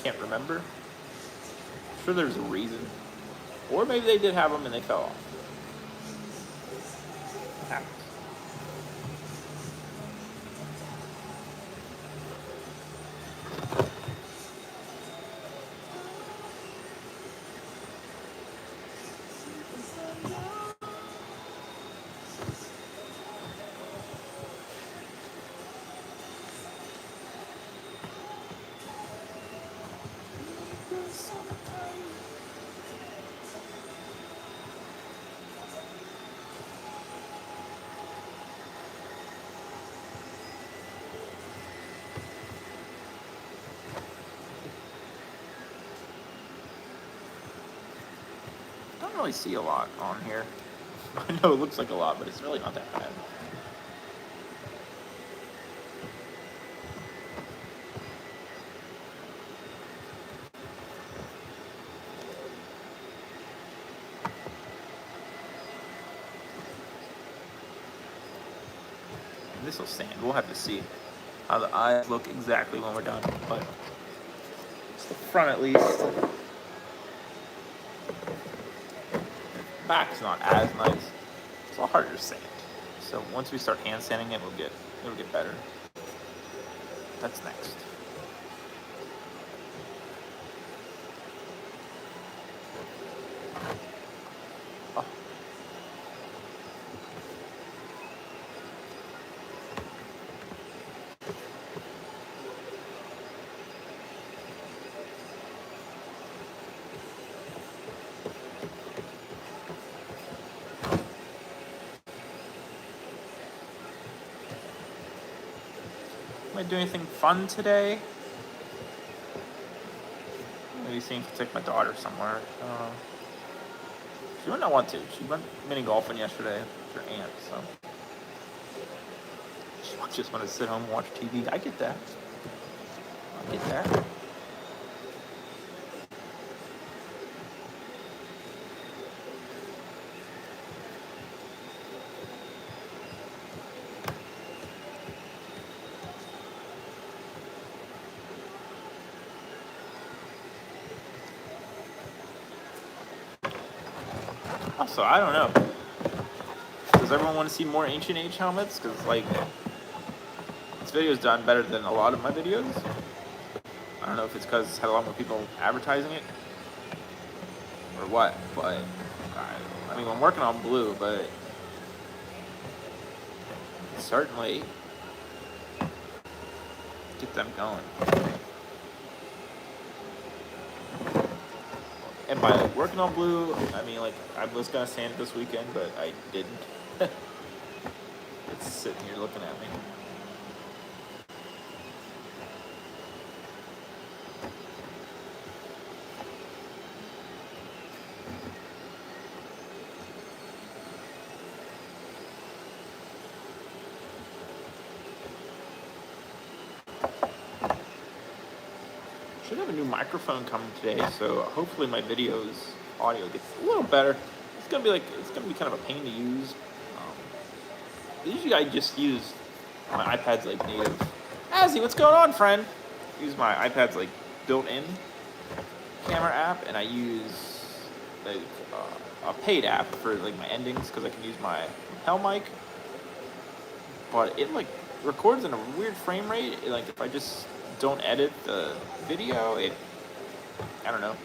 Can't remember. I'm sure there's a reason. Or maybe they did have them and they fell off. It happens. I don't really see a lot on here. I know it looks like a lot, but it's really not that bad. And this will stand. We'll have to see how the eyes look exactly when we're done, but it's the front at least. Back's not as nice. It's a lot harder to sand. So once we start hand sanding it, it'll get better. That's next. Oh. Am I doing anything fun today? Maybe seeing if I take my daughter somewhere. She wouldn't want to. She went mini golfing yesterday with her aunt, so she just wanted to sit home and watch TV. I get that. I get that. Also, I don't know. Does everyone want to see more Ancient Age helmets? Because, like, this video's done better than a lot of my videos. I don't know if it's because it's had a lot more people advertising it or what, but I mean, I'm working on blue, but certainly get them going. And by working on blue, I mean, like, I was gonna sand it this weekend, but I didn't. It's sitting here looking at me. Should have a new microphone coming today, so hopefully my audio gets a little better. It's gonna be kind of a pain to use. Usually I just use my iPad's like native. Azzy, what's going on, friend? I use my iPad's like built-in camera app, and I use like a paid app for like my endings because I can use my lapel mic. But it like records in a weird frame rate. Like if I just don't edit the video, I don't know,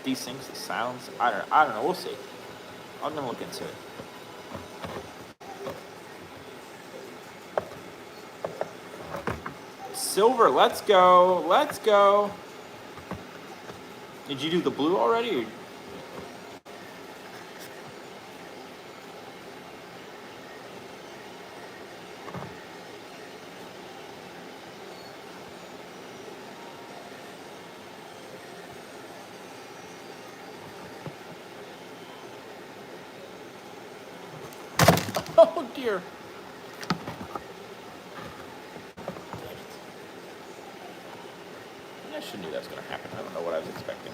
desyncs the sounds. I don't know. We'll see. I'm gonna look into it. Silver, let's go. Let's go. Did you do the blue already? Or? Oh dear. I should knew that was going to happen. I don't know what I was expecting.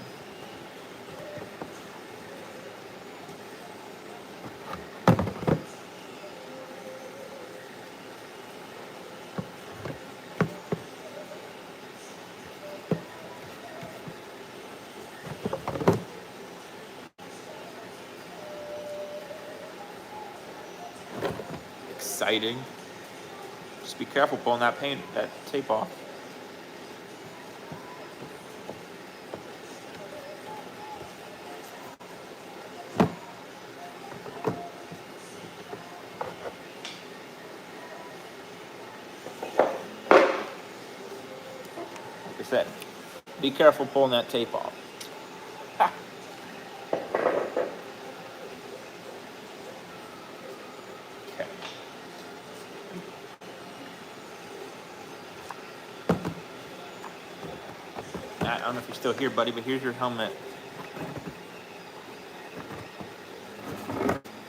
Exciting. Just be careful pulling that tape off. Like I said, be careful pulling that tape off. Ha. Okay. I don't know if you're still here, buddy, but here's your helmet.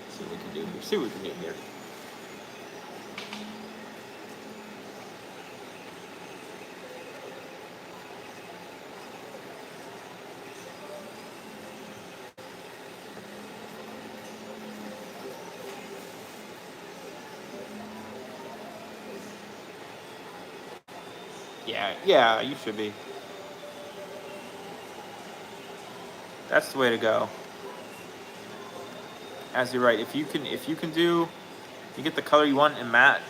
See what we can do here. See what we can do here. Yeah, you should be. That's the way to go. As you're right, if you can you get the color you want in matte,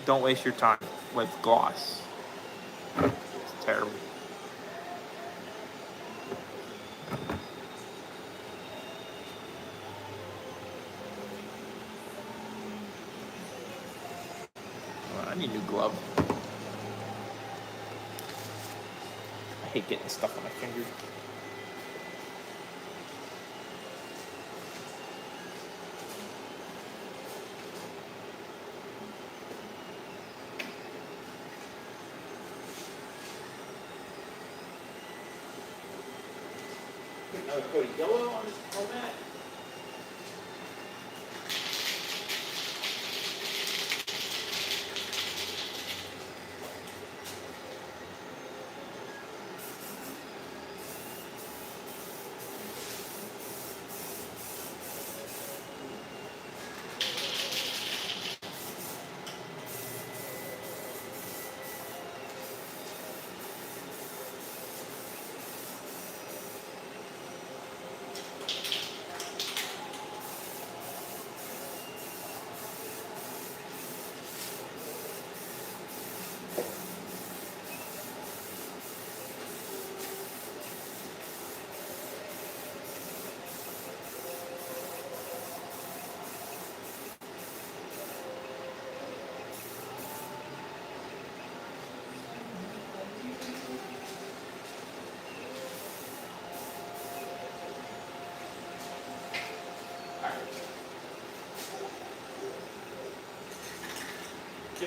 don't waste your time with gloss. It's terrible. Well, I need a new glove. I hate getting stuff on my fingers. Another coat of yellow on that.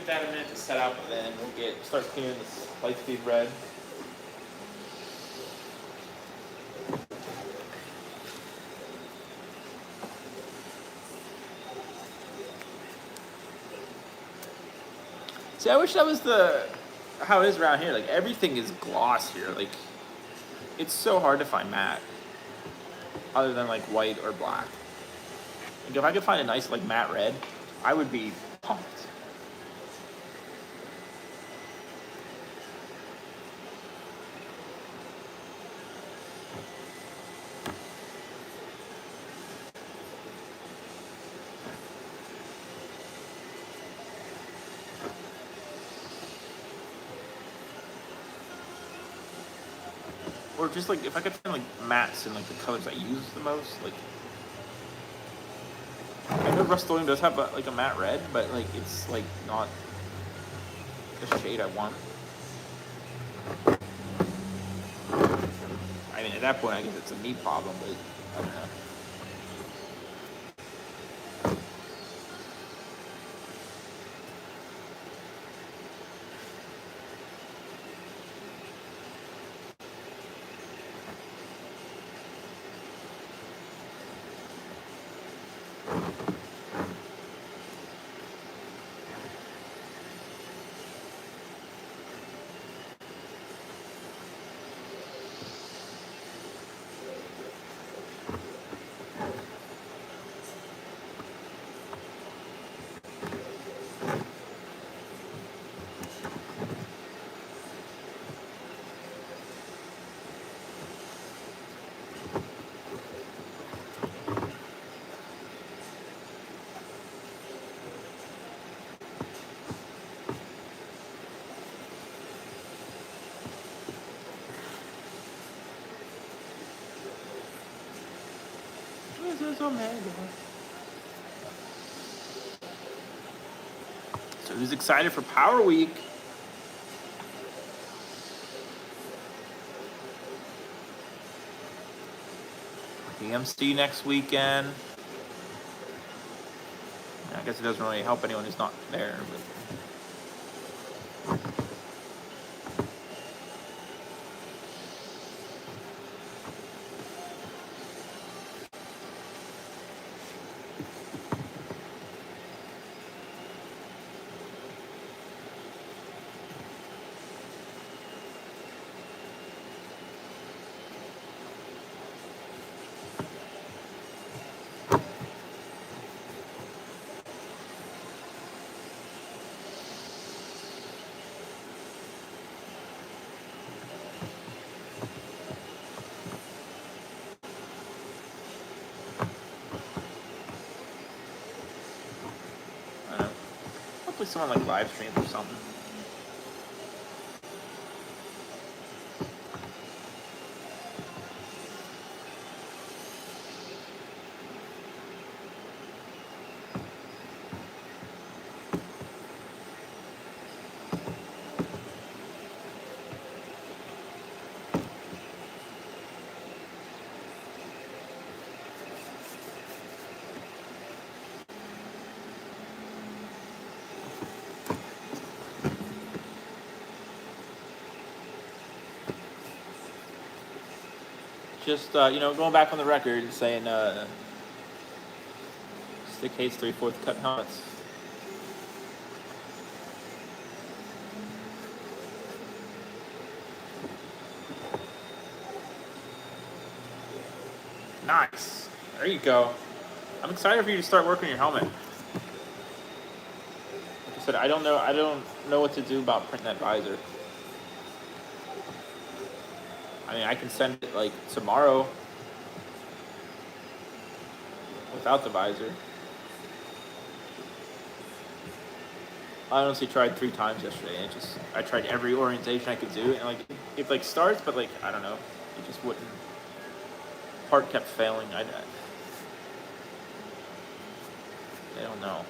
that a minute to set up, and then we'll start cleaning this light-speed bread. See, I wish that was how it is around here. Like, everything is gloss here. Like, it's so hard to find matte, other than like white or black. Like, if I could find a nice like matte red, I would be pumped. Or just like if I could find like mattes in like the colors I use the most. Like, I know Rust-Oleum does have like a matte red, but like it's like not the shade I want. I mean, at that point, I guess it's a me problem, but I don't know. So who's excited for Power Week? PMC next weekend. I guess it doesn't really help anyone who's not there, but I don't know. Hopefully someone like live streams or something. Just going back on the record and saying Stick hates 3/4 cut helmets. Nice. There you go. I'm excited for you to start working on your helmet. Like I said, I don't know what to do about printing that visor. I mean, I can send it like tomorrow without the visor. I honestly tried 3 times yesterday, and I tried every orientation I could do, and like it like starts, but like I don't know, it just wouldn't. Part kept failing. I don't know.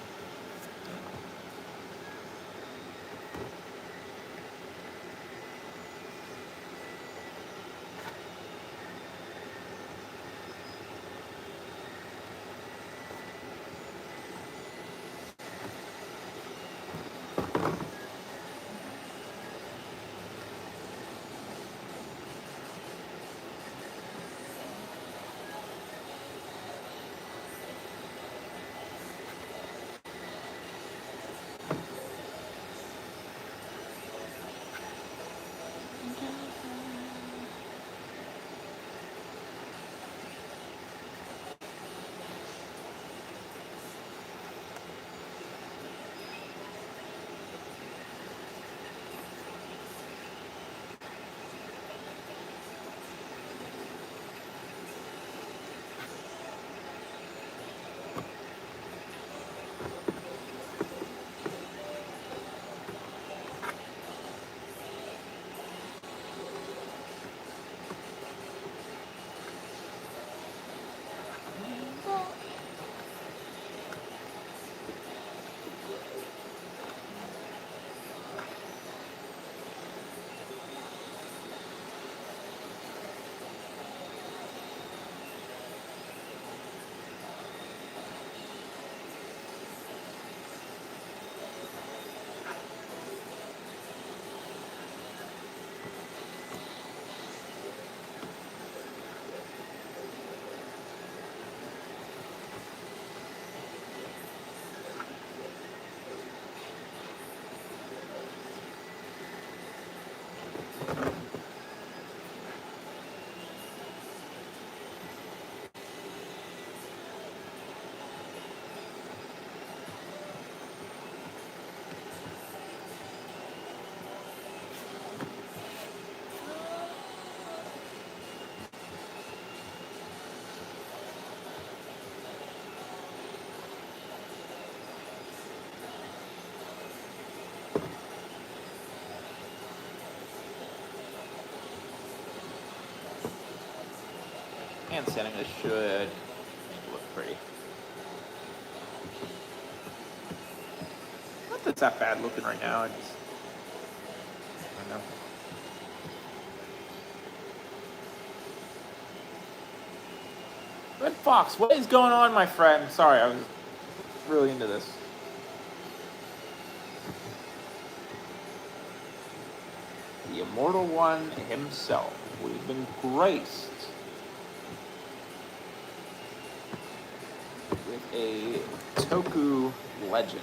Hand sanding this should make it look pretty. Not that it's that bad looking right now. I don't know. Red Fox, what is going on, my friend? Sorry, I was really into this. The Immortal One himself. We've been graced with a Toku legend.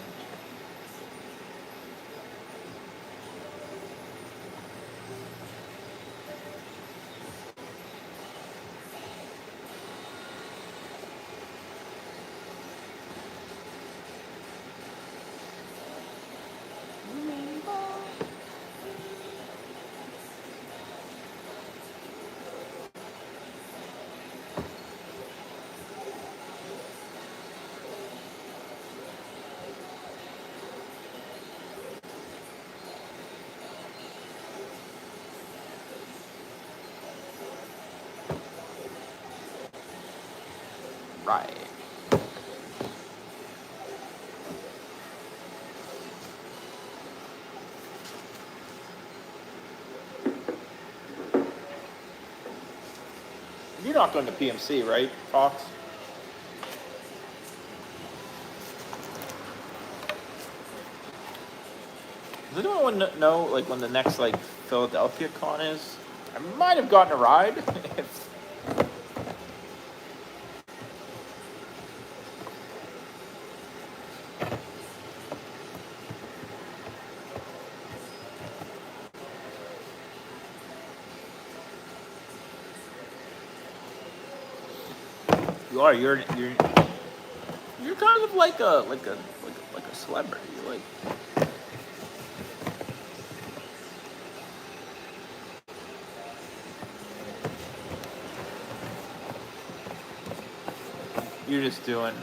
Right. You're not going to PMC, right, Fox? Does anyone know, like, when the next, like, Philadelphia con is? I might have gotten a ride. You are. You're kind of like a celebrity. Like. You're just doing.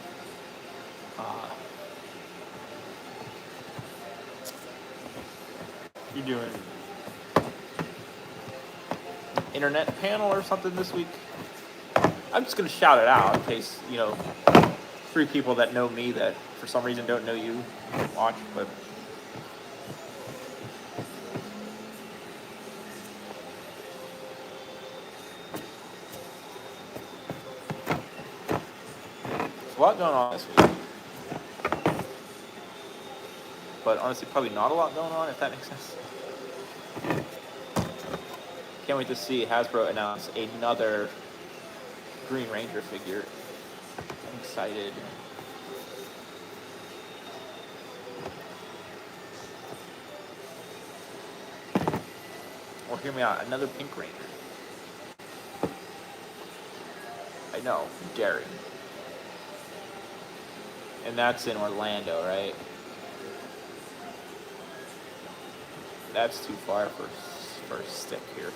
You're doing internet panel or something this week. I'm just gonna shout it out in case, you know, 3 people that know me that for some reason don't know you watch, but there's a lot going on this week. But honestly, probably not a lot going on, if that makes sense. Can't wait to see Hasbro announce another Green Ranger figure. I'm excited. Or hear me out, another Pink Ranger. I know, Jerry. And that's in Orlando, right? That's too far for a stick here.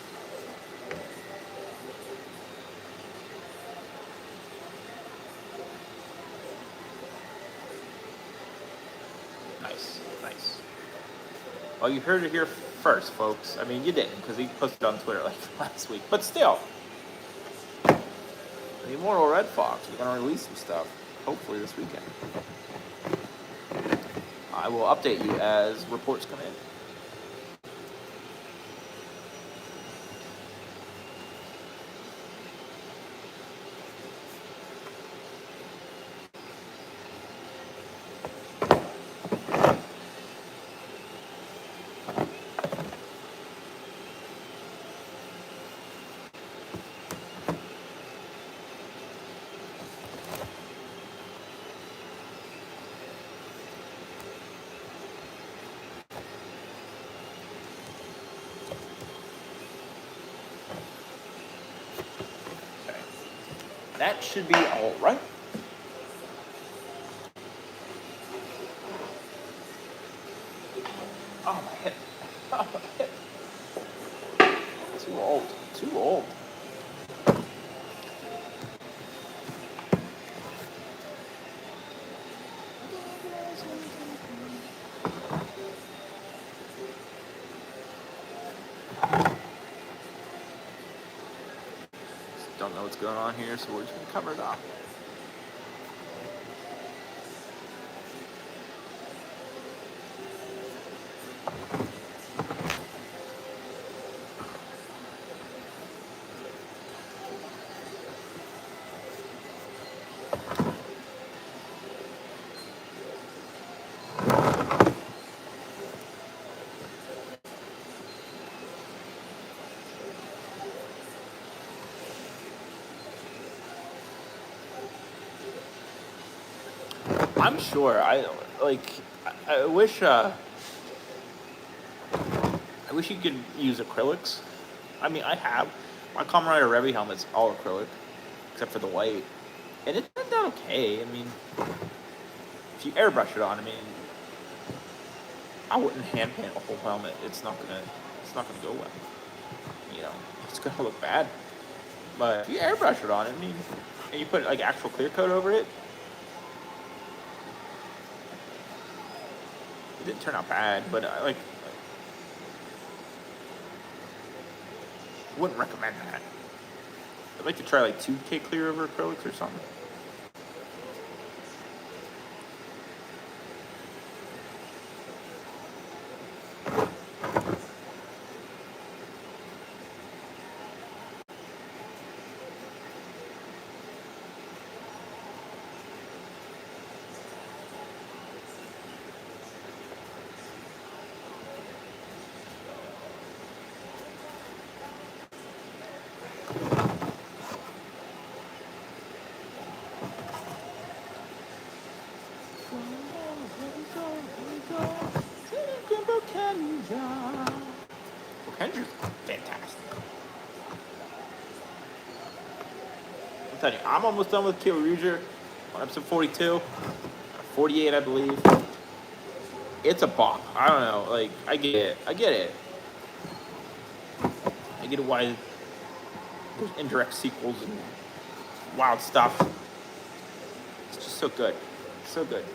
Nice, nice. Well, you heard it here first, folks. I mean, you didn't, because he posted on Twitter like last week. But still, the Immortal Red Fox, we're going to release some stuff, hopefully this weekend. I will update you as reports come in. That should be all right. Oh, my hip. Oh, my hip. Too old. Too old. Don't know what's going on here, so we're just gonna cover it up. I'm sure. I wish. I wish you could use acrylics. I mean, I have my Kamen Rider Revy helmet's all acrylic, except for the white, and it turned out okay. I mean, if you airbrush it on, I mean, I wouldn't hand paint a whole helmet. It's not gonna go well. You know, it's gonna look bad. But if you airbrush it on, I mean, and you put like actual clear coat over it, it didn't turn out bad. But I wouldn't recommend that. I'd like to try like 2K clear over acrylics or something. Kendra's fantastic. I'm telling you, I'm almost done with Kyoryuger on episode 42, 48, I believe. It's a bop. I don't know. Like, I get it. I get it why there's indirect sequels and wild stuff. It's just so good. So good.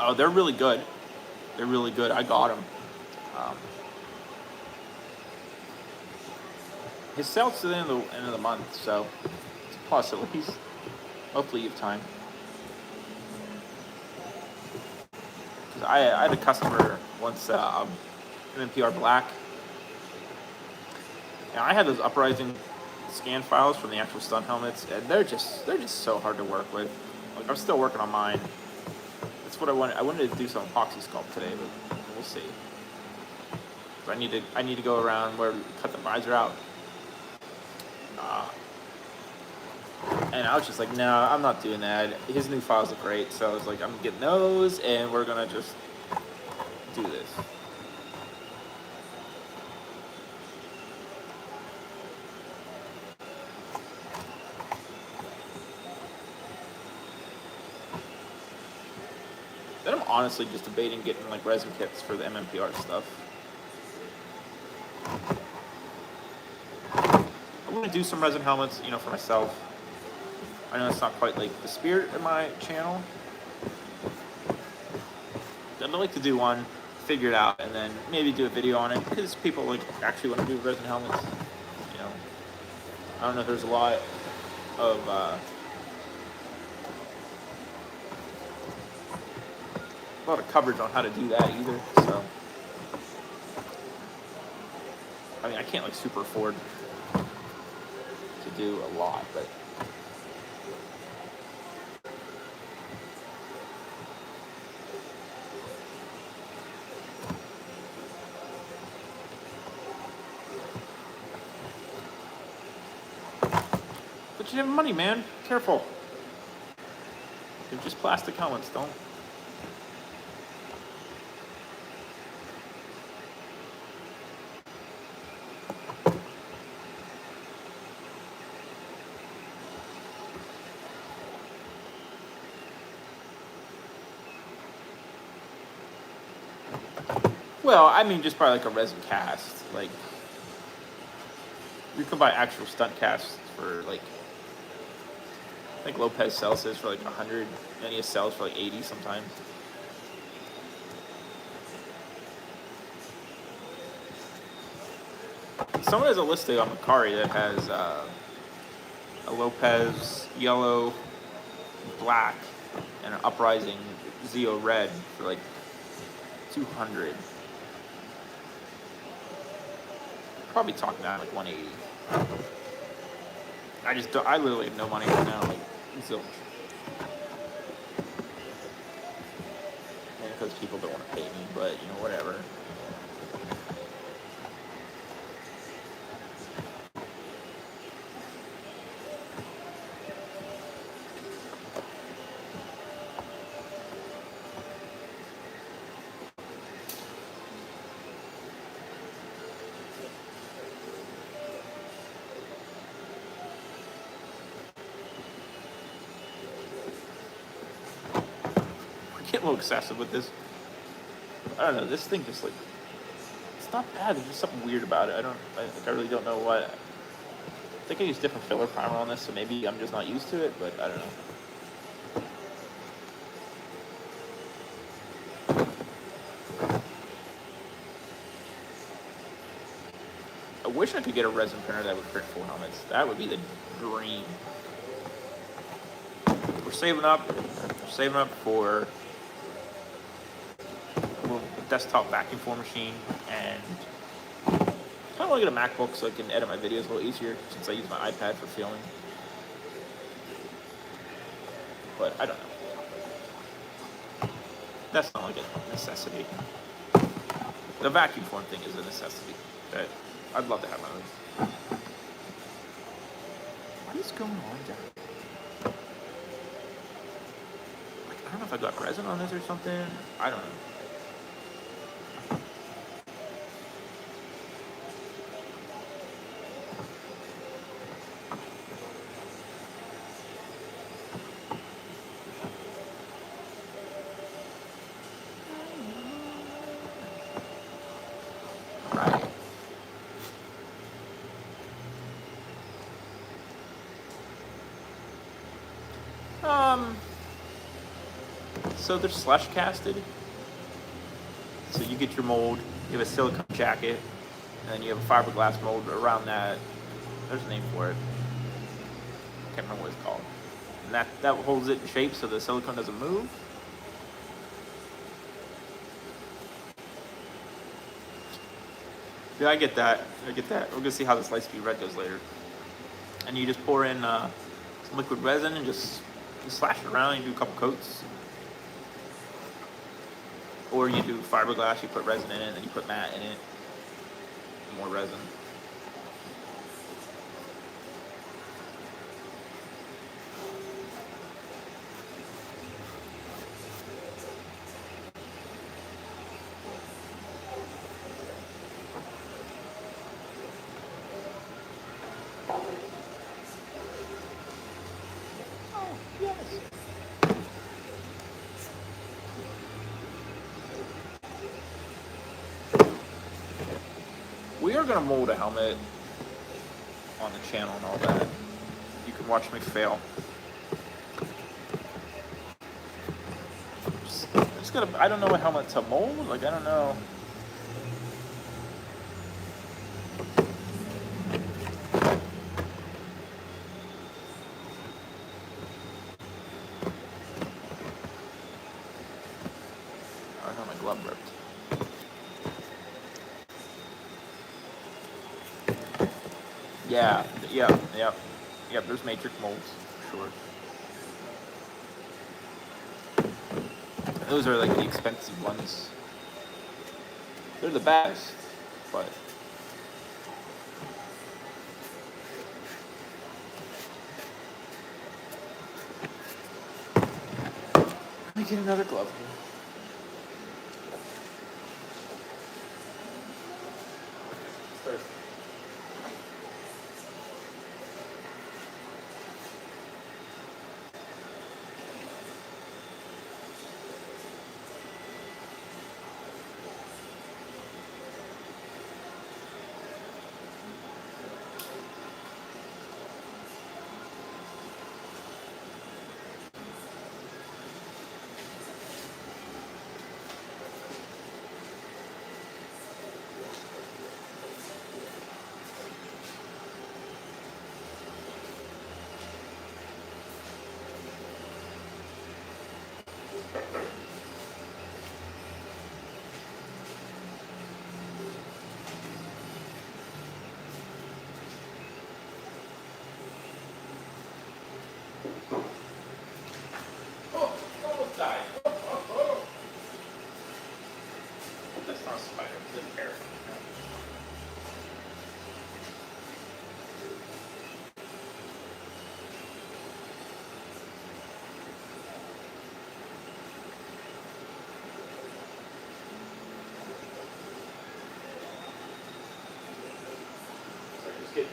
Oh, they're really good. They're really good. I got them. His sale's to the end of the month, so it's a plus at least. Hopefully you have time. Because I had a customer once, MMPR Black. And I had those Uprising scan files from the actual stunt helmets, and they're just so hard to work with. Like, I'm still working on mine. That's what I wanted. I wanted to do some epoxy sculpt today, but we'll see. So I need to go around where we cut the visor out. And I was just like, no, I'm not doing that. His new files look great, so I was like, I'm getting those, and we're gonna just do this. Then I'm honestly just debating getting like resin kits for the MMPR stuff. I'm gonna do some resin helmets, you know, for myself. I know it's not quite like the spirit of my channel. I'd like to do one, figure it out, and then maybe do a video on it because people like actually want to do resin helmets. You know, I don't know if there's a lot of coverage on how to do that either. So, I mean, I can't like super afford to do a lot, but. But you have money, man. Careful. They're just plastic helmets, don't. Well, I mean, just probably like a resin cast. Like, you can buy actual stunt casts for like, I think Lopez sells his for like 100, and he sells for like 80 sometimes. Someone has a listing on Macari that has a Lopez yellow, black, and an Uprising Zeo red for like 200. Probably talking about like 180. I literally have no money right now, like zilch. And because people don't want to pay me, but you know, whatever. Getting a little excessive with this. I don't know. This thing just like, it's not bad. There's just something weird about it. I really don't know what. I think I use different filler primer on this, so maybe I'm just not used to it. But I don't know. I wish I could get a resin printer that would print full helmets. That would be the dream. We're saving up. We're saving up for desktop vacuum form machine, and I kind of want to get a MacBook so I can edit my videos a little easier since I use my iPad for filming. But I don't know. That's not like a necessity. The vacuum form thing is a necessity. That I'd love to have my own. What is going on there? Like, I don't know if I got resin on this or something. I don't know. So they're slush casted. So you get your mold, you have a silicone jacket, and then you have a fiberglass mold around that. There's a name for it. Can't remember what it's called. And that holds it in shape so the silicone doesn't move. Yeah, I get that. We're gonna see how this light speed red goes later. And you just pour in some liquid resin and just slash it around and do a couple coats. Or you do fiberglass, you put resin in it, and then you put matte in it. More resin. Oh, yes. We are going to mold a helmet on the channel and all that. You can watch me fail. I don't know what helmet to mold. Like, I don't know. I got my glove ripped. Yeah. There's matrix molds for sure. Those are like the expensive ones. They're the best, but Get another glove here. Oh, almost died. Oh. That's not a spider, it's a parrot.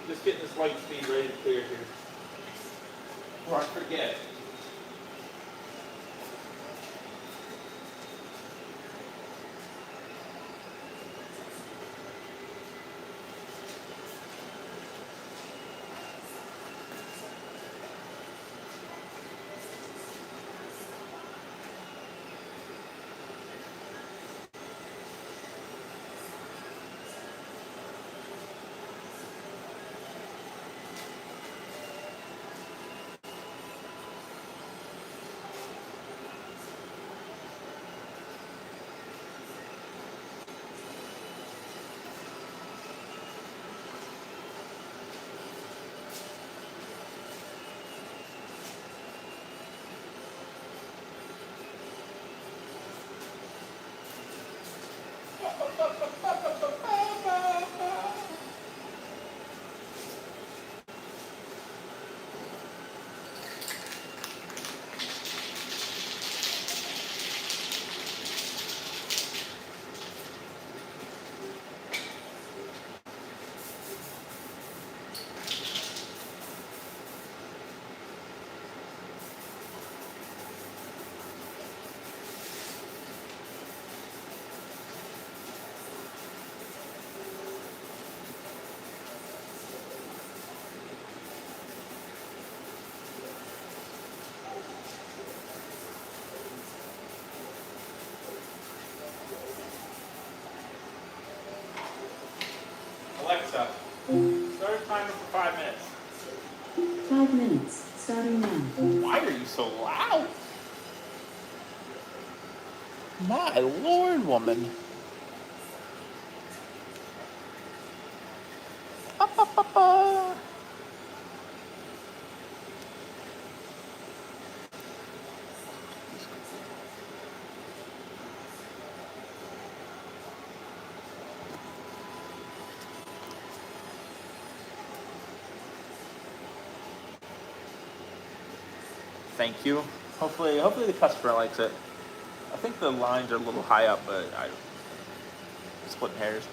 Just getting this light speed ready to clear here. Before I forget. Alexa, start a timer for 5 minutes. 5 minutes, starting now. Why are you so loud? My lord, woman. Ba, ba, ba, ba. Thank you. Hopefully the customer likes it. I think the lines are a little high up, but I'm splitting hairs.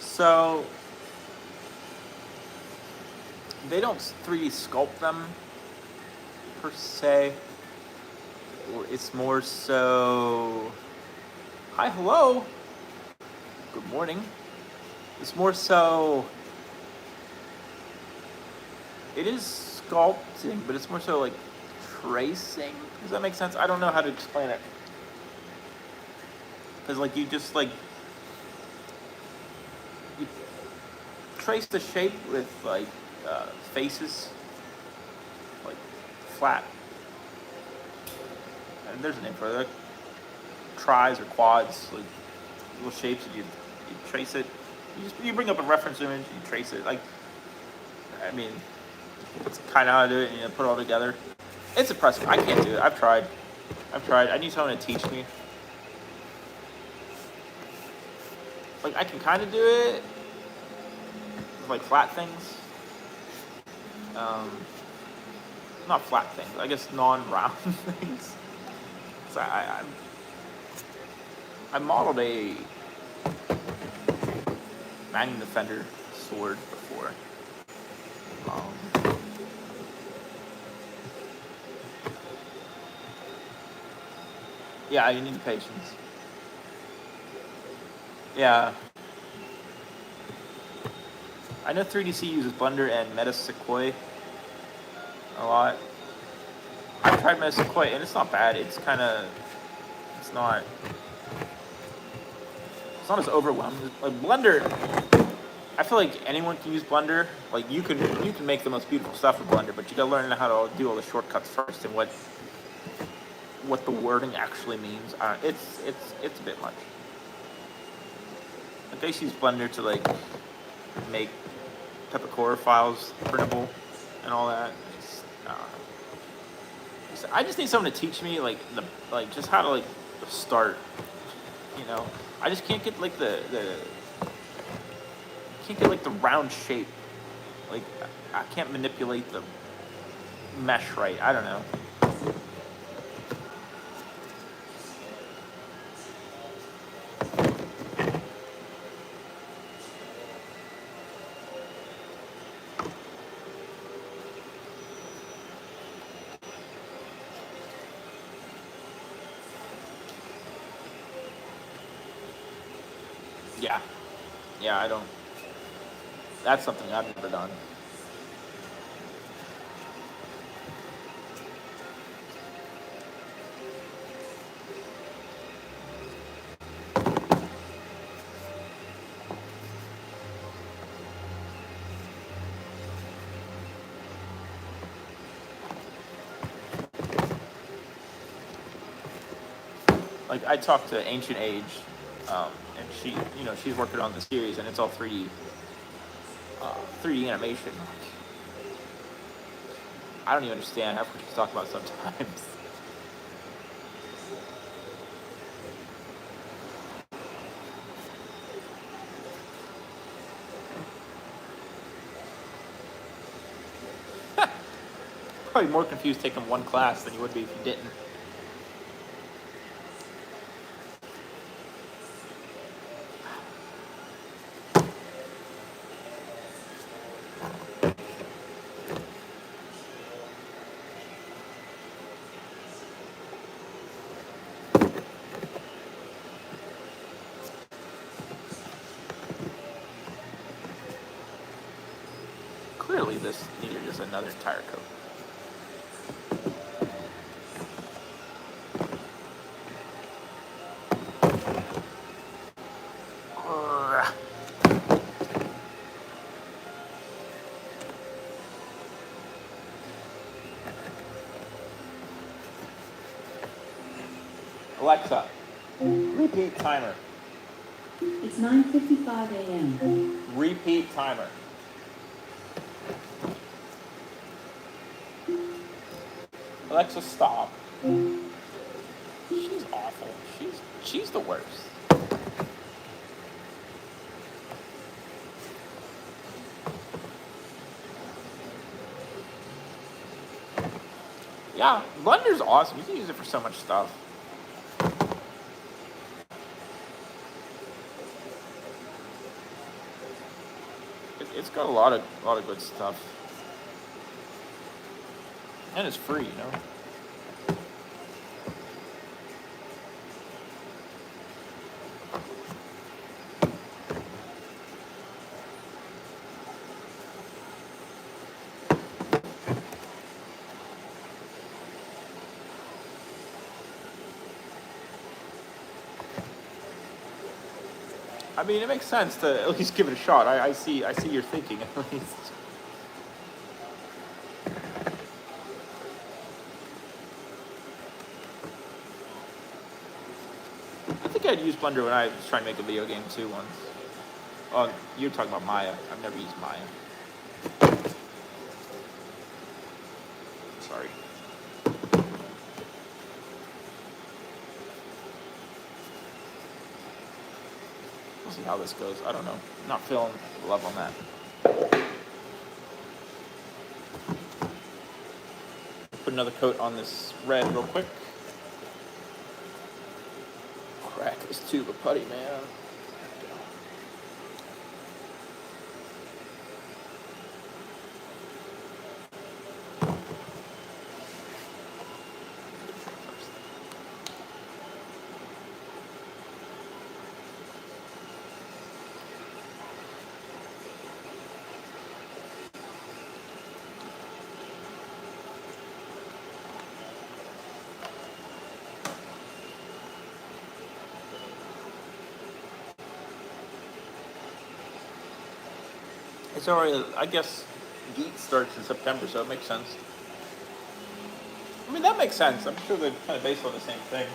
So they don't 3D sculpt them per se. It's more so. Hi, hello. Good morning. It's more so. It is sculpting, but it's more so like tracing. Does that make sense? I don't know how to explain it. Because like you just like you trace the shape with like faces, like flat. And there's a name for it. Like tris or quads, like little shapes. And you trace it. You bring up a reference image. You trace it. Like I mean, it's kind of how to do it. And you put it all together. It's impressive. I can't do it. I've tried. I need someone to teach me. Like I can kind of do it with like flat things. not flat things, I guess non-round things. So I modeled a Magnum Defender sword before. Yeah, you need the patience. Yeah. I know 3DC uses Blender and Meta Sequoia a lot. I've tried Meta Sequoia and it's not bad. It's kind of, it's not as overwhelming. Like Blender, I feel like anyone can use Blender. Like you can make the most beautiful stuff with Blender, but you gotta learn how to do all the shortcuts first and what the wording actually means. It's a bit much. Like I used to use Blender to like make type of core files printable and all that. I just need someone to teach me like just how to like start. You know, I just can't get like the round shape. Like I can't manipulate the mesh right. I don't know. Yeah, I don't. That's something I've never done. Like I talked to Ancient Age, and she's working on the series, and it's all 3D animation. I don't even understand half what she's talking about sometimes. Probably more confused taking one class than you would be if you didn't. Clearly this needed just another tire coat. Alexa, repeat timer. It's 9:55 a.m. Repeat timer. Alexa, stop. She's awful. She's the worst. Yeah, Blender's awesome. You can use it for so much stuff. It's got a lot of good stuff, and it's free, you know. I mean, it makes sense to at least give it a shot. I see your thinking at least. I think I'd use Blender when I was trying to make a video game too once. Oh, you're talking about Maya. I've never used Maya. Sorry. We'll see how this goes. I don't know. Not feeling love on that. put another coat on this red real quick. Crack this tube of putty, man. It's already, I guess, Geek starts in September, so it makes sense. I mean, that makes sense. I'm sure they're kind of based on the same thing.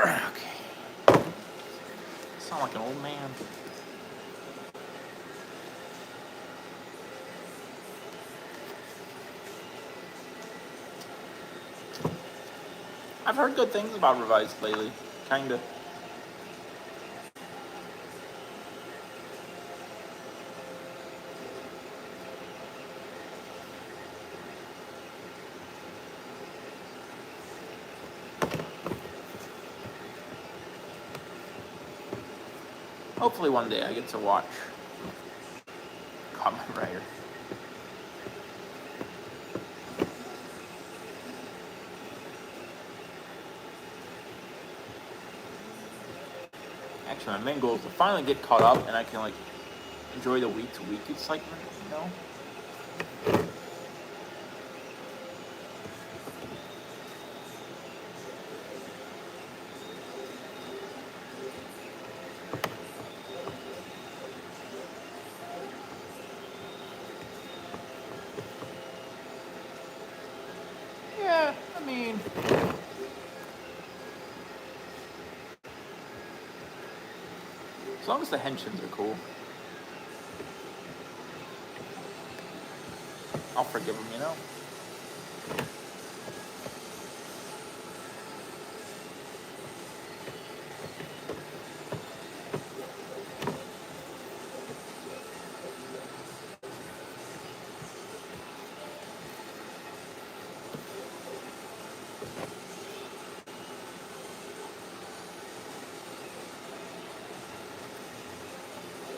Okay. Sound like an old man. I've heard good things about Revised lately. Kinda. Hopefully one day I get to watch Kamen Rider. Actually, my main goal is to finally get caught up and I can like enjoy the week-to-week excitement, you know? Yeah, I mean, as long as the henshins are cool, I'll forgive them, you know?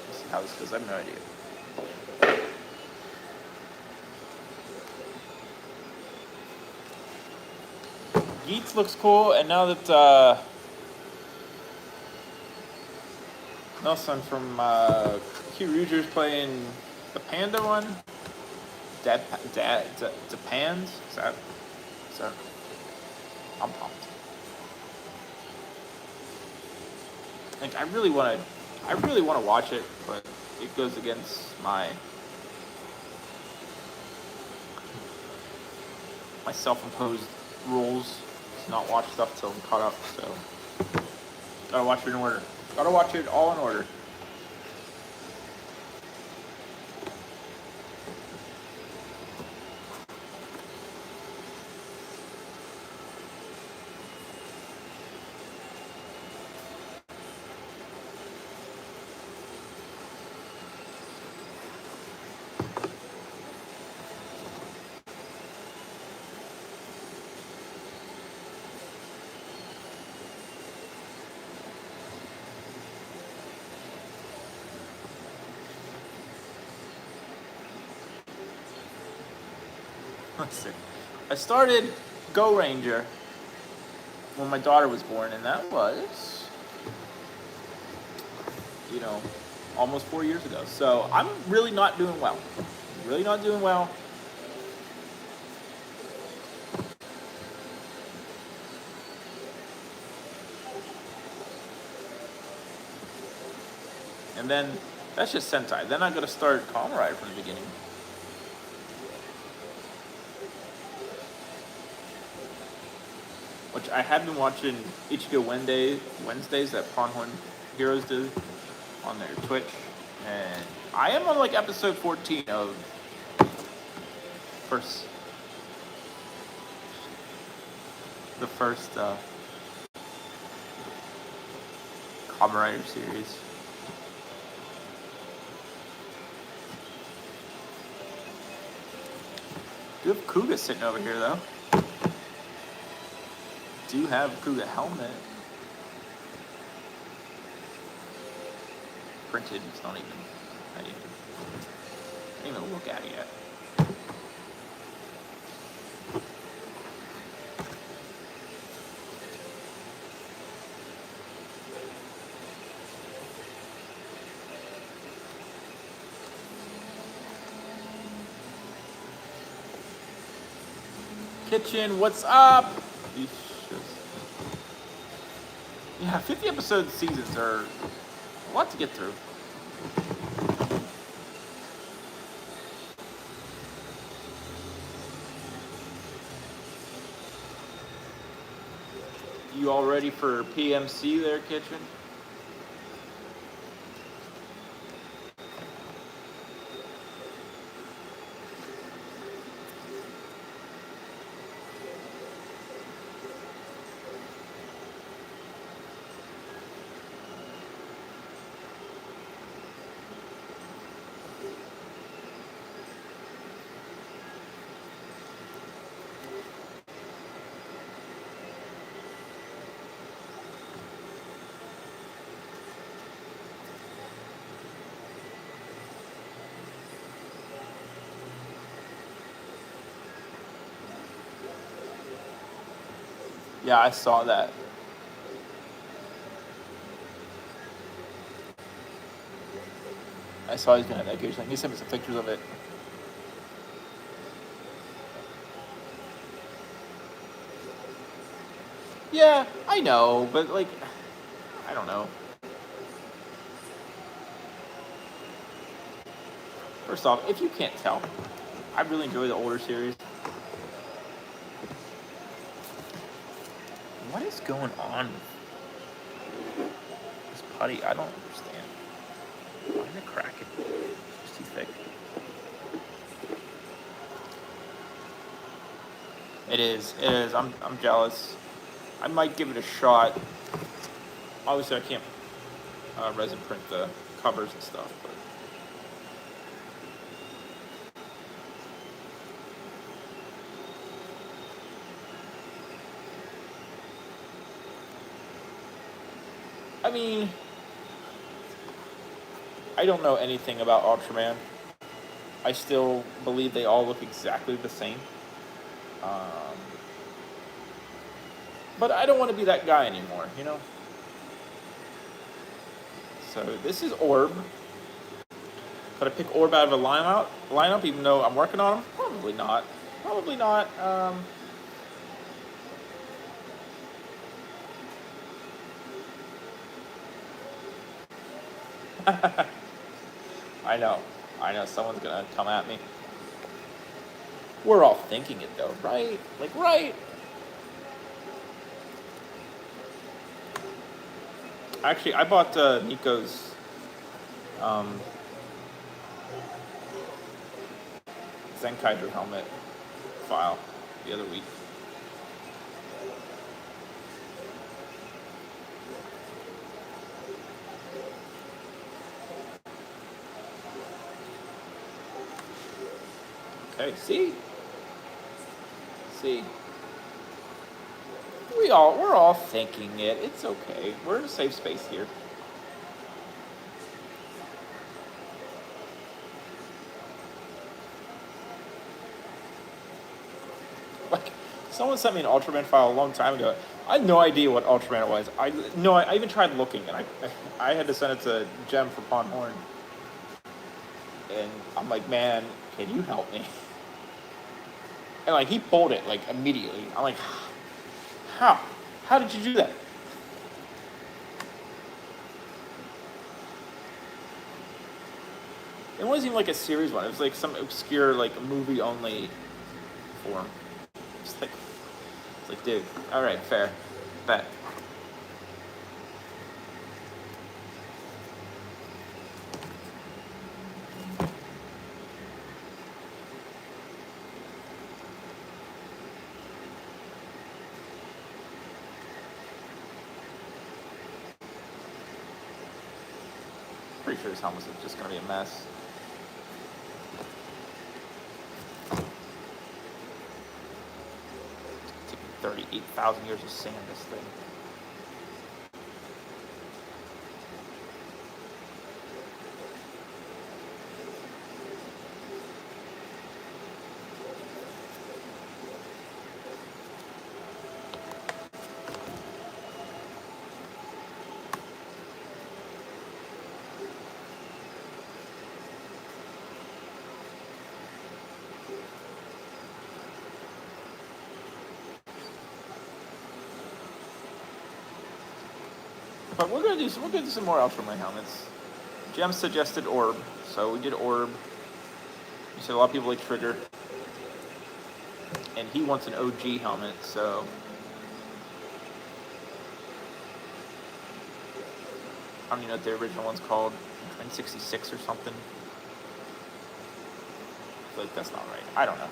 Let's see how this goes, I have no idea. Geets looks cool, and now that Nelson from Q Rogers playing the Panda one, Depans, is that, I'm pumped. Like, I really want to watch it, but it goes against my self-imposed rules to not watch stuff till I'm caught up, so gotta watch it in order. Gotta watch it all in order. Listen, I started Go Ranger when my daughter was born, and that was, you know, almost 4 years ago. So I'm really not doing well. Really not doing well. And then that's just Sentai. Then I got to start Kamen Rider from the beginning. Which I had been watching Ichigo Wednesdays that Pronghorn Heroes do on their Twitch. And I am on like episode 14 of the first Kamen Rider series. Do have Kuga sitting over here though. Do have Kuga helmet. Printed, it's not even, I didn't even look at it yet. Kitchen, what's up? Yeah, 50 episode seasons are a lot to get through. You all ready for PMC there, Kitchen? Yeah, I saw that. I saw he's gonna have that gauge thing. He sent me some pictures of it. Yeah, I know, but like, I don't know. First off, if you can't tell, I really enjoy the older series. What is going on with this putty? I don't understand. Why is it cracking? It's too thick. It is. It is. I'm jealous. I might give it a shot. Obviously, I can't resin print the covers and stuff, but I mean, I don't know anything about Ultraman. I still believe they all look exactly the same. But I don't want to be that guy anymore, you know? So this is Orb. Could I pick Orb out of a lineup even though I'm working on him? Probably not. Probably not. I know. Someone's gonna come at me. We're all thinking it though, right? Like, right? Actually, I bought Nico's Zenkaiger helmet file the other week. Okay, see? We're all thinking it. It's okay. We're in a safe space here. Someone sent me an Ultraman file a long time ago. I had no idea what Ultraman was. I even tried looking, and I had to send it to Jem for Pon Horn. And I'm like, man, can you help me? And like he pulled it like immediately. I'm like, how? How did you do that? It wasn't even like a series one. It was like some obscure like movie only form. It's like, dude, all right, fair, bet. Pretty sure his helmet is just gonna be a mess. It's taking 38,000 years to sand this thing. But we're gonna do some more Ultraman helmets. Jem suggested Orb, so we did Orb. You said a lot of people like Trigger, and he wants an OG helmet, so I don't even know what the original one's called, 1966 or something. I feel like that's not right. I don't know.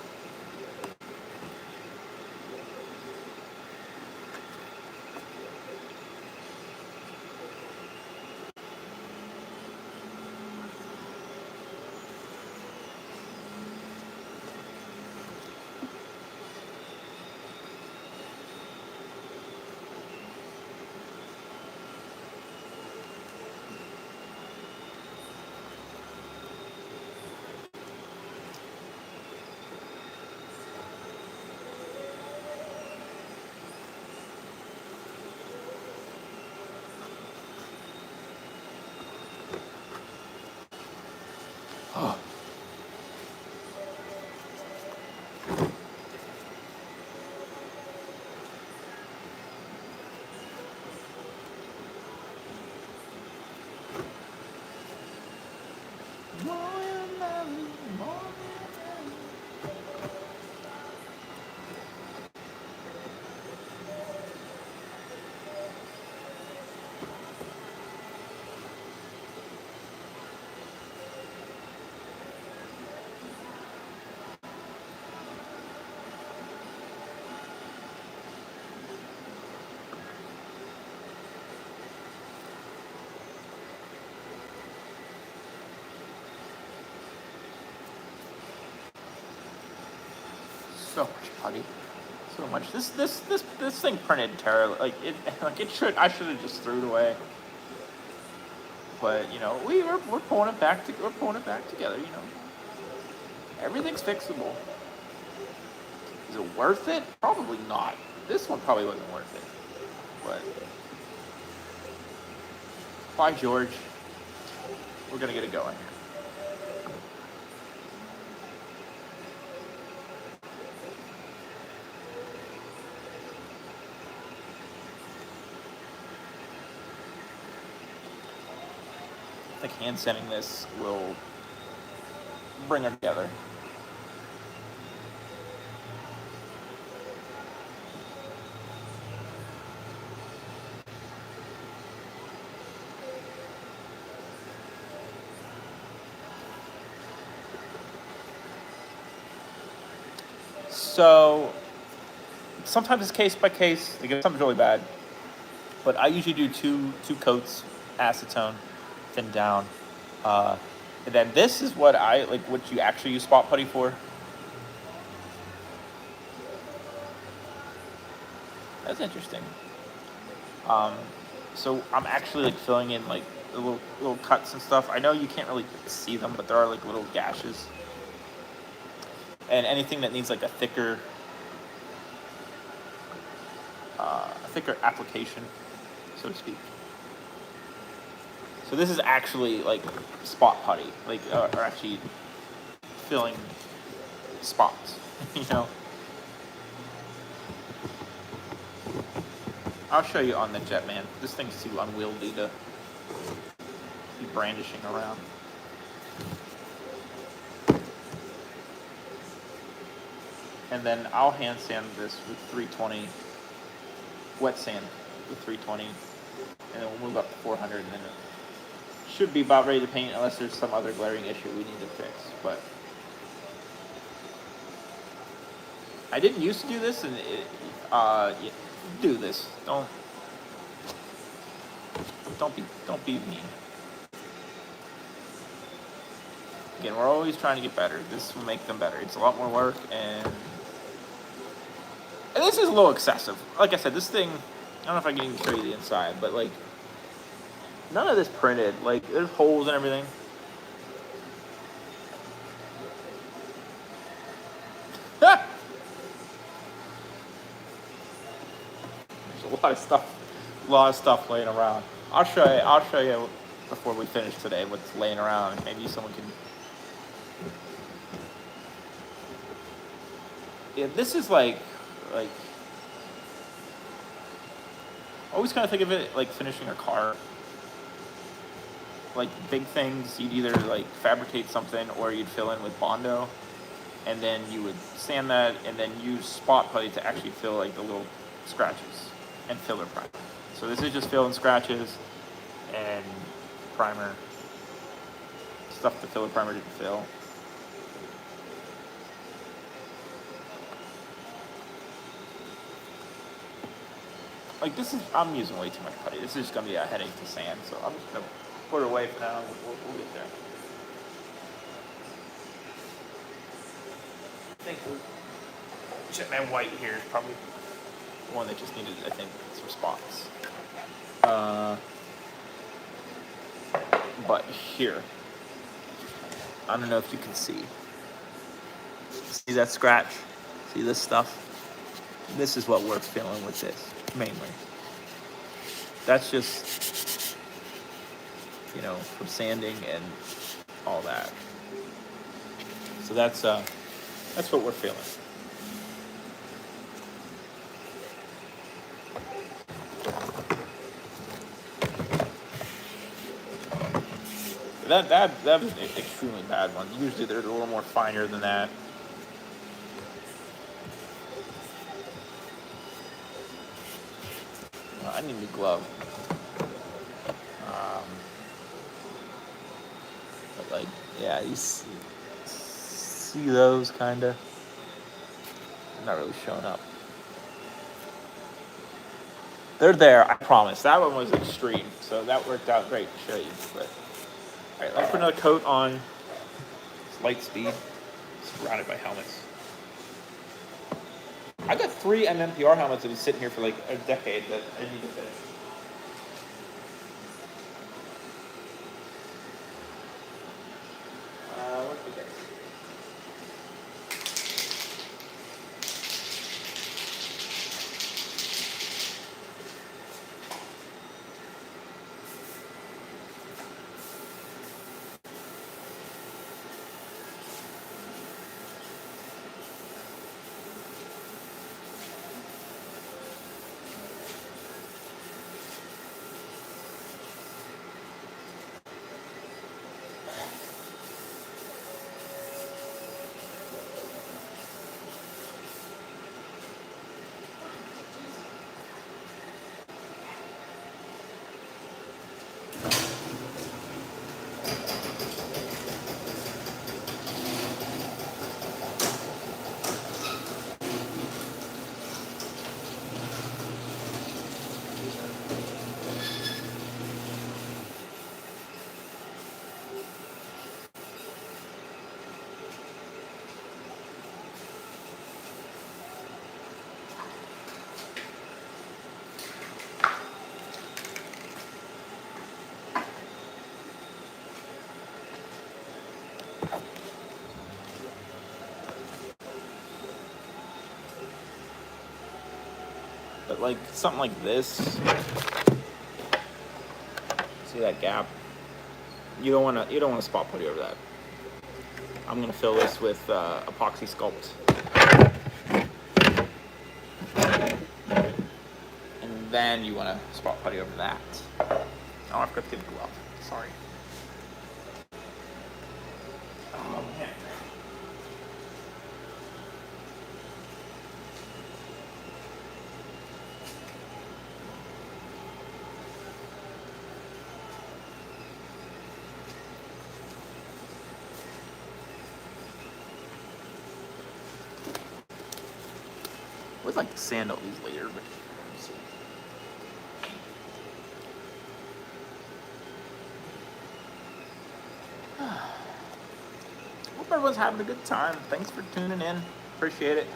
So much putty. So much. This thing printed terribly. It should. I should have just threw it away. But you know, we're pulling it back. We're pulling it back together. You know, everything's fixable. Is it worth it? Probably not. This one probably wasn't worth it. But by George, we're gonna get it going. I think hand sanding this will bring it together. So sometimes it's case by case. Like if something's really bad, but I usually do two coats acetone, thin down. And then this is what I like. What you actually use spot putty for? That's interesting. So I'm actually like filling in like the little cuts and stuff. I know you can't really see them, but there are like little gashes. And anything that needs like a thicker thicker application, so to speak. So this is actually like spot putty, like or actually filling spots, you know. I'll show you on the Jetman. This thing's too unwieldy to be brandishing around. And then I'll hand sand this with 320, wet sand with 320, and then we'll move up to 400, and then it should be about ready to paint unless there's some other glaring issue we need to fix. But I didn't used to do this, and do this. Don't be mean. Again, we're always trying to get better. This will make them better. It's a lot more work, and this is a little excessive. Like I said, this thing, I don't know if I can even show you the inside, but like, none of this printed. Like, there's holes and everything. There's a lot of stuff laying around. I'll show you before we finish today what's laying around. Maybe someone can. Yeah, this is like I always kind of think of it like finishing a car. Like big things, you'd either like fabricate something or you'd fill in with Bondo, and then you would sand that and then use spot putty to actually fill like the little scratches and filler primer. So this is just fill and scratches and primer, stuff the filler primer didn't fill. Like this is, I'm using way too much putty. This is just gonna be a headache to sand, so I'm just gonna put it away for now. We'll get there. I think Jetman White here is probably the one that just needed, I think, some spots. But here, I don't know if you can see. See that scratch? See this stuff? This is what we're feeling with this, mainly. That's just, you know, from sanding and all that. So that's what we're feeling. That was an extremely bad one. Usually they're a little more finer than that. I need a new glove. But like, yeah, you see those kinda. Not really showing up. They're there, I promise. That one was extreme, so that worked out great to show you. But all right, let's put another coat on. It's light speed, surrounded by helmets. I got 3 MMPR helmets that have been sitting here for like a decade that I need to finish. What's the case? But like something like this, see that gap? You don't want to spot putty over that. I'm gonna fill this with epoxy sculpt, and then you want to spot putty over that. Oh, I forgot to get the glove. Sorry. Oh man. I would like to sand all these later, but let's see. Hope everyone's having a good time. Thanks for tuning in. Appreciate it.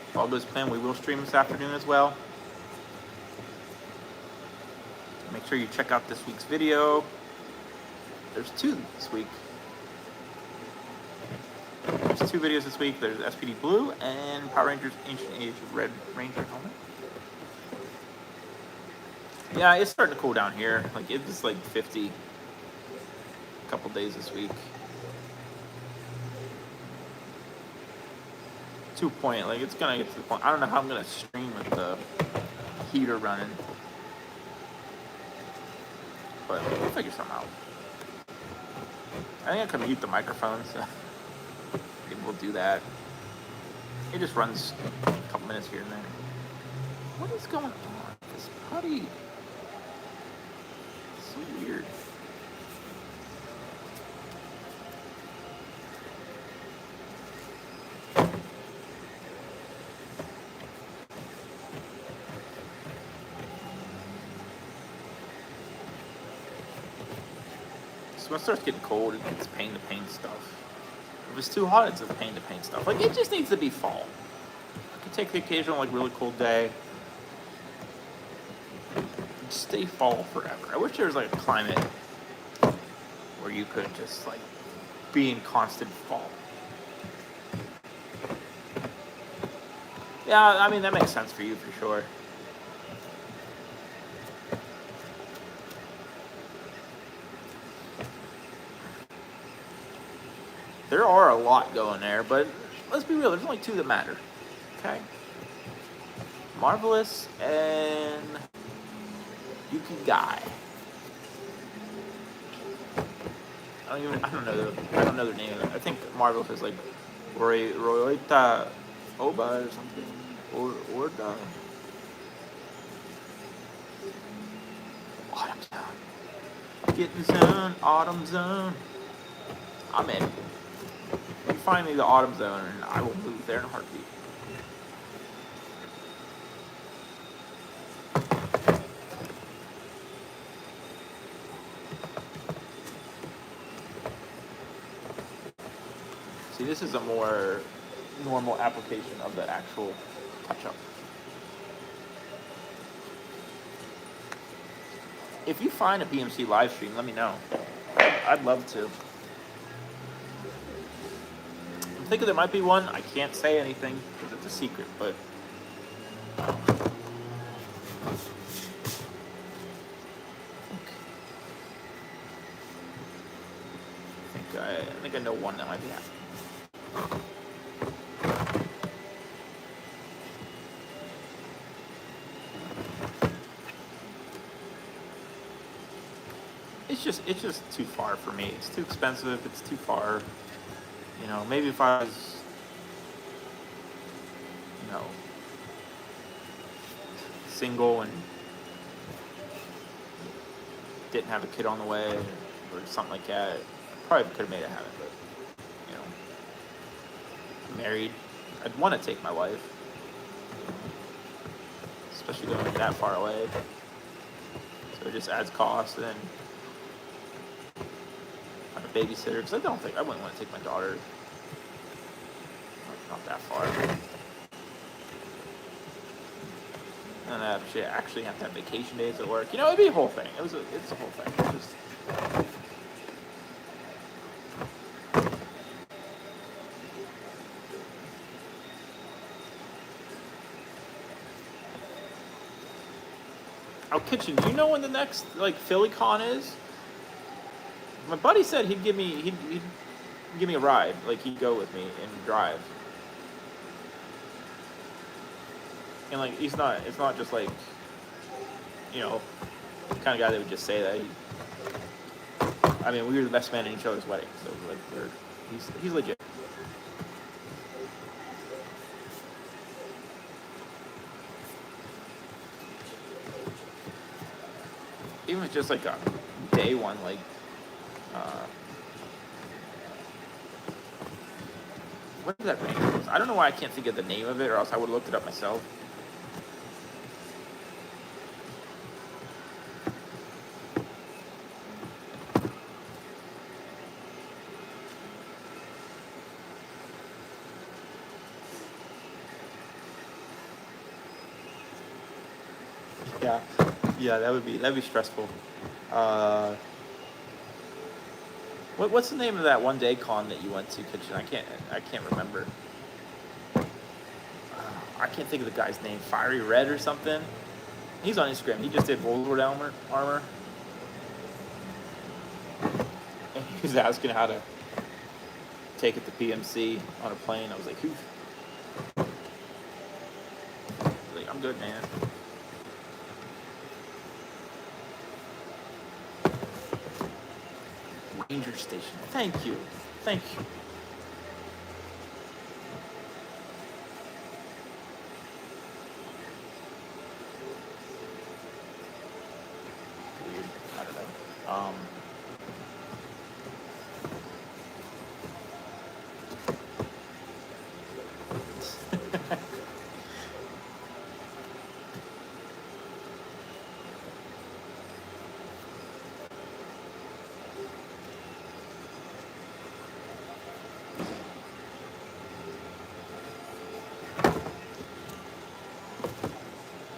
If all goes planned, we will stream this afternoon as well. Make sure you check out this week's video. There's 2 this week. There's 2 videos this week. There's SPD Blue and Power Rangers Ancient Age Red Ranger helmet. Yeah, it's starting to cool down here. Like it's like 50 a couple days this week. 2 point, like it's gonna get to the point. I don't know how I'm gonna stream with the heater running, but we'll figure something out. I think I can mute the microphone, so maybe we'll do that. It just runs a couple minutes here and there. What is going on? This putty. So weird. So when it starts getting cold, it gets pain to paint stuff. If it's too hot, it's a pain to paint stuff. Like, it just needs to be fall. I could take the occasional, like, really cold day. Just stay fall forever. I wish there was, like, a climate where you could just, like, be in constant fall. Yeah, I mean, that makes sense for you, for sure. There are a lot going there, but let's be real, there's only 2 that matter. Okay? Marvelous and Yuki Guy. I don't know their name. I think Marvelous is like Royota Oba or something. Orda. Autumn Zone. Get in the zone, Autumn Zone. I'm in. You find me the Autumn Zone and I will move there in a heartbeat. See, this is a more normal application of the actual touch-up. If you find a BMC live stream, let me know. I'd love to. I'm thinking there might be one. I can't say anything because it's a secret, but I think I know one that might be happening. It's just too far for me. It's too expensive. It's too far. You know, maybe if I was, you know, single and didn't have a kid on the way or something like that, I probably could have made it happen. But, you know, married, I'd want to take my wife, especially going that far away. So it just adds cost, and then have a babysitter, because I wouldn't want to take my daughter not that far. And actually have to have vacation days at work. It'd be a whole thing. It's a whole thing. Kitchen, do you know when the next Philly Con is? My buddy said he'd give me a ride, he'd go with me and drive. And it's not just the kind of guy that would just say that. We were the best man in each other's wedding, so he's legit. Even if it's just a day one, what is that range? I don't know why I can't think of the name of it, or else I would have looked it up myself. Yeah, that'd be stressful. What's the name of that one day con that you went to, Kitchen? I can't remember. I can't think of the guy's name. Fiery Red or something. He's on Instagram. He just did World armor. And he was asking how to take it to PMC on a plane. I was like, who? I'm good, man. Ranger Station. Thank you. Weird. I don't know.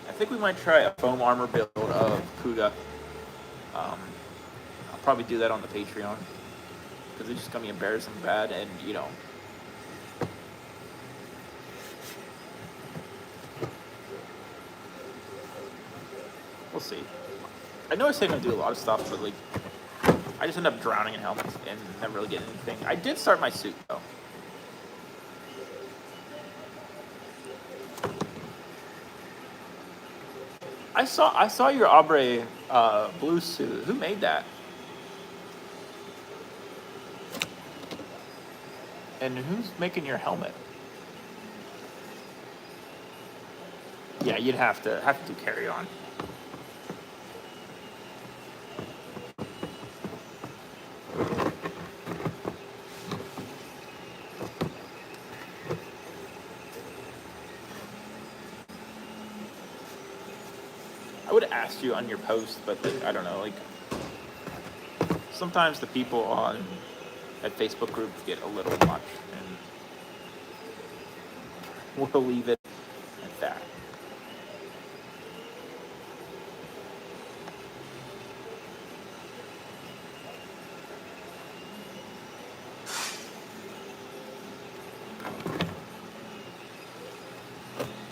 I think we might try a foam armor build of Kuga. I'll probably do that on the Patreon, because it's just gonna be embarrassing bad, and we'll see. I know I say I'm gonna do a lot of stuff, but I just end up drowning in helmets and never really getting anything. I did start my suit though. I saw your Aubrey blue suit. Who made that? And who's making your helmet? Yeah, you'd have to do carry on. I would have asked you on your post, but I don't know. Sometimes the people at Facebook groups get a little much, and we'll leave it at that.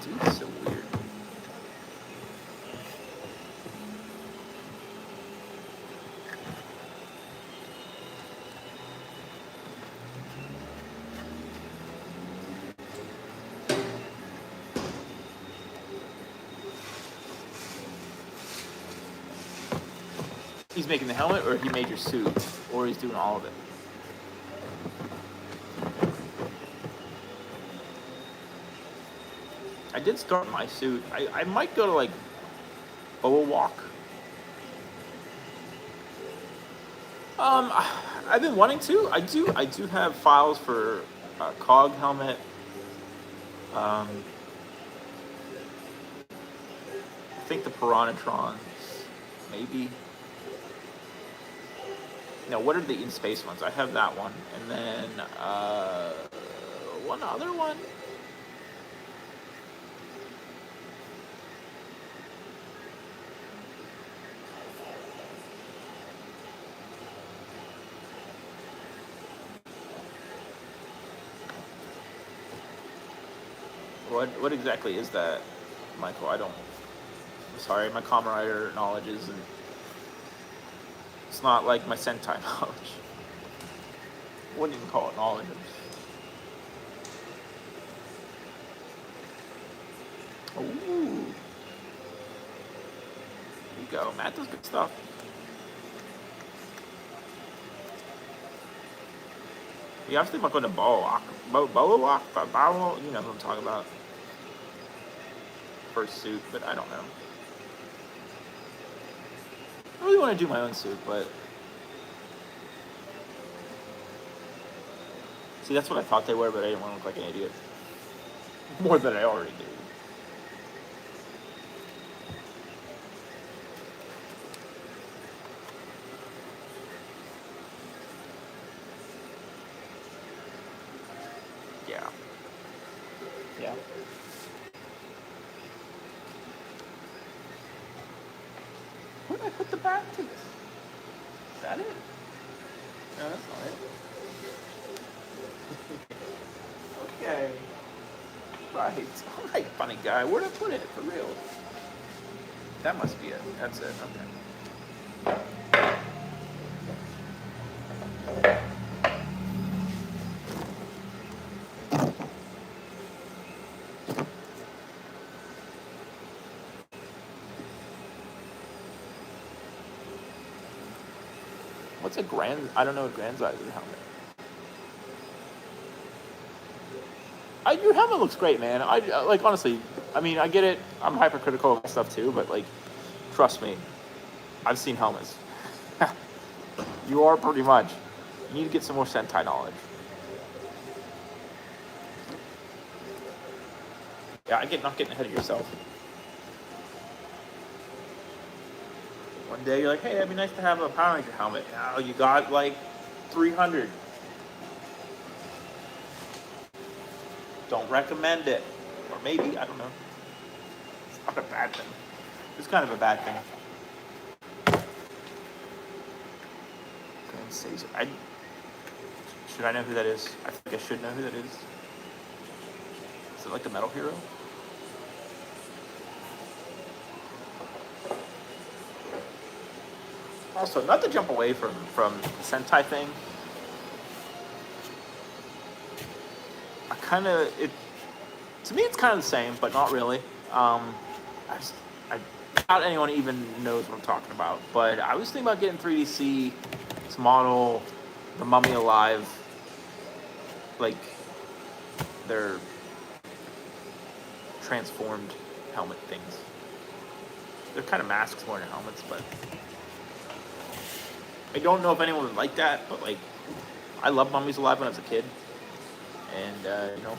Dude, it's so weird. He's making the helmet, or he made your suit, or he's doing all of it. I did start my suit. I might go to Boa Walk. I've been wanting to. I do have files for COG helmet, I think the Piranhatrons, maybe. No, what are the in space ones? I have that one, and then one other one. What exactly is that, Michael? I'm sorry, my Kamen Rider knowledge isn't. It's not like my Sentai knowledge. I wouldn't even call it knowledge. Ooh. There you go. Matt does good stuff. You have to think about going to Boa Lock, you know what I'm talking about. First suit, but I don't know. I really want to do my own suit, but see, that's what I thought they were, but I didn't want to look like an idiot. More than I already do. Yeah. Yeah. Where did I put the back to this? Is that it? No, that's not it. Okay. Right. All right, funny guy. Where'd I put it for real? That must be it. That's it. Okay. What's a grand? I don't know what grand size is helmet. Your helmet looks great, man. I like honestly. I mean, I get it. I'm hypercritical of stuff too, but like, trust me, I've seen helmets. You are pretty much. You need to get some more Sentai knowledge. Yeah, I get not getting ahead of yourself. One day you're like, hey, it'd be nice to have a Power Ranger helmet. Now you got like 300. Don't recommend it. Or maybe, I don't know. It's not a bad thing. It's kind of a bad thing. Should I know who that is? I think I should know who that is. Is it like the Metal Hero? Also, not to jump away from the Sentai thing. To me, it's kind of the same, but not really. I doubt anyone even knows what I'm talking about. But I was thinking about getting 3DC to model the Mummy Alive, like their transformed helmet things. They're kind of masks more than helmets, but I don't know if anyone would like that. But like, I loved Mummies Alive when I was a kid, and you know.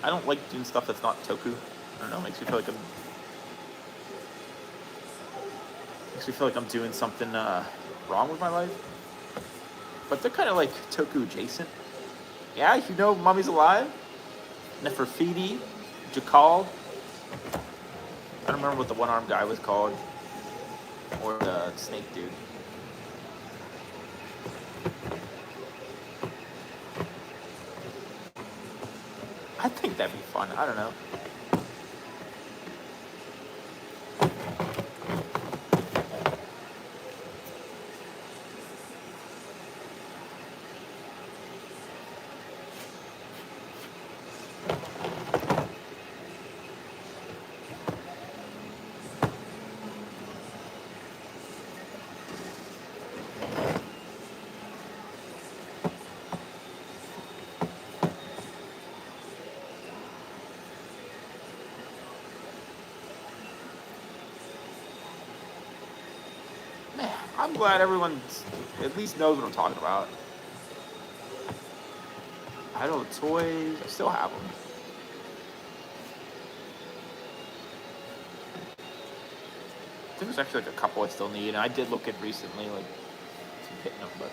I don't like doing stuff that's not toku. I don't know, makes me feel like I'm doing something wrong with my life. But they're kind of like toku adjacent. Yeah, you know Mummy's Alive, Nefertiti, Jakal. I don't remember what the one-armed guy was called, or the snake dude. I think that'd be fun. I don't know. I'm glad everyone at least knows what I'm talking about. I don't toys. I still have them. I think there's actually like a couple I still need, and I did look at recently, like hitting them, but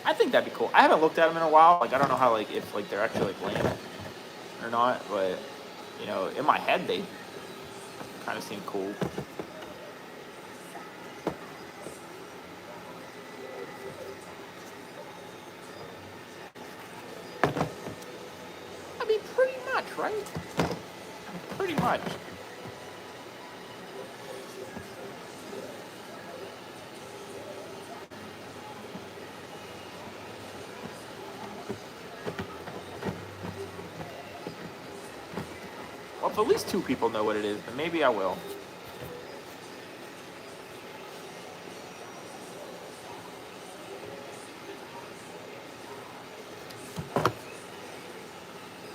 I think that'd be cool. I haven't looked at them in a while. Like I don't know how like if like they're actually like lame or not, but you know, in my head they kind of seem cool. I mean, pretty much, right? Pretty much. Well, if at least 2 people know what it is, then maybe I will.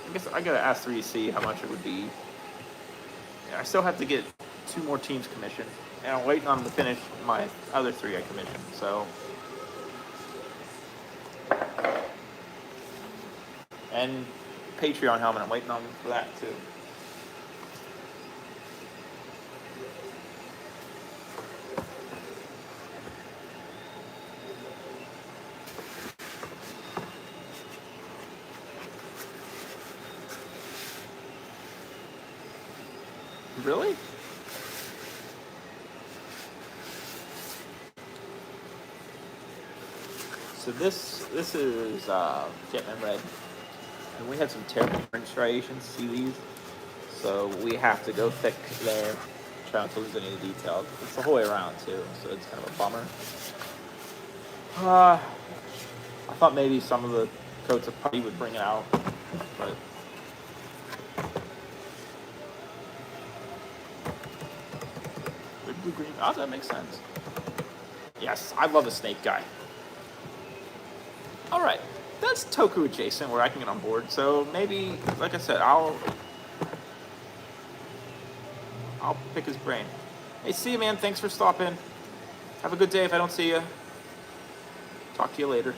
I guess I gotta ask 3 to see how much it would be. Yeah, I still have to get 2 more teams commissioned, and I'm waiting on them to finish my other 3 I commissioned. So, and Patreon helmet, I'm waiting on them for that too. Really? So this is Jetman Red, and we had some terrible print striations. See these? So we have to go thick there, try not to lose any of the details. It's the whole way around too, so it's kind of a bummer. I thought maybe some of the coats of putty would bring it out, but blue green. Oh, that makes sense. Yes, I love the snake guy. All right, that's Toku adjacent where I can get on board. So maybe, like I said, I'll pick his brain. Hey, see you, man. Thanks for stopping. Have a good day if I don't see you. Talk to you later.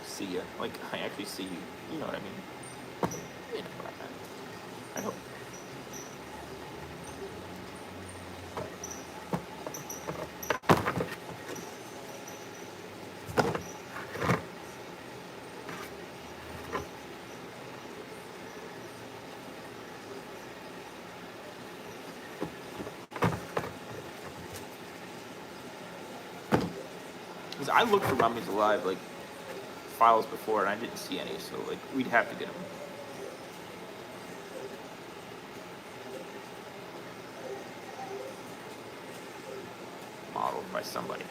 See ya. Like, I actually see you. You know what I mean. You know what I meant. I hope. Because I looked for Mummies Alive, like, files before, and I didn't see any, so, like, we'd have to get them. Modeled by somebody.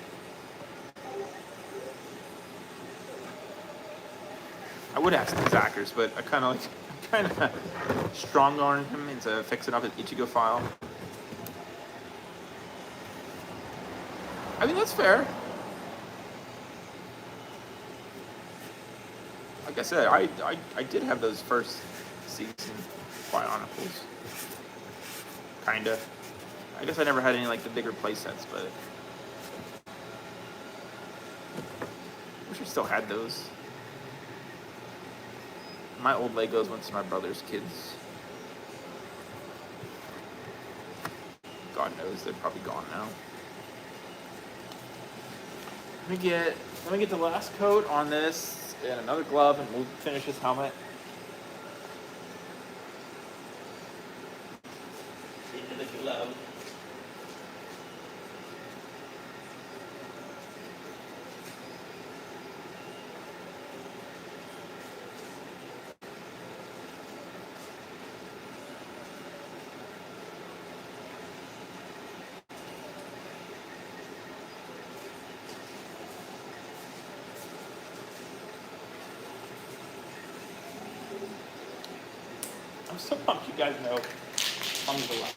I would ask the Zackers, but I kind of strong-armed him into fixing up his Ichigo file. I mean, that's fair. Like I said, I did have those first season Bionicles. Kinda. I guess I never had any, like, the bigger play sets, but I wish I still had those. My old Legos went to my brother's kids. God knows, they're probably gone now. Let me get the last coat on this and another glove, and we'll finish this helmet. Into the glove. I'm so pumped you guys know Mummies Alive.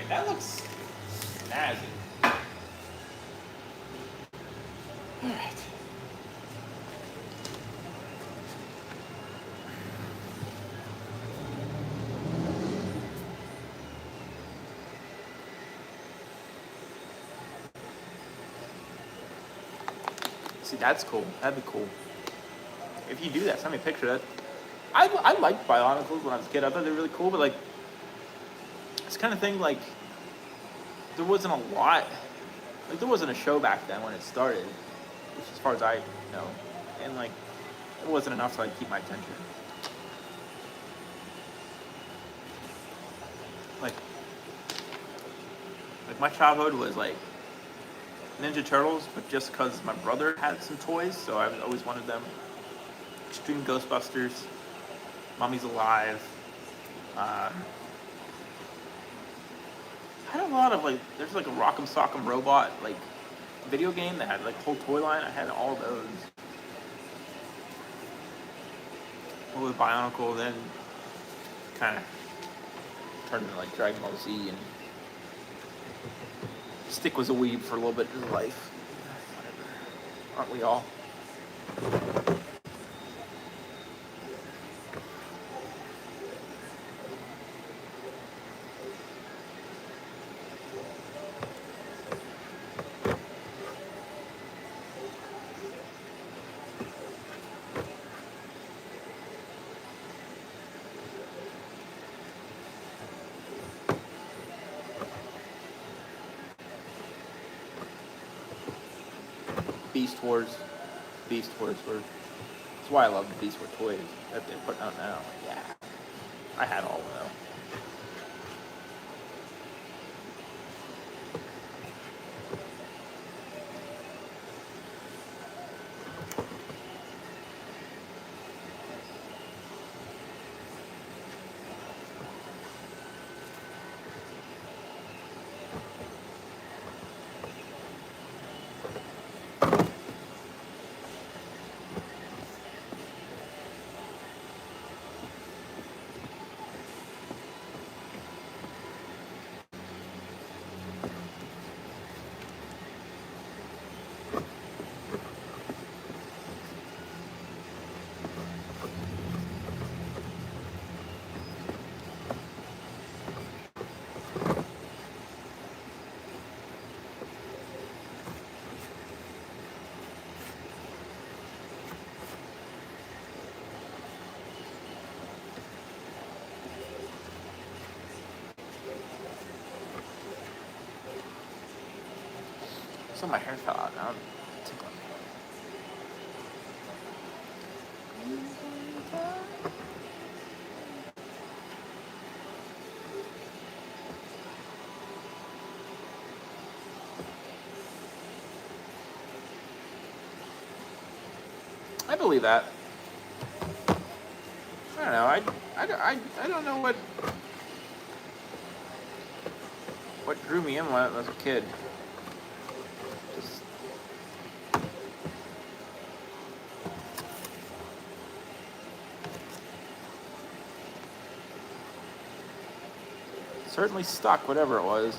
Alright, that looks snazzy. Alright. See, that's cool. That'd be cool. If you do that, send me a picture of that. I liked Bionicles when I was a kid. I thought they were really cool, but like, it's kind of thing like, there wasn't a lot. Like, there wasn't a show back then when it started, which as far as I know. And like, it wasn't enough to like keep my attention. Like my childhood was like Ninja Turtles, but just because my brother had some toys, so I always wanted them. Extreme Ghostbusters, Mummy's Alive. I had a lot of like, there's like a Rock'em Sock'em Robot like video game that had like a whole toy line. I had all those. With Bionicle, then kind of turned into like Dragon Ball Z, and Stick was a weeb for a little bit in his life. Whatever. Aren't we all? Beast Wars were. That's why I love the Beast Wars toys that they're putting out now. Yeah, I had all of them. So my hair fell out now. I'm tickling. I believe that. I don't know. I don't know what drew me in when I was a kid. Just certainly stuck, whatever it was.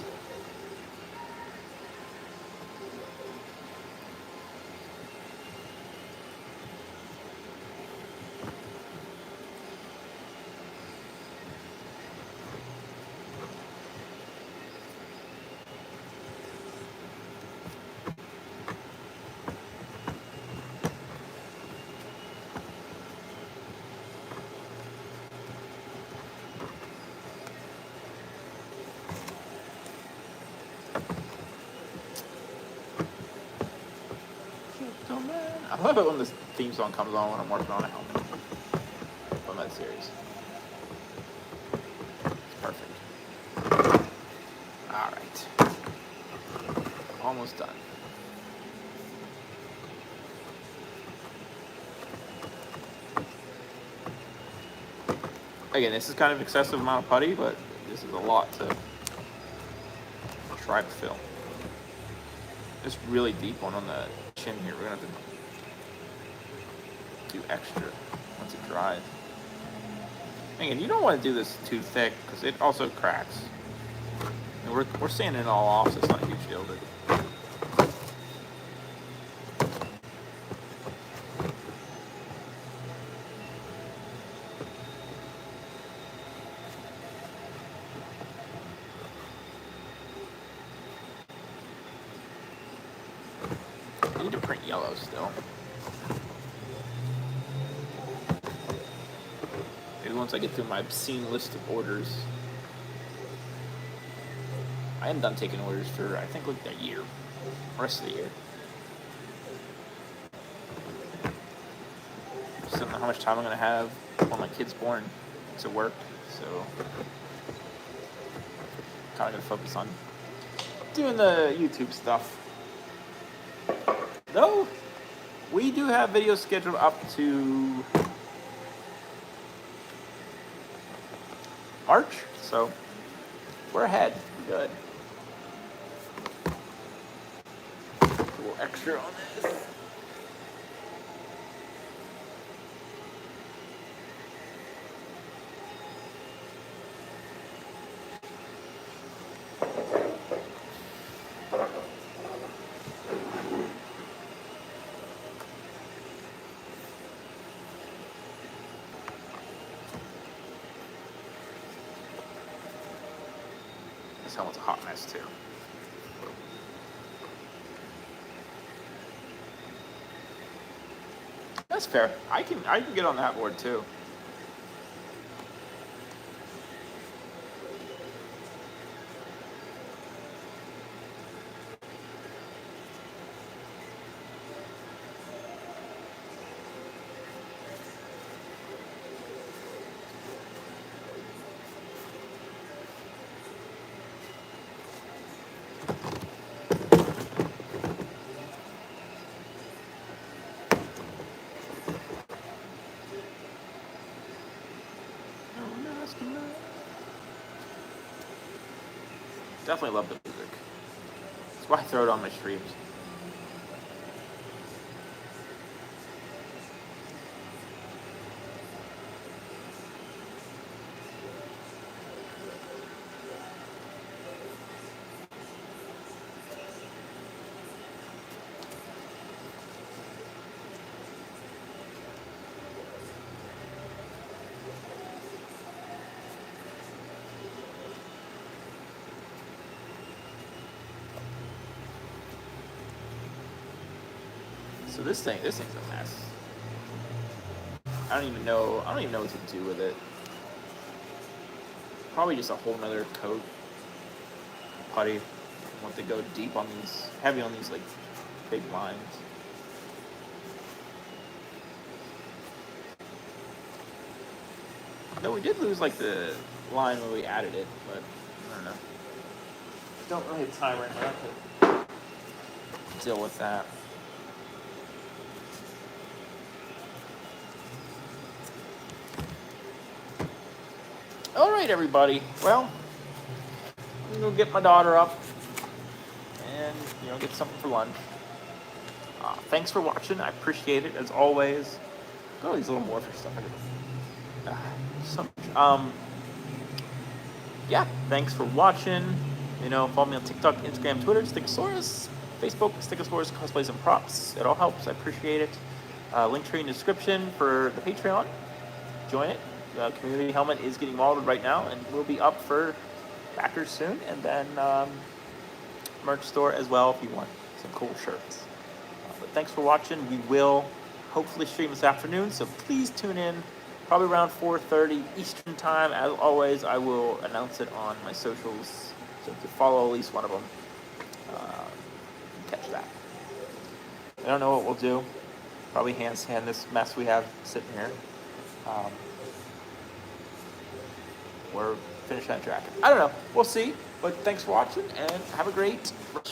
I love it when this theme song comes on when I'm working on a helmet from that series. It's perfect. Alright. Almost done. Again, this is kind of excessive amount of putty, but this is a lot to try to fill. It's really deep one on the chin here. We're gonna have to do extra once it dries. Again, you don't want to do this too thick because it also cracks. And We're sanding it all off, so it's not a huge deal. But I need to print yellow still. Maybe once I get through my obscene list of orders. I am done taking orders for, I think, like a year. Rest of the year. Just don't know how much time I'm going to have when my kid's born to work. So, kind of going to focus on doing the YouTube stuff. Though, we do have videos scheduled up to March. So, we're ahead. We're good. A little extra on this. This helmet's a hot mess too. That's fair. I can get on that board too. Definitely love the music. That's why I throw it on my streams. So this thing's a mess. I don't even know what to do with it. Probably just a whole nother coat of putty. I want to go deep on these, heavy on these like big lines. No, we did lose like the line when we added it, but I don't know. Don't really have time right now to deal with that. All right, everybody. Well, I'm gonna go get my daughter up and get something for lunch. Thanks for watching. I appreciate it as always. Look at all these little morpher stuff. So much. Yeah. Thanks for watching. Follow me on TikTok, Instagram, Twitter, Stickasaurus, Facebook, Stickasaurus Cosplays and Props. It all helps. I appreciate it. Link tree in the description for the Patreon. Join it. The community helmet is getting molded right now and will be up for backers soon. And then merch store as well if you want some cool shirts. But thanks for watching. We will hopefully stream this afternoon, so please tune in probably around 4:30 Eastern time. As always, I will announce it on my socials, so if you follow at least one of them, catch that. I don't know what we'll do. Probably handstand this mess we have sitting here. Or finish that jacket. I don't know. We'll see. But thanks for watching, and have a great rest